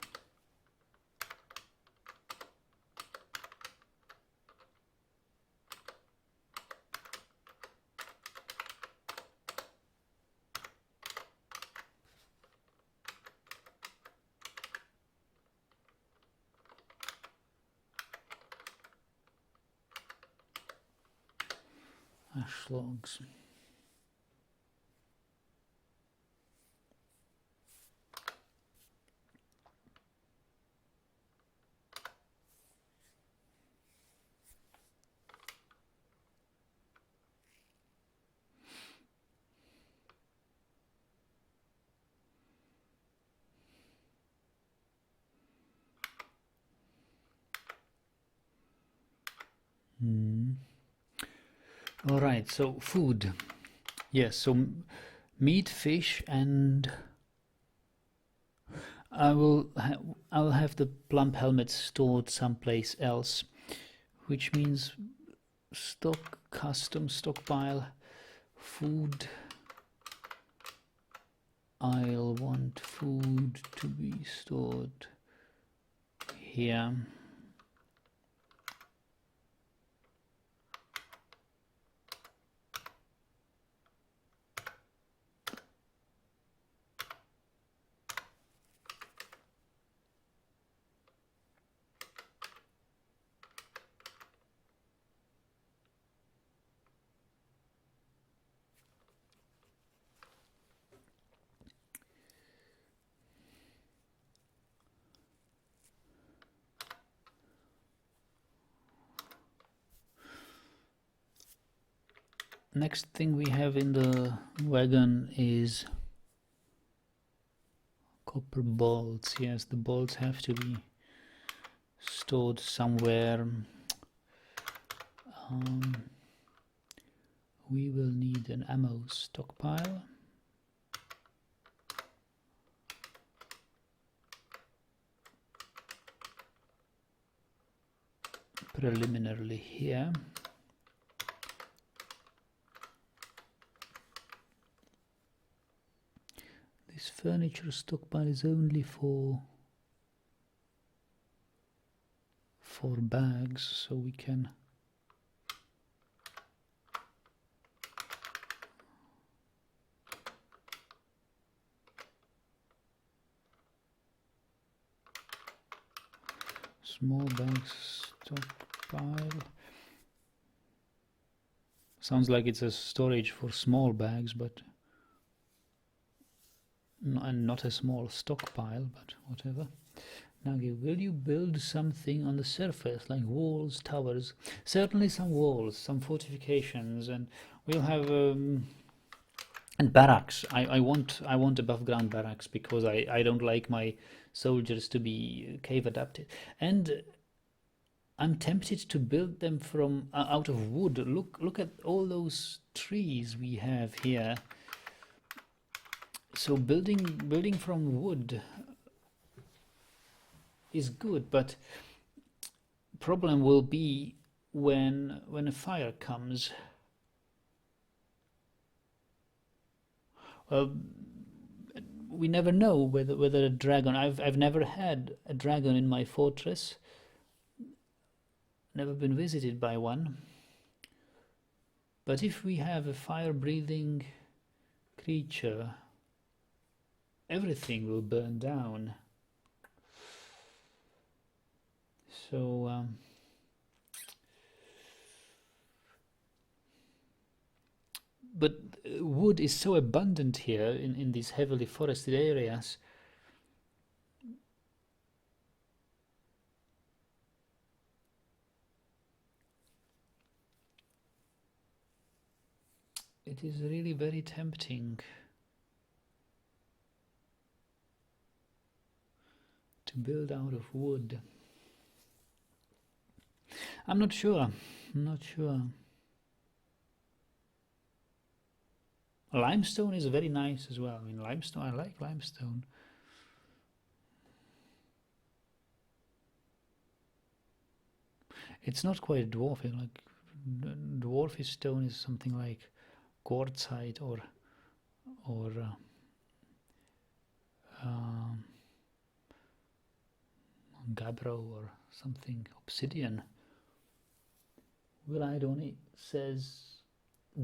ash logs. All right, so food. Yes, so meat, fish, and I will have the plump helmets stored someplace else, which means custom stockpile food. I'll want food to be stored here. Next thing we have in the wagon is copper bolts. Yes, the bolts have to be stored somewhere. We will need an ammo stockpile. preliminarily here. This furniture stockpile is only for bags, so we can small bags stockpile. Sounds like it's a storage for small bags, but and not a small stockpile, but whatever. Nagi, will you build something on the surface, like walls, towers? Certainly some walls, some fortifications, and we'll have and barracks. I want above ground barracks, because I don't like my soldiers to be cave adapted. And I'm tempted to build them from out of wood. Look at all those trees we have here. So building from wood is good, but problem will be when a fire comes. We never know whether a dragon. I've never had a dragon in my fortress. Never been visited by one. But if we have a fire-breathing creature, everything will burn down. So but wood is so abundant here in these heavily forested areas. It is really very tempting to build out of wood. I'm not sure. Limestone is very nice as well. I mean, limestone, I like limestone. It's not quite dwarfy. Like dwarfish stone is something like quartzite or gabbro or something, obsidian. Will Idoni says,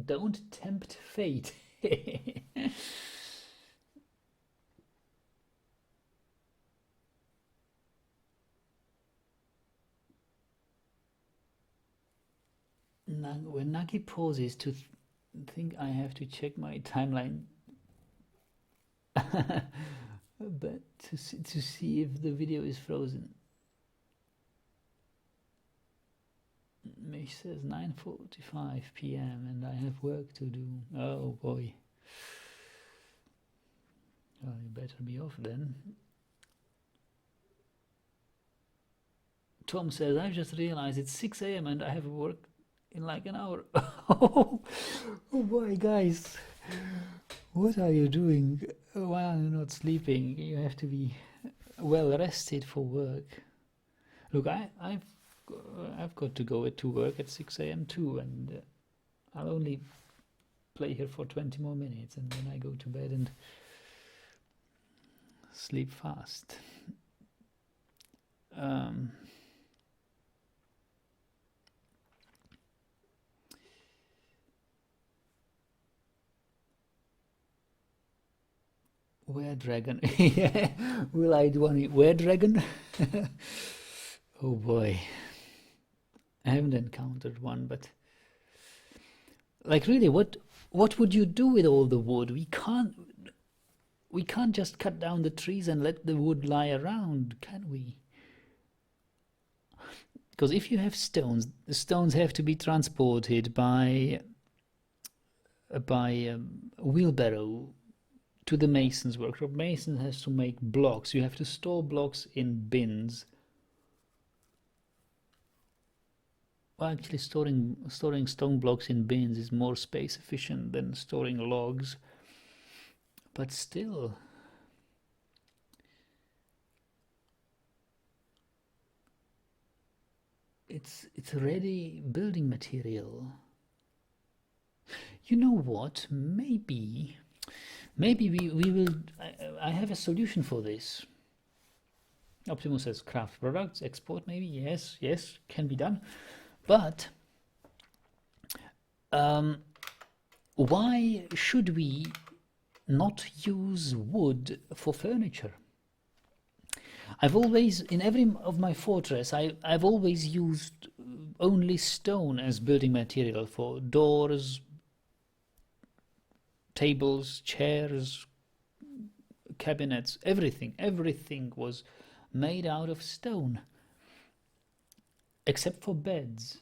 don't tempt fate. When Nagi pauses to think, I have to check my timeline but to see if the video is frozen. Mish says 9:45 p.m. and I have work to do. Oh boy. Well, you better be off then. Tom says, I've just realized it's 6 a.m. and I have work in like an hour. Oh boy, guys. What are you doing while you're not sleeping? You have to be well rested for work. Look, I've got to go to work at 6 a.m. too, and I'll only play here for 20 more minutes, and then I go to bed and sleep fast. Were dragon? Yeah. Will I do any were dragon? Oh boy, I haven't encountered one, but like really, what would you do with all the wood? We can't just cut down the trees and let the wood lie around, can we? Because if you have stones, the stones have to be transported by a wheelbarrow to the mason's workshop. Mason has to make blocks. You have to store blocks in bins. Well, actually, storing stone blocks in bins is more space efficient than storing logs. But still, it's ready building material. You know what? Maybe we will. I have a solution for this. Optimus says craft products, export maybe. Yes, can be done. But why should we not use wood for furniture? I've always, in every of my fortress, I've always used only stone as building material for doors, tables, chairs, cabinets, everything was made out of stone, except for beds.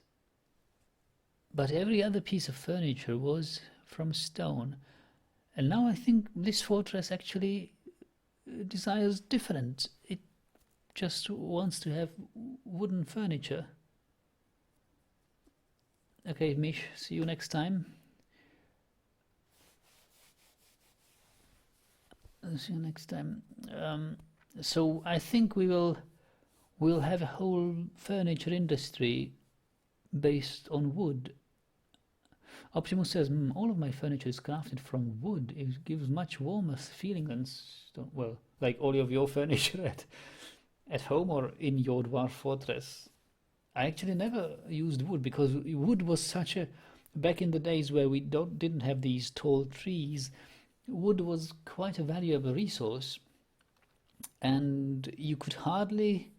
But every other piece of furniture was from stone. And now I think this fortress actually desires different. It just wants to have wooden furniture. Okay, Mish, see you next time. See you next time. So I think we'll have a whole furniture industry based on wood. Optimus says, all of my furniture is crafted from wood. It gives much warmer feeling than stone. Well, like all of your furniture at home or in your dwarf fortress. I actually never used wood because wood was such a, back in the days where we didn't have these tall trees, wood was quite a valuable resource, and you could hardly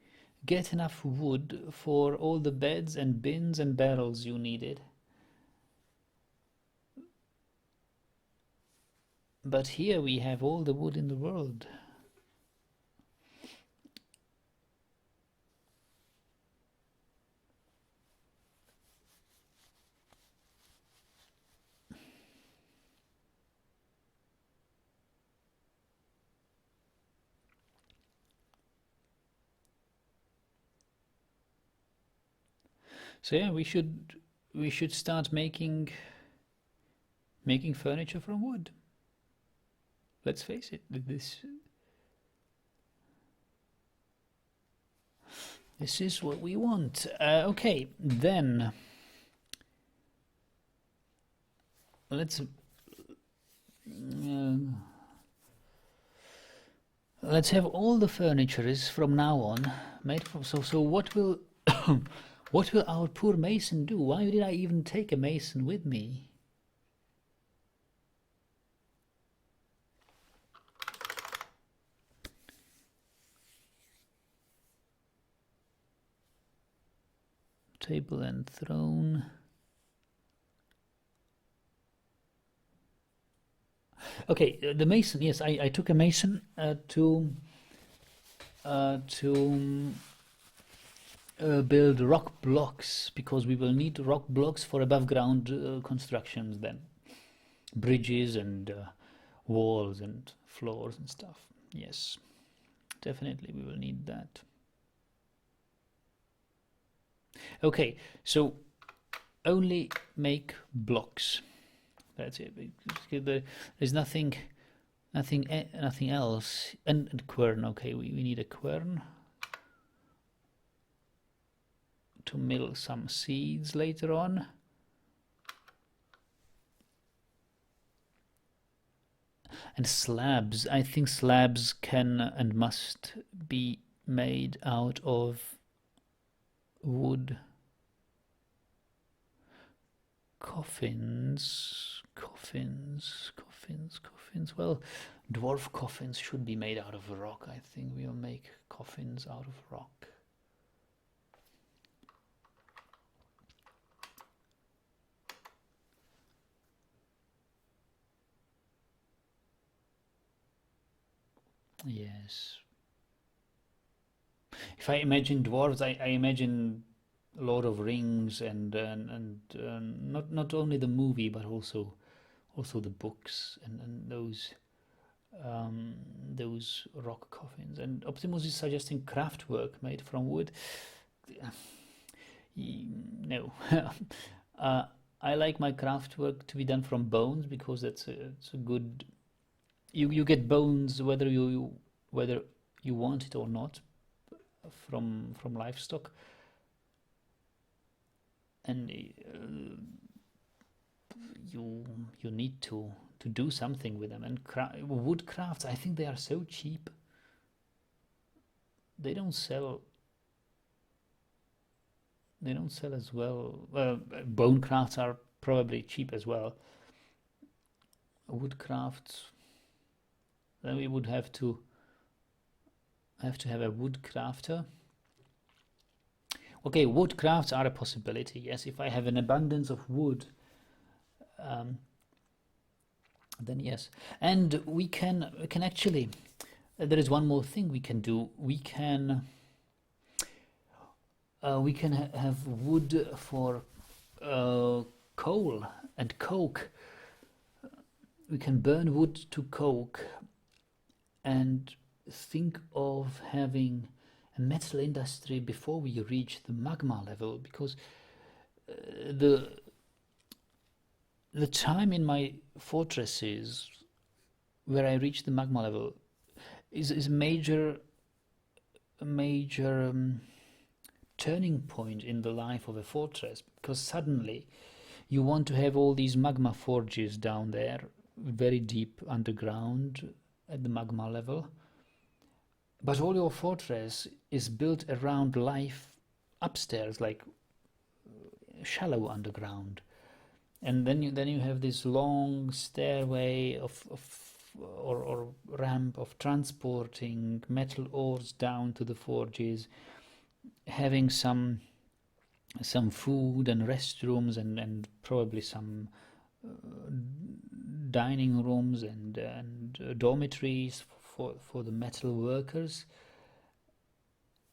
get enough wood for all the beds and bins and barrels you needed. But here we have all the wood in the world. So yeah, we should start making furniture from wood. Let's face it, this is what we want. Okay, then let's have all the furniture is from now on made from. So what will what will our poor mason do? Why did I even take a mason with me? Table and throne. Okay, the mason. Yes, I took a mason to build rock blocks, because we will need rock blocks for above ground constructions then. Bridges and walls and floors and stuff. Yes, definitely we will need that. Okay, so only make blocks. That's it. There's nothing else. And quern. Okay, we need a quern to mill some seeds later on. And slabs. I think slabs can and must be made out of wood. Coffins. Well, dwarf coffins should be made out of rock. I think we'll make coffins out of rock. Yes. If I imagine dwarves, I imagine Lord of Rings and not only the movie but also the books and those rock coffins. And Optimus is suggesting craft work made from wood. No. I like my craft work to be done from bones, because it's a good. You get bones whether you want it or not from livestock. and you need to do something with them. And wood crafts, I think they are so cheap. They don't sell as well. Well, bone crafts are probably cheap as well. Wood crafts, then we would have to have a wood crafter. Okay, wood crafts are a possibility. Yes, if I have an abundance of wood, then yes. And we can actually, there is one more thing we can do. We can have wood for coal and coke. We can burn wood to coke and think of having a metal industry before we reach the magma level, because the time in my fortresses where I reach the magma level is a major turning point in the life of a fortress, because suddenly you want to have all these magma forges down there, very deep underground at the magma level, but all your fortress is built around life upstairs, like shallow underground. And then you have this long stairway or ramp of transporting metal ores down to the forges, having some food and restrooms and probably some dining rooms and dormitories for the metal workers.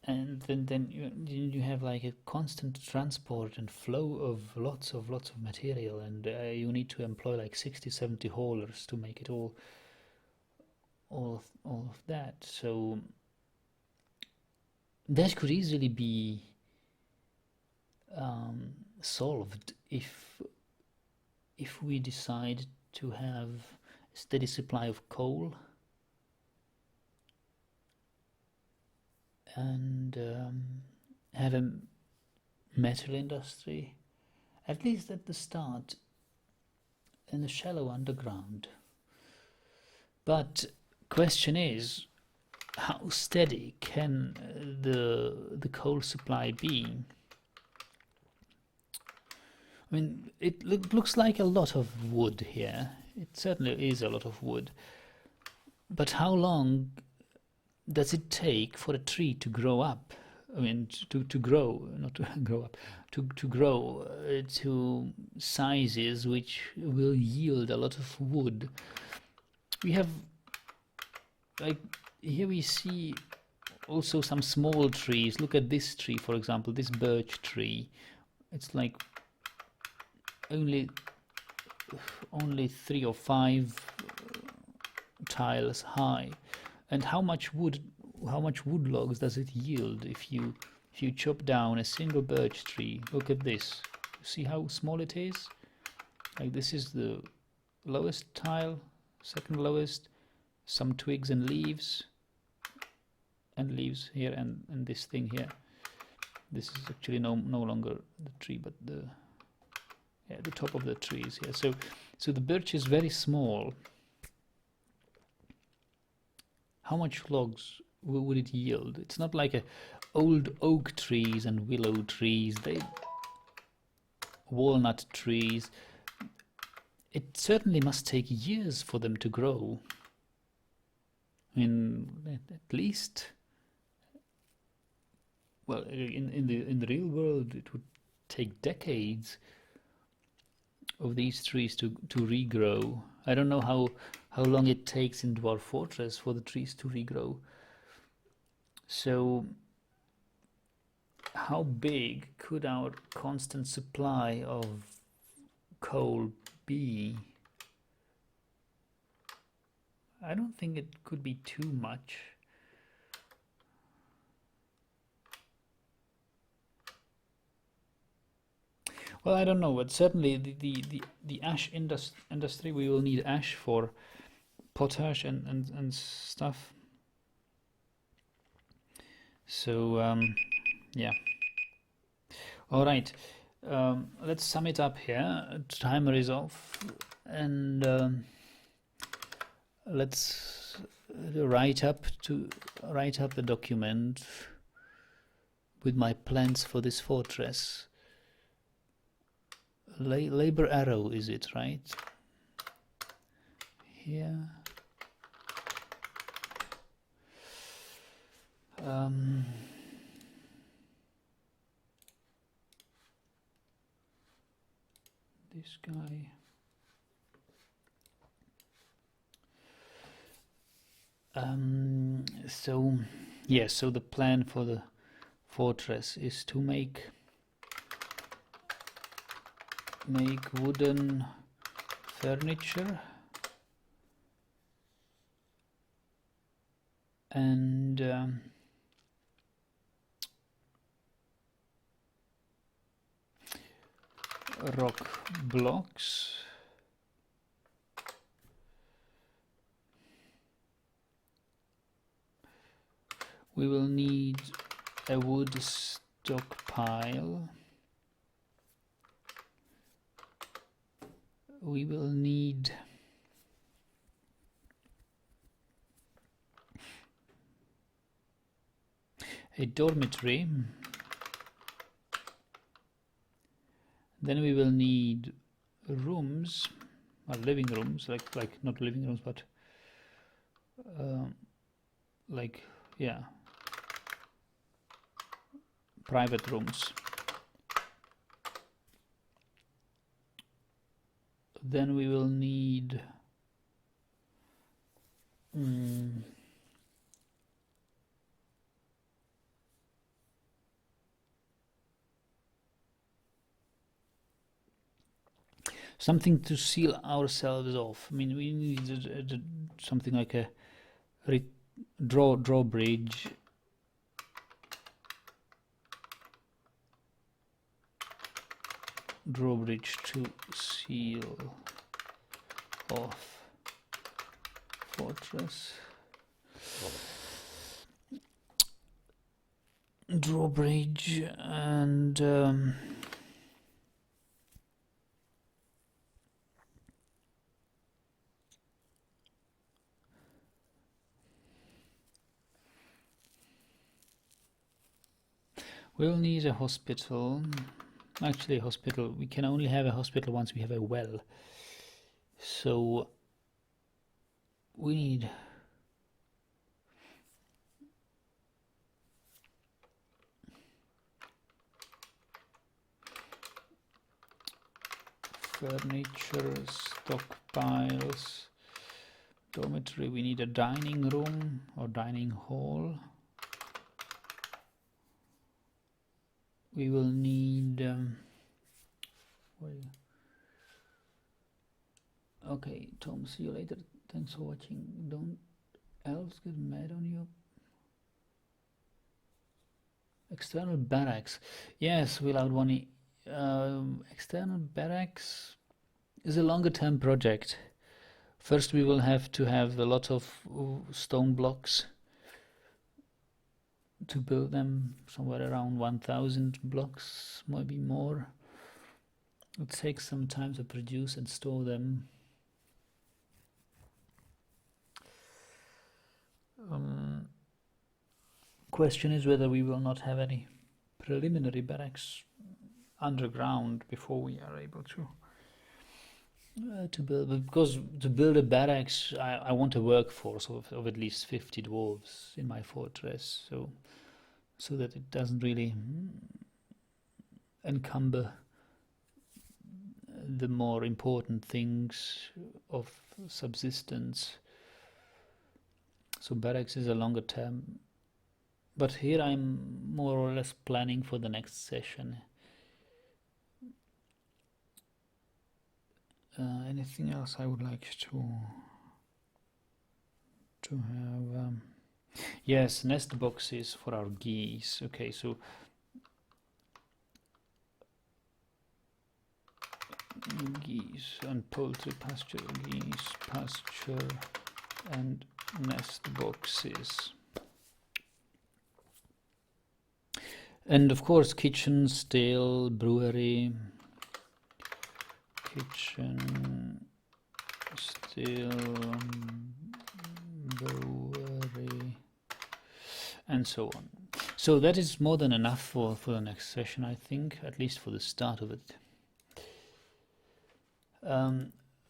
And then you have like a constant transport and flow of lots of material, and you need to employ like 60-70 haulers to make it all of that. So that could easily be solved if we decide to have a steady supply of coal and have a metal industry, at least at the start, in the shallow underground. But question is, how steady can the coal supply be? I mean, it looks like a lot of wood here. It certainly is a lot of wood. But how long does it take for a tree to grow up? I mean, to grow, not to grow up, to grow to sizes which will yield a lot of wood. We have, like, here we see also some small trees. Look at this tree, for example, this birch tree. It's like only 3 or 5 tiles high. And how much wood logs does it yield if you chop down a single birch tree? Look at this. See how small it is? Like, this is the lowest tile, second lowest, some twigs and leaves here, and this thing here. This is actually no longer the tree, but the top of the trees here. So the birch is very small. How much logs would it yield? It's not like old oak trees and willow trees, walnut trees. It certainly must take years for them to grow. I mean, at least, well, in the real world, it would take decades of these trees to regrow. I don't know how long it takes in Dwarf Fortress for the trees to regrow. So how big could our constant supply of coal be? I don't think it could be too much. Well, I don't know, but certainly the ash industry, we will need ash for potash and stuff. So yeah. All right. Let's sum it up here. Timer is off, and let's write up the document with my plans for this fortress. Laborarrow, is it right? Here. This guy. So yes, so the plan for the fortress is to make wooden furniture and rock blocks. We will need a wood stockpile. We will need a dormitory. Then we will need rooms, or living rooms, like not living rooms, but like, yeah, private rooms. Then we will need something to seal ourselves off. I mean, we need something like a drawbridge. Drawbridge to seal off fortress. Drawbridge and we'll need a hospital. Actually, a hospital. We can only have a hospital once we have a well. So we need furniture, stockpiles, dormitory. We need a dining room or dining hall. We will need okay, Tom, see you later. Thanks for watching. Don't elves get mad on you. External barracks. Yes, without one. External barracks is a longer term project. First we will have to have a lot of stone blocks to build them, somewhere around 1000 blocks, maybe more. It takes some time to produce and store them. Question is whether we will not have any preliminary barracks underground before we are able to build, because to build a barracks I want a workforce of at least 50 dwarves in my fortress, so that it doesn't really encumber the more important things of subsistence. So barracks is a longer term, but here I'm more or less planning for the next session. Anything else I would like to have? Yes, nest boxes for our geese. Okay, so geese and poultry pasture, geese pasture and nest boxes. And of course, kitchen, still, brewery, kitchen, still, brewery, and so on. So that is more than enough for the next session, I think, at least for the start of it.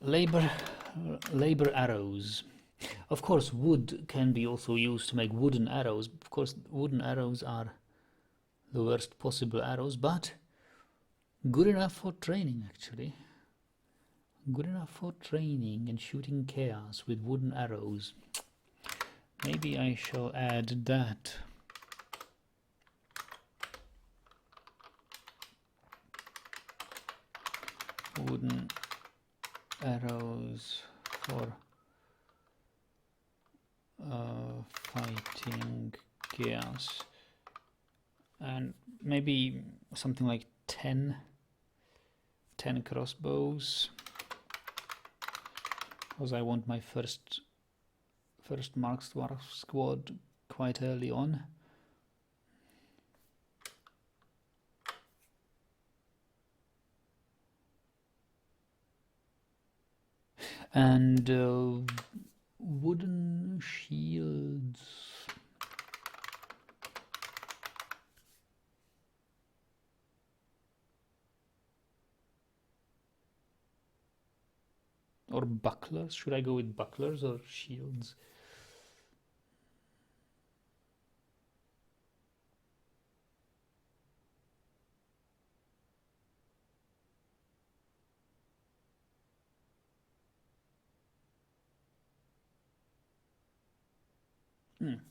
Labor arrows. Of course, wood can be also used to make wooden arrows. Of course, wooden arrows are the worst possible arrows, but good enough for training, actually. Good enough for training and shooting chaos with wooden arrows. Maybe I shall add that. Wooden arrows for fighting chaos, and maybe something like 10 crossbows, because I want my first Mark squad quite early on. And wooden shields. Or bucklers. Should I go with bucklers or shields?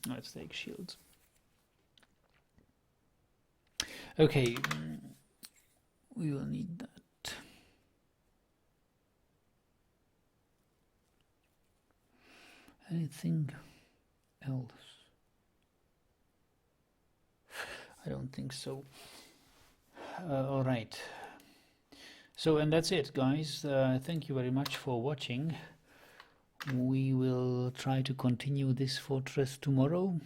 Let's take shields. Okay, we will need that. Anything else? I don't think so. All right. So, and that's it, guys. Thank you very much for watching. We will try to continue this fortress tomorrow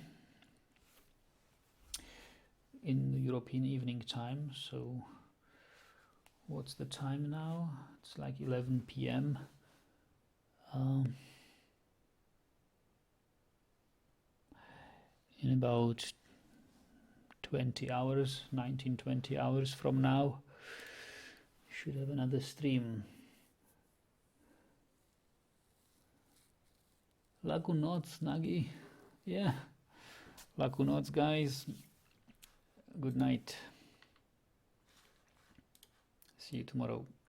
in the European evening time. So what's the time now? It's like 11 p.m. In about 20 hours, 19-20 hours from now, should have another stream. Lakunots, Nagi. Yeah. Lakunots, guys. Good night. See you tomorrow.